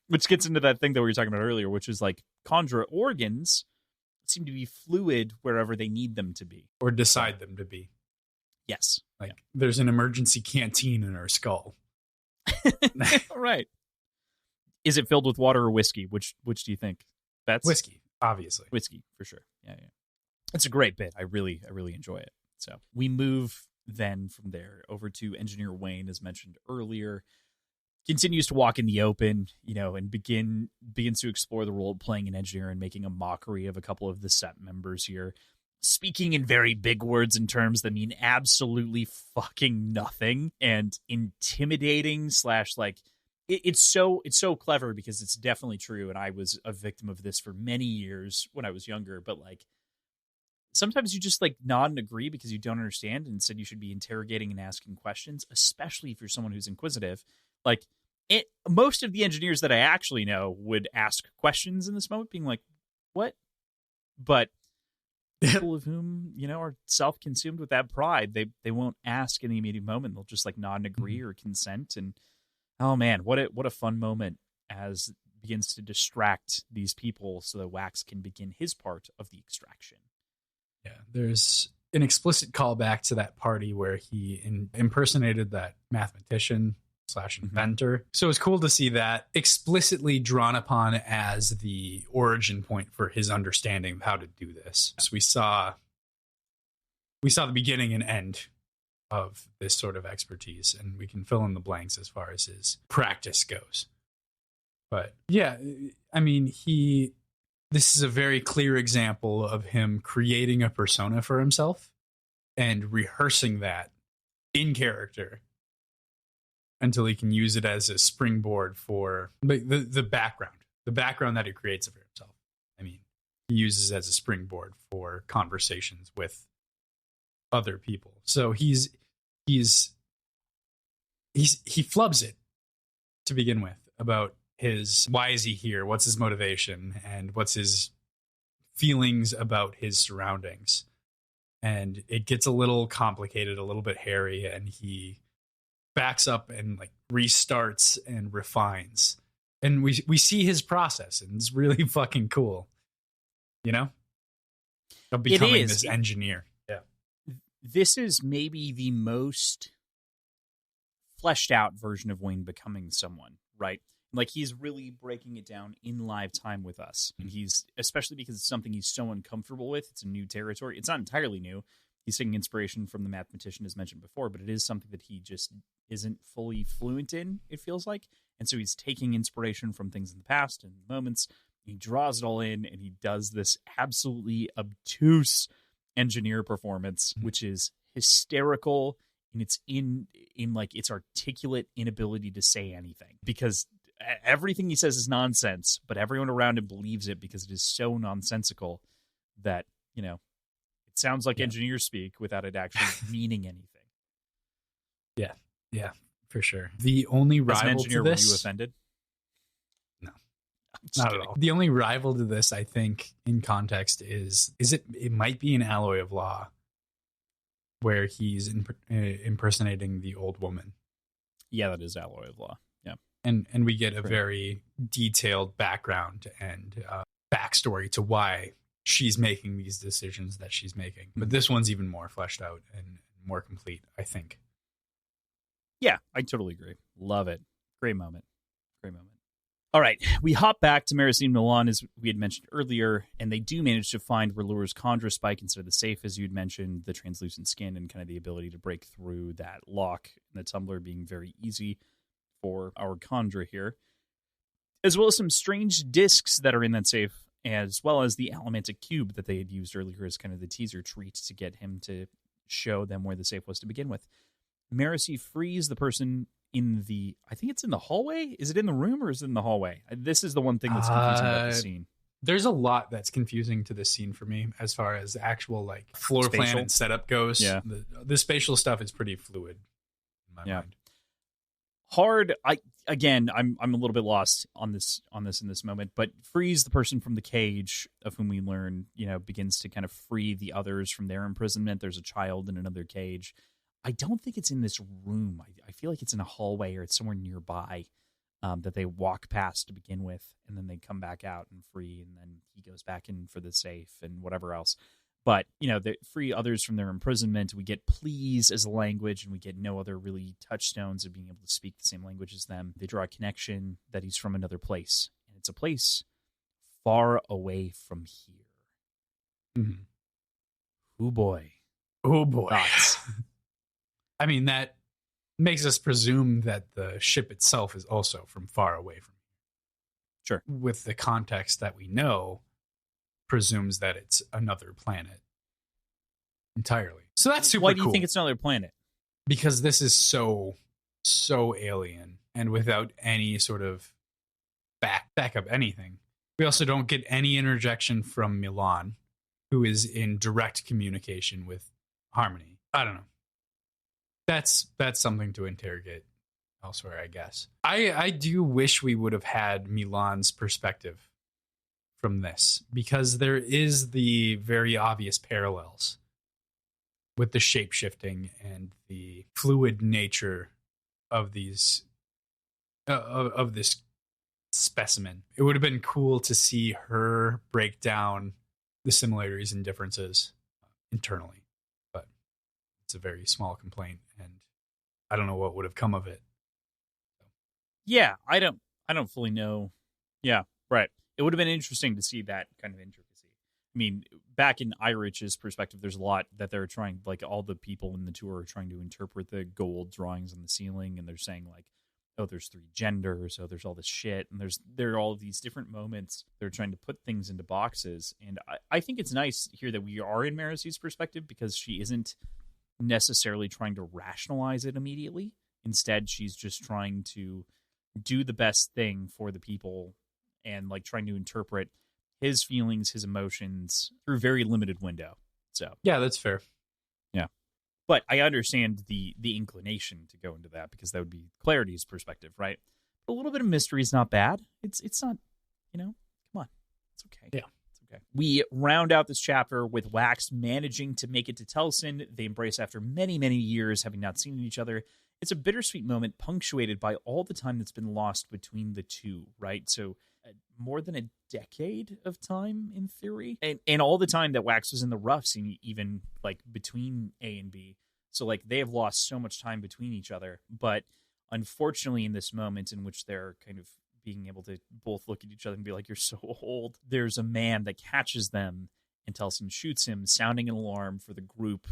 Which gets into that thing that we were talking about earlier, which is like Kandra organs seem to be fluid wherever they need them to be. Or decide them to be. Yes. Like there's an emergency canteen in her skull. Right. Is it filled with water or whiskey? Which do you think? That's whiskey, obviously. Whiskey, for sure. Yeah. It's a great bit. I really enjoy it. So we move then from there over to Engineer Wayne, as mentioned earlier. Continues to walk in the open, you know, and begins to explore the role of playing an engineer and making a mockery of a couple of the set members here. Speaking in very big words and terms that mean absolutely fucking nothing, and intimidating / like it's so clever because it's definitely true. And I was a victim of this for many years when I was younger, but like sometimes you just like nod and agree because you don't understand. And instead you should be interrogating and asking questions, especially if you're someone who's inquisitive. Like most of the engineers that I actually know would ask questions in this moment, being like, what? But people of whom, you know, are self-consumed with that pride, they won't ask in the immediate moment. They'll just like nod and agree or consent. And oh man, what a fun moment as it begins to distract these people so that Wax can begin his part of the extraction. Yeah, there's an explicit callback to that party where he impersonated that mathematician slash inventor. So it's cool to see that explicitly drawn upon as the origin point for his understanding of how to do this. So we saw the beginning and end of this sort of expertise, and we can fill in the blanks as far as his practice goes. But yeah, I mean, this is a very clear example of him creating a persona for himself and rehearsing that in character until he can use it as a springboard for the background that he creates for himself. I mean, he uses as a springboard for conversations with other people. So he flubs it to begin with about why is he here? What's his motivation? And what's his feelings about his surroundings? And it gets a little complicated, a little bit hairy, and he backs up and like restarts and refines. And we see his process, and it's really fucking cool. You know? Of becoming this engineer. Yeah. This is maybe the most fleshed out version of Wayne becoming someone, right? Like, he's really breaking it down in live time with us. And he's, especially because it's something he's so uncomfortable with, it's a new territory. It's not entirely new. He's taking inspiration from the mathematician, as mentioned before, but it is something that he just isn't fully fluent in, it feels like. And so he's taking inspiration from things in the past and moments. He draws it all in, and he does this absolutely obtuse engineer performance, which is hysterical, and it's in like its articulate inability to say anything, because everything he says is nonsense, but everyone around him believes it because it is so nonsensical that, you know, it sounds like engineer speak without it actually meaning anything. Yeah, for sure. The only rival As an engineer, to this, were you offended? No, not at all. The only rival to this, I think, in context is it might be an Alloy of Law, where he's impersonating the old woman. Yeah, that is Alloy of Law. Yeah. And we get a very detailed background and backstory to why she's making these decisions that she's making. But this one's even more fleshed out and more complete, I think. Yeah, I totally agree. Love it. Great moment. All right, we hop back to Maricine Milan, as we had mentioned earlier, and they do manage to find R'hllor's Chondra spike instead of the safe, as you'd mentioned, the translucent skin and kind of the ability to break through that lock, and the tumbler being very easy for our Chondra here, as well as some strange discs that are in that safe, as well as the Allomantic cube that they had used earlier as kind of the teaser treat to get him to show them where the safe was to begin with. Marcy frees the person in I think it's in the hallway. Is it in the room or is it in the hallway? This is the one thing that's confusing about the scene. There's a lot that's confusing to this scene for me as far as actual like floor plan and setup goes. Yeah. The spatial stuff is pretty fluid in my mind. Hard. I'm a little bit lost on this in this moment, but frees the person from the cage, of whom we learn, begins to kind of free the others from their imprisonment. There's a child in another cage. I don't think it's in this room. I feel like it's in a hallway or it's somewhere nearby that they walk past to begin with, and then they come back out and free, and then he goes back in for the safe and whatever else. But, they free others from their imprisonment. We get please as a language, and we get no other really touchstones of being able to speak the same language as them. They draw a connection that he's from another place, and it's a place far away from here. Mm-hmm. Oh, boy. Thoughts? I mean, that makes us presume that the ship itself is also from far away from here. Sure. With the context that we know, presumes that it's another planet entirely. So that's super cool. Why do you think it's another planet? Because this is so alien, and without any sort of backup anything. We also don't get any interjection from Milan, who is in direct communication with Harmony. I don't know. That's something to interrogate elsewhere, I guess. I do wish we would have had Milan's perspective from this, because there is the very obvious parallels with the shape-shifting and the fluid nature of these of this specimen. It would have been cool to see her break down the similarities and differences internally, but it's a very small complaint, and I don't know what would have come of it Yeah, I don't fully know. Yeah, right. It would have been interesting to see that kind of intricacy. I mean, back in Irich's perspective, there's a lot that they're trying, like all the people in the tour are trying to interpret the gold drawings on the ceiling, and they're saying like, oh, there's 3 genders, oh, there's all this shit, and there are all these different moments. They're trying to put things into boxes, and I think it's nice here that we are in Maricy's perspective because she isn't necessarily trying to rationalize it immediately. Instead, she's just trying to do the best thing for the people and like trying to interpret his feelings, his emotions through a very limited window. So yeah, that's fair. Yeah. But I understand the inclination to go into that because that would be Clarity's perspective, right? A little bit of mystery is not bad. It's not, come on. It's okay. Yeah. It's okay. We round out this chapter with Wax managing to make it to Telsin. They embrace after many, many years, having not seen each other. It's a bittersweet moment punctuated by all the time that's been lost between the two, right? So more than a decade of time in theory, and all the time that Wax was in the roughs, and even like between A and B. So like they have lost so much time between each other, but unfortunately in this moment in which they're kind of being able to both look at each other and be like, you're so old, there's a man that catches them and Telsin shoots him, sounding an alarm for the group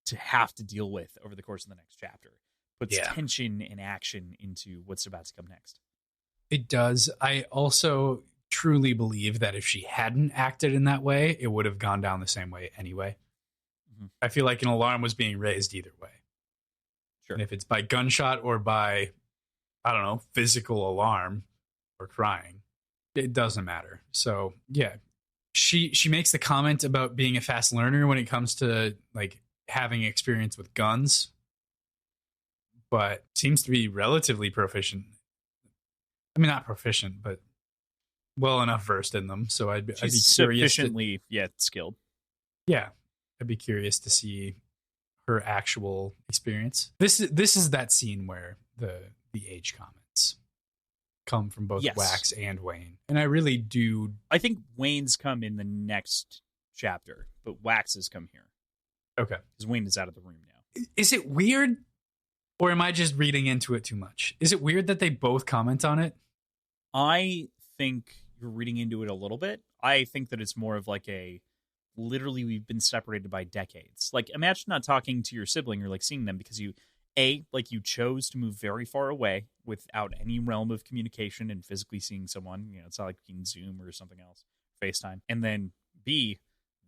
to have to deal with over the course of the next chapter. Puts tension and action into what's about to come next. It does. I also truly believe that if she hadn't acted in that way, it would have gone down the same way anyway. Mm-hmm. I feel like an alarm was being raised either way. Sure. And if it's by gunshot or by, I don't know, physical alarm or crying, it doesn't matter. So yeah, she makes the comment about being a fast learner when it comes to like having experience with guns, but seems to be relatively proficient. I mean, not proficient, but well enough versed in them. So I'd be curious. Sufficiently, skilled. Yeah, I'd be curious to see her actual experience. This is that scene where the age comments come from both Wax and Wayne, and I really do. I think Wayne's come in the next chapter, but Wax has come here. Okay, because Wayne is out of the room now. Is it weird, or am I just reading into it too much? Is it weird that they both comment on it? I think you're reading into it a little bit. I think that it's more of like literally we've been separated by decades. Like imagine not talking to your sibling or like seeing them because you chose to move very far away without any realm of communication and physically seeing someone. It's not like you can Zoom or something else, FaceTime. And then B,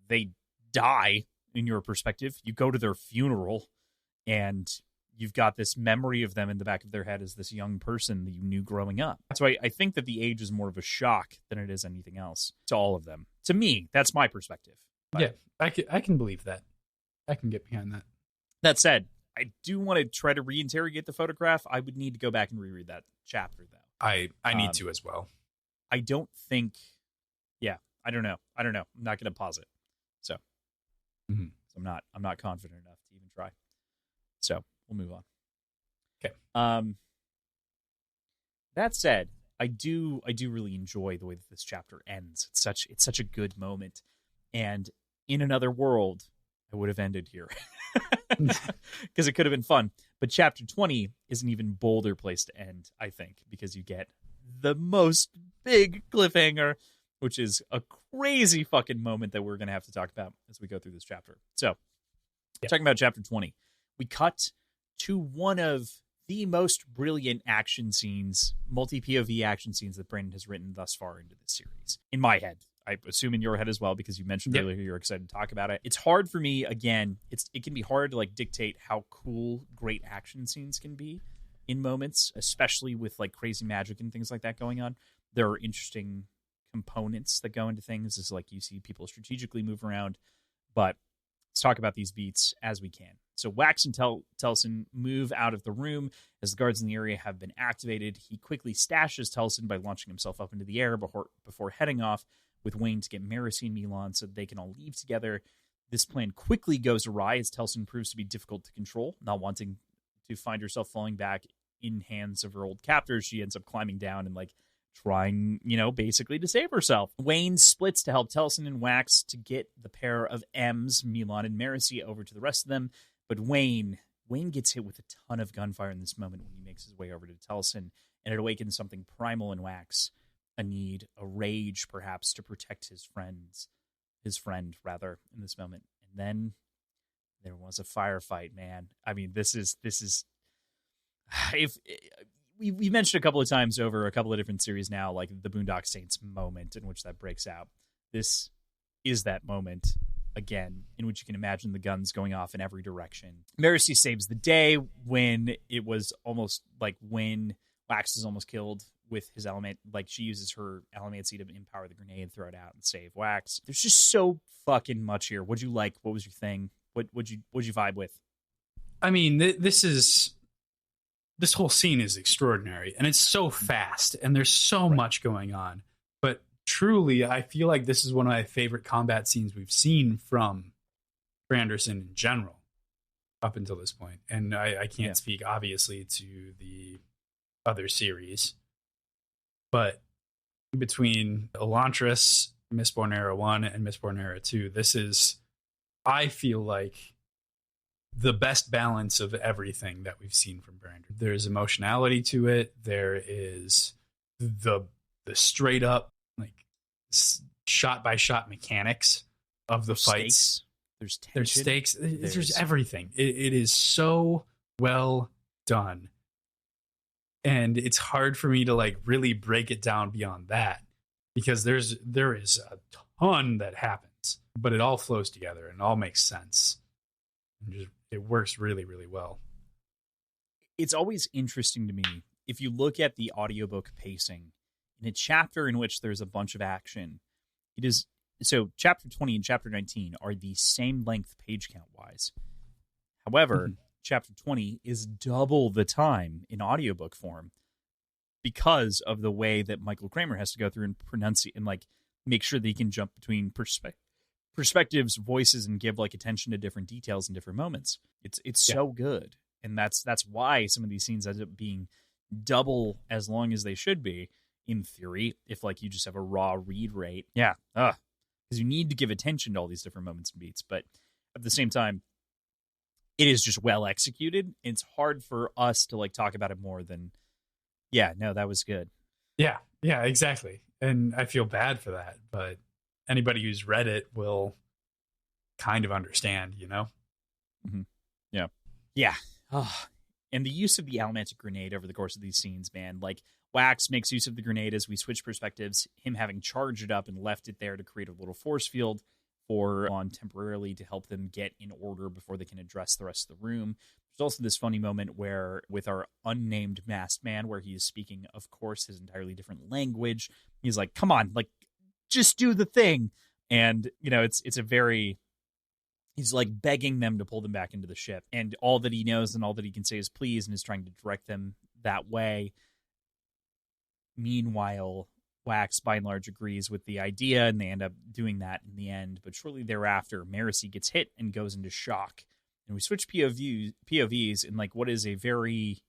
they die in your perspective. You go to their funeral and you've got this memory of them in the back of their head as this young person that you knew growing up. So I think that the age is more of a shock than it is anything else to all of them. To me, that's my perspective. But yeah, I can believe that. I can get behind that. That said, I do want to try to reinterrogate the photograph. I would need to go back and reread that chapter, though. I need to as well. I don't think... Yeah, I don't know. I'm not going to pause it. So, mm-hmm. I'm not confident enough to even try. So, we'll move on. Okay. That said, I do really enjoy the way that this chapter ends. It's such a good moment. And in another world, I would have ended here. Because it could have been fun. But chapter 20 is an even bolder place to end, I think, because you get the most big cliffhanger, which is a crazy fucking moment that we're going to have to talk about as we go through this chapter. So, talking about chapter 20, we cut to one of the most brilliant action scenes, multi-POV action scenes that Brandon has written thus far into this series. In my head. I assume in your head as well, because you mentioned earlier you're excited to talk about it. It's hard for me, again, it can be hard to like dictate how cool great action scenes can be in moments, especially with like crazy magic and things like that going on. There are interesting components that go into things. It's like you see people strategically move around, but let's talk about these beats as we can. So Wax and Telsin move out of the room as the guards in the area have been activated. He quickly stashes Telsin by launching himself up into the air before heading off with Wayne to get Maricy and Milan so they can all leave together. This plan quickly goes awry as Telsin proves to be difficult to control. Not wanting to find herself falling back in hands of her old captors, she ends up climbing down and like trying, basically to save herself. Wayne splits to help Telsin and Wax to get the pair of M's, Milan and Maricy, over to the rest of them. But Wayne Wayne gets hit with a ton of gunfire in this moment when he makes his way over to Tellison, and it awakens something primal in Wax, a need, a rage, perhaps, to protect his friend, in this moment. And then there was a firefight, man. I mean, this is if we mentioned a couple of times over a couple of different series now, like the Boondock Saints moment in which that breaks out. This is that moment again, in which you can imagine the guns going off in every direction. Marcy saves the day when it was almost like when Wax is almost killed with his element. Like, she uses her elemancy to empower the grenade, throw it out, and save Wax. There's just so fucking much here. What'd you like? What was your thing? What'd you vibe with? I mean, this whole scene is extraordinary, and it's so fast, and there's so much going on. But truly, I feel like this is one of my favorite combat scenes we've seen from Anderson in general up until this point. And I can't speak, obviously, to the other series. But between Elantris, Mistborn Era 1 and Mistborn Era 2, this is, I feel like, the best balance of everything that we've seen from Brandon. There's emotionality to it. There is the straight up, like, shot by shot mechanics of the fights. There's tension. There's stakes. There's everything. It is so well done. And it's hard for me to like really break it down beyond that, because there is a ton that happens, but it all flows together and all makes sense. And it works really, really well. It's always interesting to me, if you look at the audiobook pacing, in a chapter in which there's a bunch of action, it is so chapter 20 and chapter 19 are the same length page count wise. However, chapter 20 is double the time in audiobook form because of the way that Michael Kramer has to go through and pronunciate and like make sure that he can jump between perspectives, voices, and give like attention to different details in different moments. It's so good. And that's why some of these scenes end up being double as long as they should be, in theory, if like you just have a raw read rate. Yeah. Because you need to give attention to all these different moments and beats. But at the same time, it is just well executed. It's hard for us to like talk about it more than, that was good. Yeah, exactly. And I feel bad for that, but anybody who's read it will kind of understand, you know? Mm-hmm. Yeah. Yeah. Oh. And the use of the Almantic grenade over the course of these scenes, man, like Wax makes use of the grenade as we switch perspectives, him having charged it up and left it there to create a little force field on temporarily to help them get in order before they can address the rest of the room. There's also this funny moment where with our unnamed masked man, where he is speaking, of course, his entirely different language. He's like, come on, like, just do the thing. And, you know, it's a very, he's like begging them to pull them back into the ship. And all that he knows and all that he can say is please, and is trying to direct them that way. Meanwhile, Wax, by and large, agrees with the idea, and they end up doing that in the end. But shortly thereafter, Marcy gets hit and goes into shock. And we switch POVs in like what is a very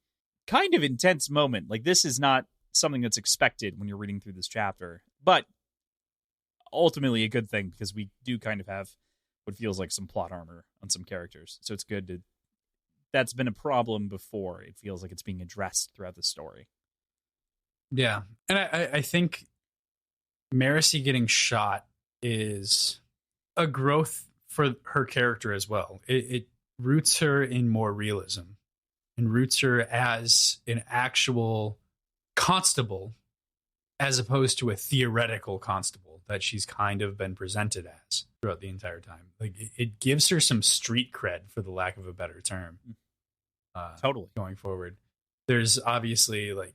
kind of intense moment. Like, this is not something that's expected when you're reading through this chapter, but ultimately a good thing, because we do kind of have what feels like some plot armor on some characters. So it's good to, that's been a problem before. It feels like it's being addressed throughout the story. Yeah. And I think Marcy getting shot is a growth for her character as well. It roots her in more realism and roots her as an actual constable as opposed to a theoretical constable that she's kind of been presented as throughout the entire time. Like, it gives her some street cred, for the lack of a better term. Totally. Going forward. There's obviously like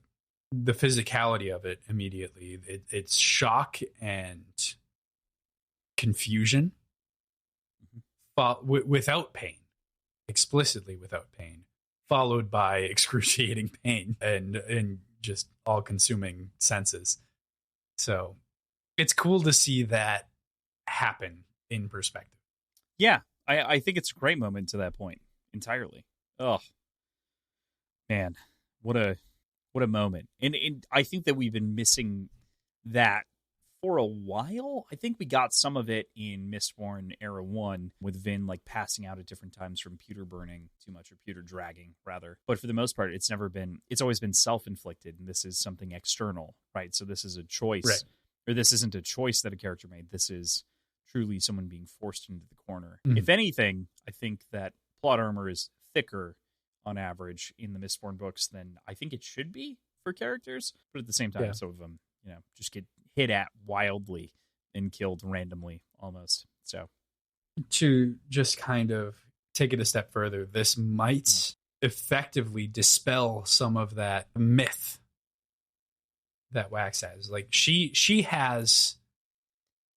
the physicality of it immediately. It's shock and confusion without pain, explicitly without pain, followed by excruciating pain and just all-consuming senses. So it's cool to see that happen in perspective. Yeah, I think it's a great moment to that point entirely. Oh, man, what a moment. And I think that we've been missing that for a while. I think we got some of it in Mistborn Era 1 with Vin like passing out at different times from pewter burning too much, or pewter dragging rather. But for the most part, it's always been self-inflicted, and this is something external, right? So this is a choice, Right. or this isn't a choice that a character made. This is truly someone being forced into the corner. Mhm. If anything, I think that plot armor is thicker on average in the Mistborn books than I think it should be for characters. But at the same time, some of them, just get hit at wildly and killed randomly almost. So To just kind of take it a step further, this might effectively dispel some of that myth that Wax has. Like she has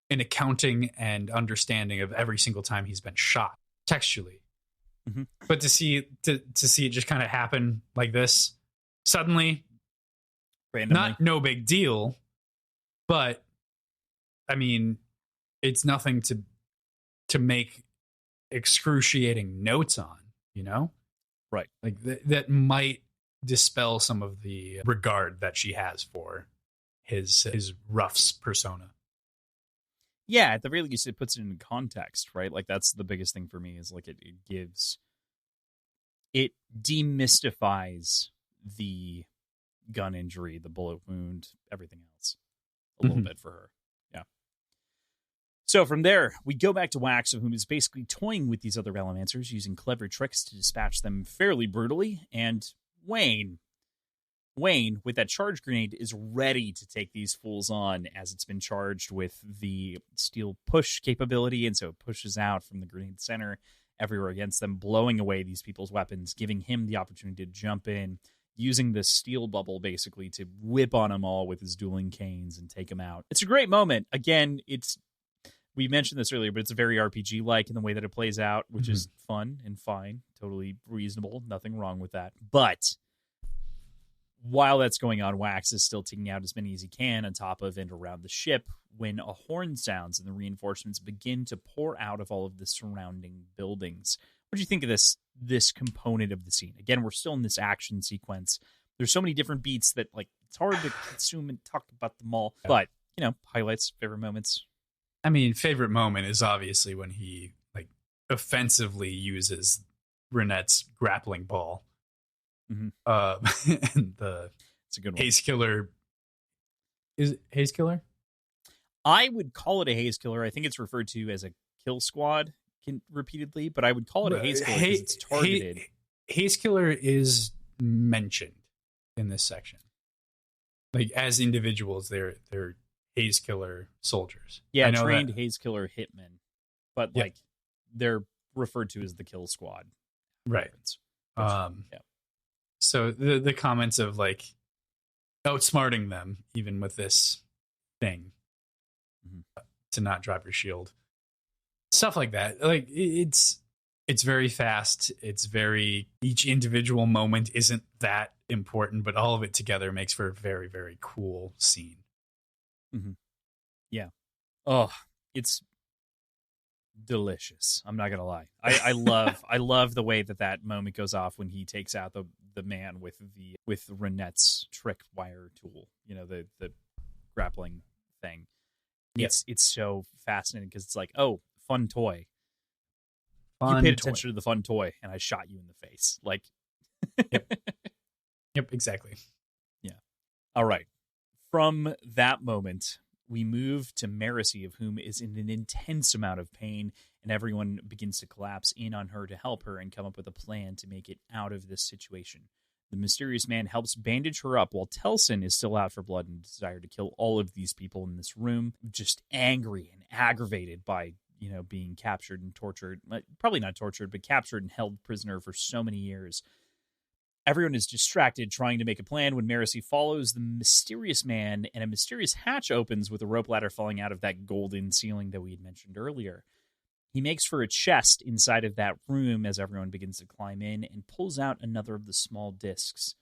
an accounting and understanding of every single time he's been shot textually. Mm-hmm. But to see it just kind of happen like this suddenly, randomly, no big deal. But I mean, it's nothing to make excruciating notes on, right? Like that might dispel some of the regard that she has for his Ruff's persona. Yeah, at the very least, it puts it in context, right? Like that's the biggest thing for me is like it demystifies the gun injury, the bullet wound, everything else a little bit for her. Yeah. So from there, we go back to Wax, whom is basically toying with these other Allomancers, using clever tricks to dispatch them fairly brutally. And Wayne, with that charge grenade, is ready to take these fools on, as it's been charged with the steel push capability, and so it pushes out from the grenade center everywhere against them, blowing away these people's weapons, giving him the opportunity to jump in, using the steel bubble basically to whip on them all with his dueling canes and take them out. It's a great moment. Again, we mentioned this earlier, but it's very RPG-like in the way that it plays out, which is fun and fine, totally reasonable, nothing wrong with that. But while that's going on, Wax is still taking out as many as he can on top of and around the ship when a horn sounds and the reinforcements begin to pour out of all of the surrounding buildings. What do you think of this component of the scene? Again, we're still in this action sequence. There's so many different beats that like it's hard to consume and talk about them all. But, highlights, favorite moments. I mean, favorite moment is obviously when he like offensively uses Renette's grappling ball. Mm-hmm. And it's a good one. Haze Killer. Is it Haze Killer? I would call it a Haze Killer. I think it's referred to as a kill squad repeatedly, but I would call it a Haze Killer because it's targeted. Haze Killer is mentioned in this section. Like as individuals, they're Haze Killer soldiers. Yeah, trained Haze Killer hitmen, but like they're referred to as the kill squad. Right. Yeah. So the comments of like outsmarting them, even with this thing, to not drop your shield, stuff like that. Like it's very fast. It's very, each individual moment isn't that important, but all of it together makes for a very, very cool scene. Mm-hmm. Yeah. Oh, it's delicious. I'm not gonna lie. I love the way that moment goes off when he takes out the man with Renette's trick wire tool. The grappling thing. It's so fascinating because it's like, oh, fun toy. You paid attention to the fun toy, and I shot you in the face. Like, Yep, exactly. Yeah. All right. From that moment, we move to Marasi, of whom is in an intense amount of pain, and everyone begins to collapse in on her to help her and come up with a plan to make it out of this situation. The mysterious man helps bandage her up while Telsin is still out for blood and desire to kill all of these people in this room, just angry and aggravated by, being captured and tortured. Probably not tortured, but captured and held prisoner for so many years. Everyone is distracted trying to make a plan when Marasi follows the mysterious man, and a mysterious hatch opens with a rope ladder falling out of that golden ceiling that we had mentioned earlier. He makes for a chest inside of that room as everyone begins to climb in and pulls out another of the small discs,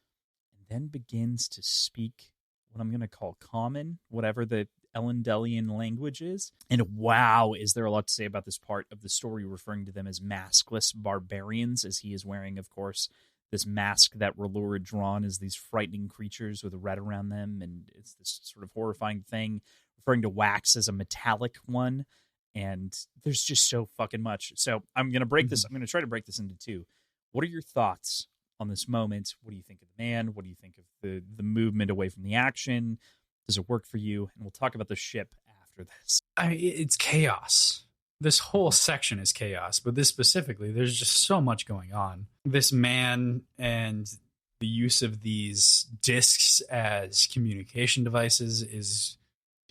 and then begins to speak what I'm going to call common, whatever the Elendelian language is. And wow, is there a lot to say about this part of the story, referring to them as maskless barbarians, as he is wearing, of course, this mask that R'hllor had drawn as these frightening creatures with red around them, and it's this sort of horrifying thing, referring to wax as a metallic one. And there's just so fucking much. So I'm going to break this. I'm going to try to break this into two. What are your thoughts on this moment? What do you think of the man? What do you think of the movement away from the action? Does it work for you? And we'll talk about the ship after this. It's chaos. This whole section is chaos, but this specifically, there's just so much going on. This man and the use of these discs as communication devices is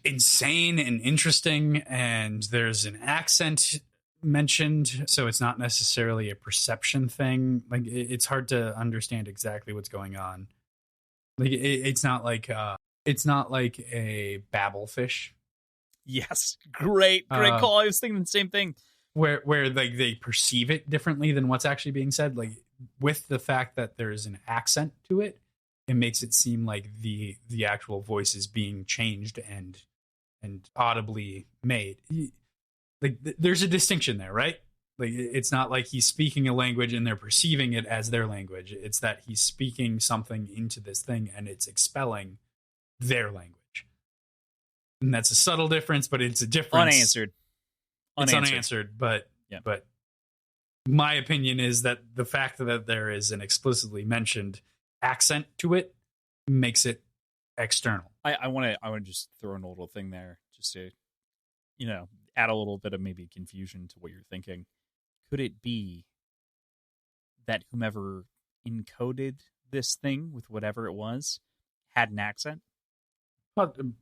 insane and interesting, and there's an accent mentioned, so it's not necessarily a perception thing. Like, it's hard to understand exactly what's going on. Like, it's not like a babble fish. Yes, great call. I was thinking the same thing. Where like they perceive it differently than what's actually being said. Like, with the fact that there's an accent to it, it makes it seem like the actual voice is being changed and audibly made. Like, there's a distinction there, right? Like, it's not like he's speaking a language and they're perceiving it as their language. It's that he's speaking something into this thing and it's expelling their language. And that's a subtle difference, but it's a difference. Unanswered. It's unanswered, but my opinion is that the fact that there is an explicitly mentioned accent to it makes it external. I want to just throw in a little thing there, just to, add a little bit of maybe confusion to what you're thinking. Could it be that whomever encoded this thing with whatever it was had an accent?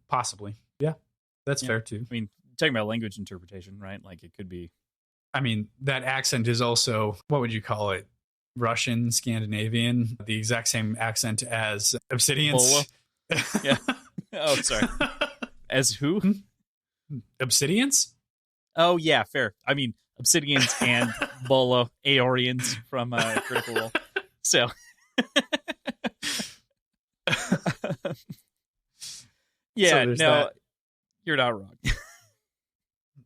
Possibly. Yeah, that's fair too. I mean, talking about language interpretation, right? Like, it could be. I mean, that accent is also, what would you call it? Russian, Scandinavian, the exact same accent as Obsidians. Yeah. Oh, sorry. As who? Obsidians? Oh, yeah, fair. I mean, Obsidians and Bolo, Aorians from Critical Role. So. Yeah, so no, you're not wrong.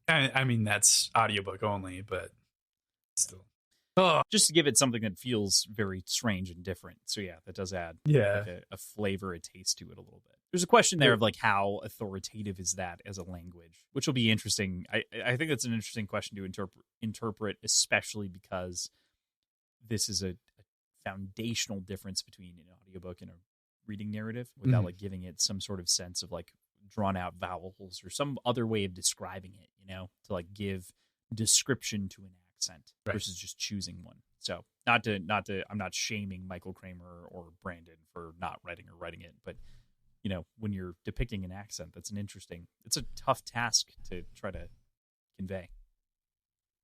I mean, that's audiobook only, but still. Just to give it something that feels very strange and different. So yeah, that does add like a flavor, a taste to it a little bit. There's a question there of like, how authoritative is that as a language, which will be interesting. I think that's an interesting question to interpret, especially because this is a foundational difference between an audiobook and a reading narrative, without like giving it some sort of sense of like drawn out vowels or some other way of describing it, to like give description to an accent versus just choosing one. So not to I'm not shaming Michael Kramer or Brandon for not writing it, but when you're depicting an accent, it's a tough task to try to convey.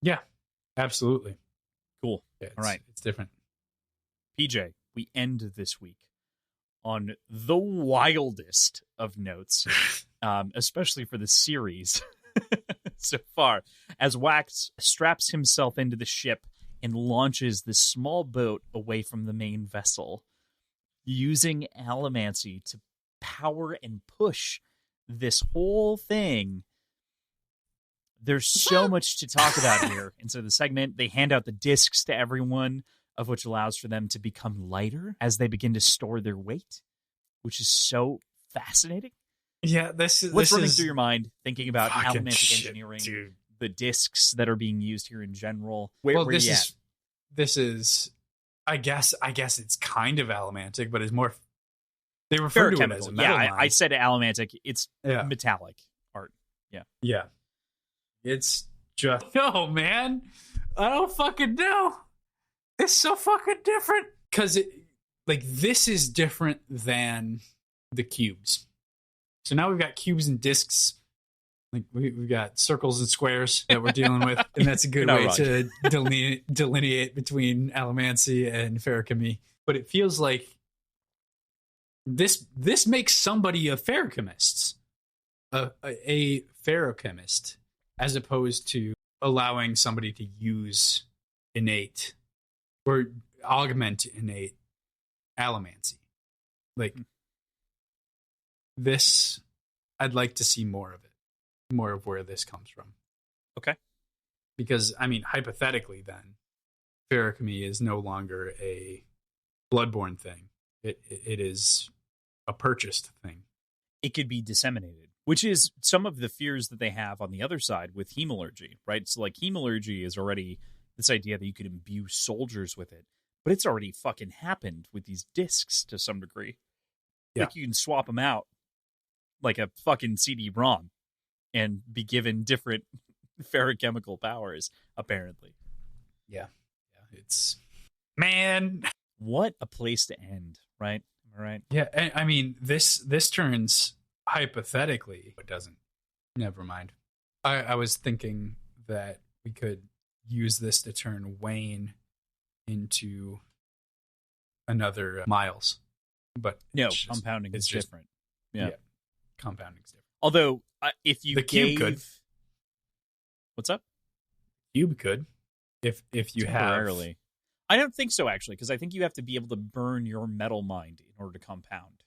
Yeah, absolutely. Cool. Yeah, all right. It's different. PJ, we end this week on the wildest of notes, especially for the series so far, as Wax straps himself into the ship and launches this small boat away from the main vessel, using allomancy to power and push this whole thing. There's so much to talk about here. And so the segment, they hand out the discs to everyone, of which allows for them to become lighter as they begin to store their weight, which is so fascinating. Yeah, what's running through your mind thinking about allomantic engineering, dude. The discs that are being used here in general? This is I guess it's kind of allomantic, but it's more. They refer to it as a metal line. I said allomantic. It's metallic art. Yeah. It's just man. I don't fucking know. It's so fucking different because this is different than the cubes. So now we've got cubes and discs. Like we've got circles and squares that we're dealing with, and that's a good way to delineate between allomancy and ferrochemy. But it feels like this makes somebody a ferrochemist, a ferrochemist, as opposed to allowing somebody to use innate or augment innate allomancy. Like this, I'd like to see more of it. More of where this comes from. Okay. Because, I mean, hypothetically then, ferrochemy is no longer a bloodborne thing. It is a purchased thing. It could be disseminated, Which is some of the fears that they have on the other side with hemalurgy, right? So, like, hemalurgy is already this idea that you could imbue soldiers with it, but it's already fucking happened with these discs to some degree. Yeah. Like, you can swap them out like a fucking CD-ROM and be given different ferrochemical powers, apparently. Yeah. It's, man. What a place to end, right? Am I right? Yeah, and I mean, this turns hypothetically, it doesn't. Never mind. I was thinking that we could use this to turn Wayne into another Miles, but no, compounding is just different. Yeah, compounding is different. Although, if you the cube could, what's up? Cube could, if you temporarily. have. I don't think so, actually, because I think you have to be able to burn your metal mind in order to compound.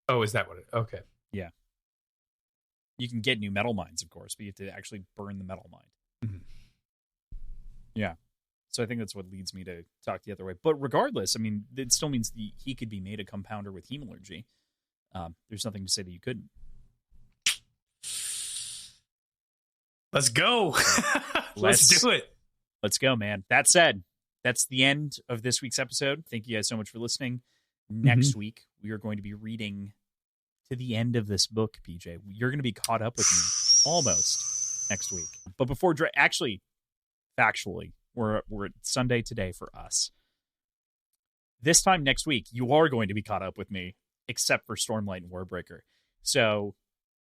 Oh, is that what it? Okay. Yeah. You can get new metal mines, of course, but you have to actually burn the metal mine. Mm-hmm. Yeah. So I think that's what leads me to talk the other way. But regardless, I mean, it still means he could be made a compounder with hemalurgy. There's nothing to say that you couldn't. Let's go. Let's do it. Let's go, man. That said, that's the end of this week's episode. Thank you guys so much for listening. Next week, we are going to be reading to the end of this book, PJ. You're going to be caught up with me almost next week. But before, actually, factually, we're at Sunday today for us. This time next week, you are going to be caught up with me, except for Stormlight and Warbreaker. So,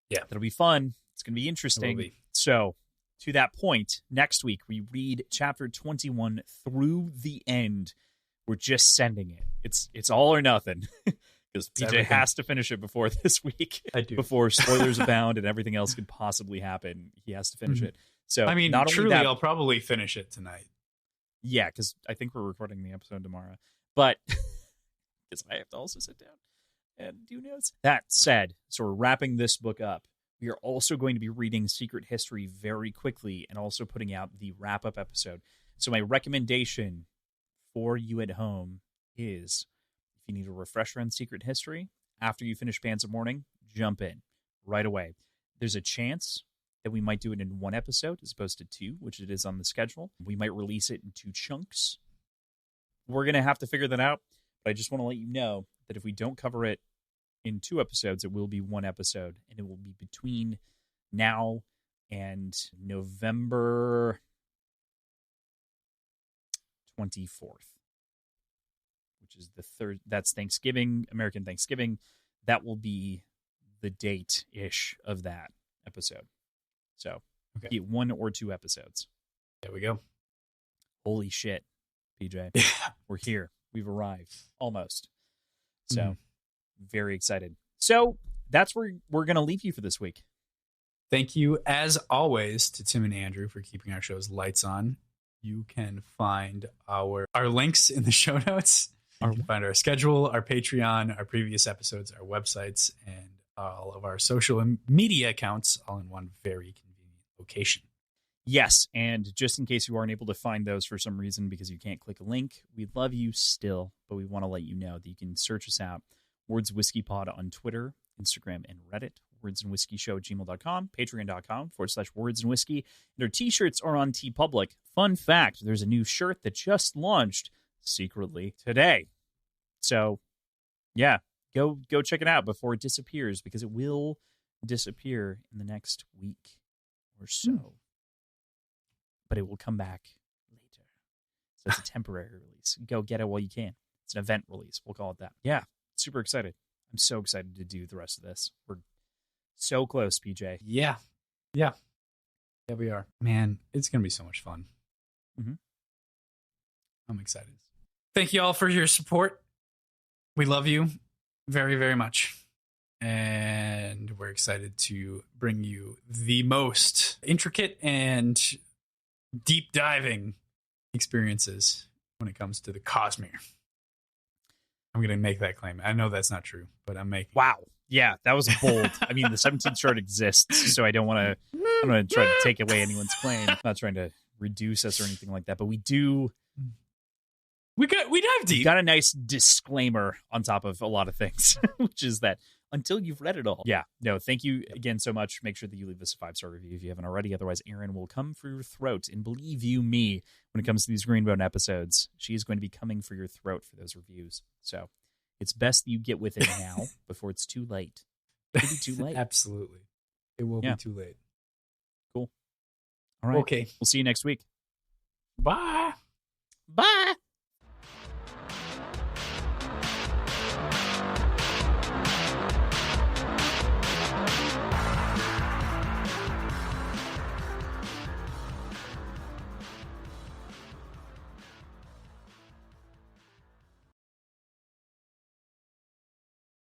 yeah, that'll be fun. It's going to be interesting. So, to that point, next week, we read chapter 21 through the end. We're just sending it. It's all or nothing. Because PJ has to finish it before this week. I do. Before spoilers abound and everything else could possibly happen. He has to finish it. So, I mean, not truly, only that, I'll probably finish it tonight. Yeah, because I think we're recording the episode tomorrow. But, because I have to also sit down and do notes. That said, so we're wrapping this book up. We are also going to be reading Secret History very quickly and also putting out the wrap-up episode. So my recommendation for you at home is, if you need a refresher on Secret History, after you finish Bands of Mourning, jump in right away. There's a chance that we might do it in one episode as opposed to two, which it is on the schedule. We might release it in 2 chunks. We're going to have to figure that out, but I just want to let you know that if we don't cover it in 2 episodes, it will be 1 episode, and it will be between now and November 24th, which is the 3rd. That's Thanksgiving, American Thanksgiving. That will be the date-ish of that episode. So, okay. 1 or 2 episodes. There we go. Holy shit, PJ. Yeah. We're here. We've arrived. Almost. So, very excited. So, that's where we're going to leave you for this week. Thank you, as always, to Tim and Andrew for keeping our show's lights on. You can find our links in the show notes. You can find our schedule, our Patreon, our previous episodes, our websites, and all of our social media accounts all in one very convenient location. Yes, and just in case you aren't able to find those for some reason because you can't click a link, we love you still, but we want to let you know that you can search us out. Words Whiskey Pod on Twitter, Instagram, and Reddit. wordsandwhiskeyshow@gmail.com, patreon.com/words and whiskey. And our t-shirts are on TeePublic. Fun fact, there's a new shirt that just launched secretly today. So, yeah, go check it out before it disappears, because it will disappear in the next week or so. But it will come back later. So it's a temporary release. Go get it while you can. It's an event release. We'll call it that. Yeah, super excited. I'm so excited to do the rest of this. We're so close, PJ. Yeah, we are. Man, it's going to be so much fun. I'm excited. Thank you all for your support. We love you very, very much. And we're excited to bring you the most intricate and deep diving experiences when it comes to the Cosmere. I'm going to make that claim. I know that's not true, but I'm making. Wow. Yeah, that was bold. I mean, the 17th chart exists, so I don't want to. I'm going to try to take away anyone's claim. I'm not trying to reduce us or anything like that, but we do. We dive deep. We got a nice disclaimer on top of a lot of things, which is that until you've read it all. Yeah, no, thank you again so much. Make sure that you leave us a 5-star review if you haven't already. Otherwise, Erin will come for your throat. And believe you me, when it comes to these Greenbone episodes, she is going to be coming for your throat for those reviews. So it's best that you get with it now before it's too late. It'll be too late. Absolutely. It will be too late. Cool. All right. Okay. We'll see you next week. Bye.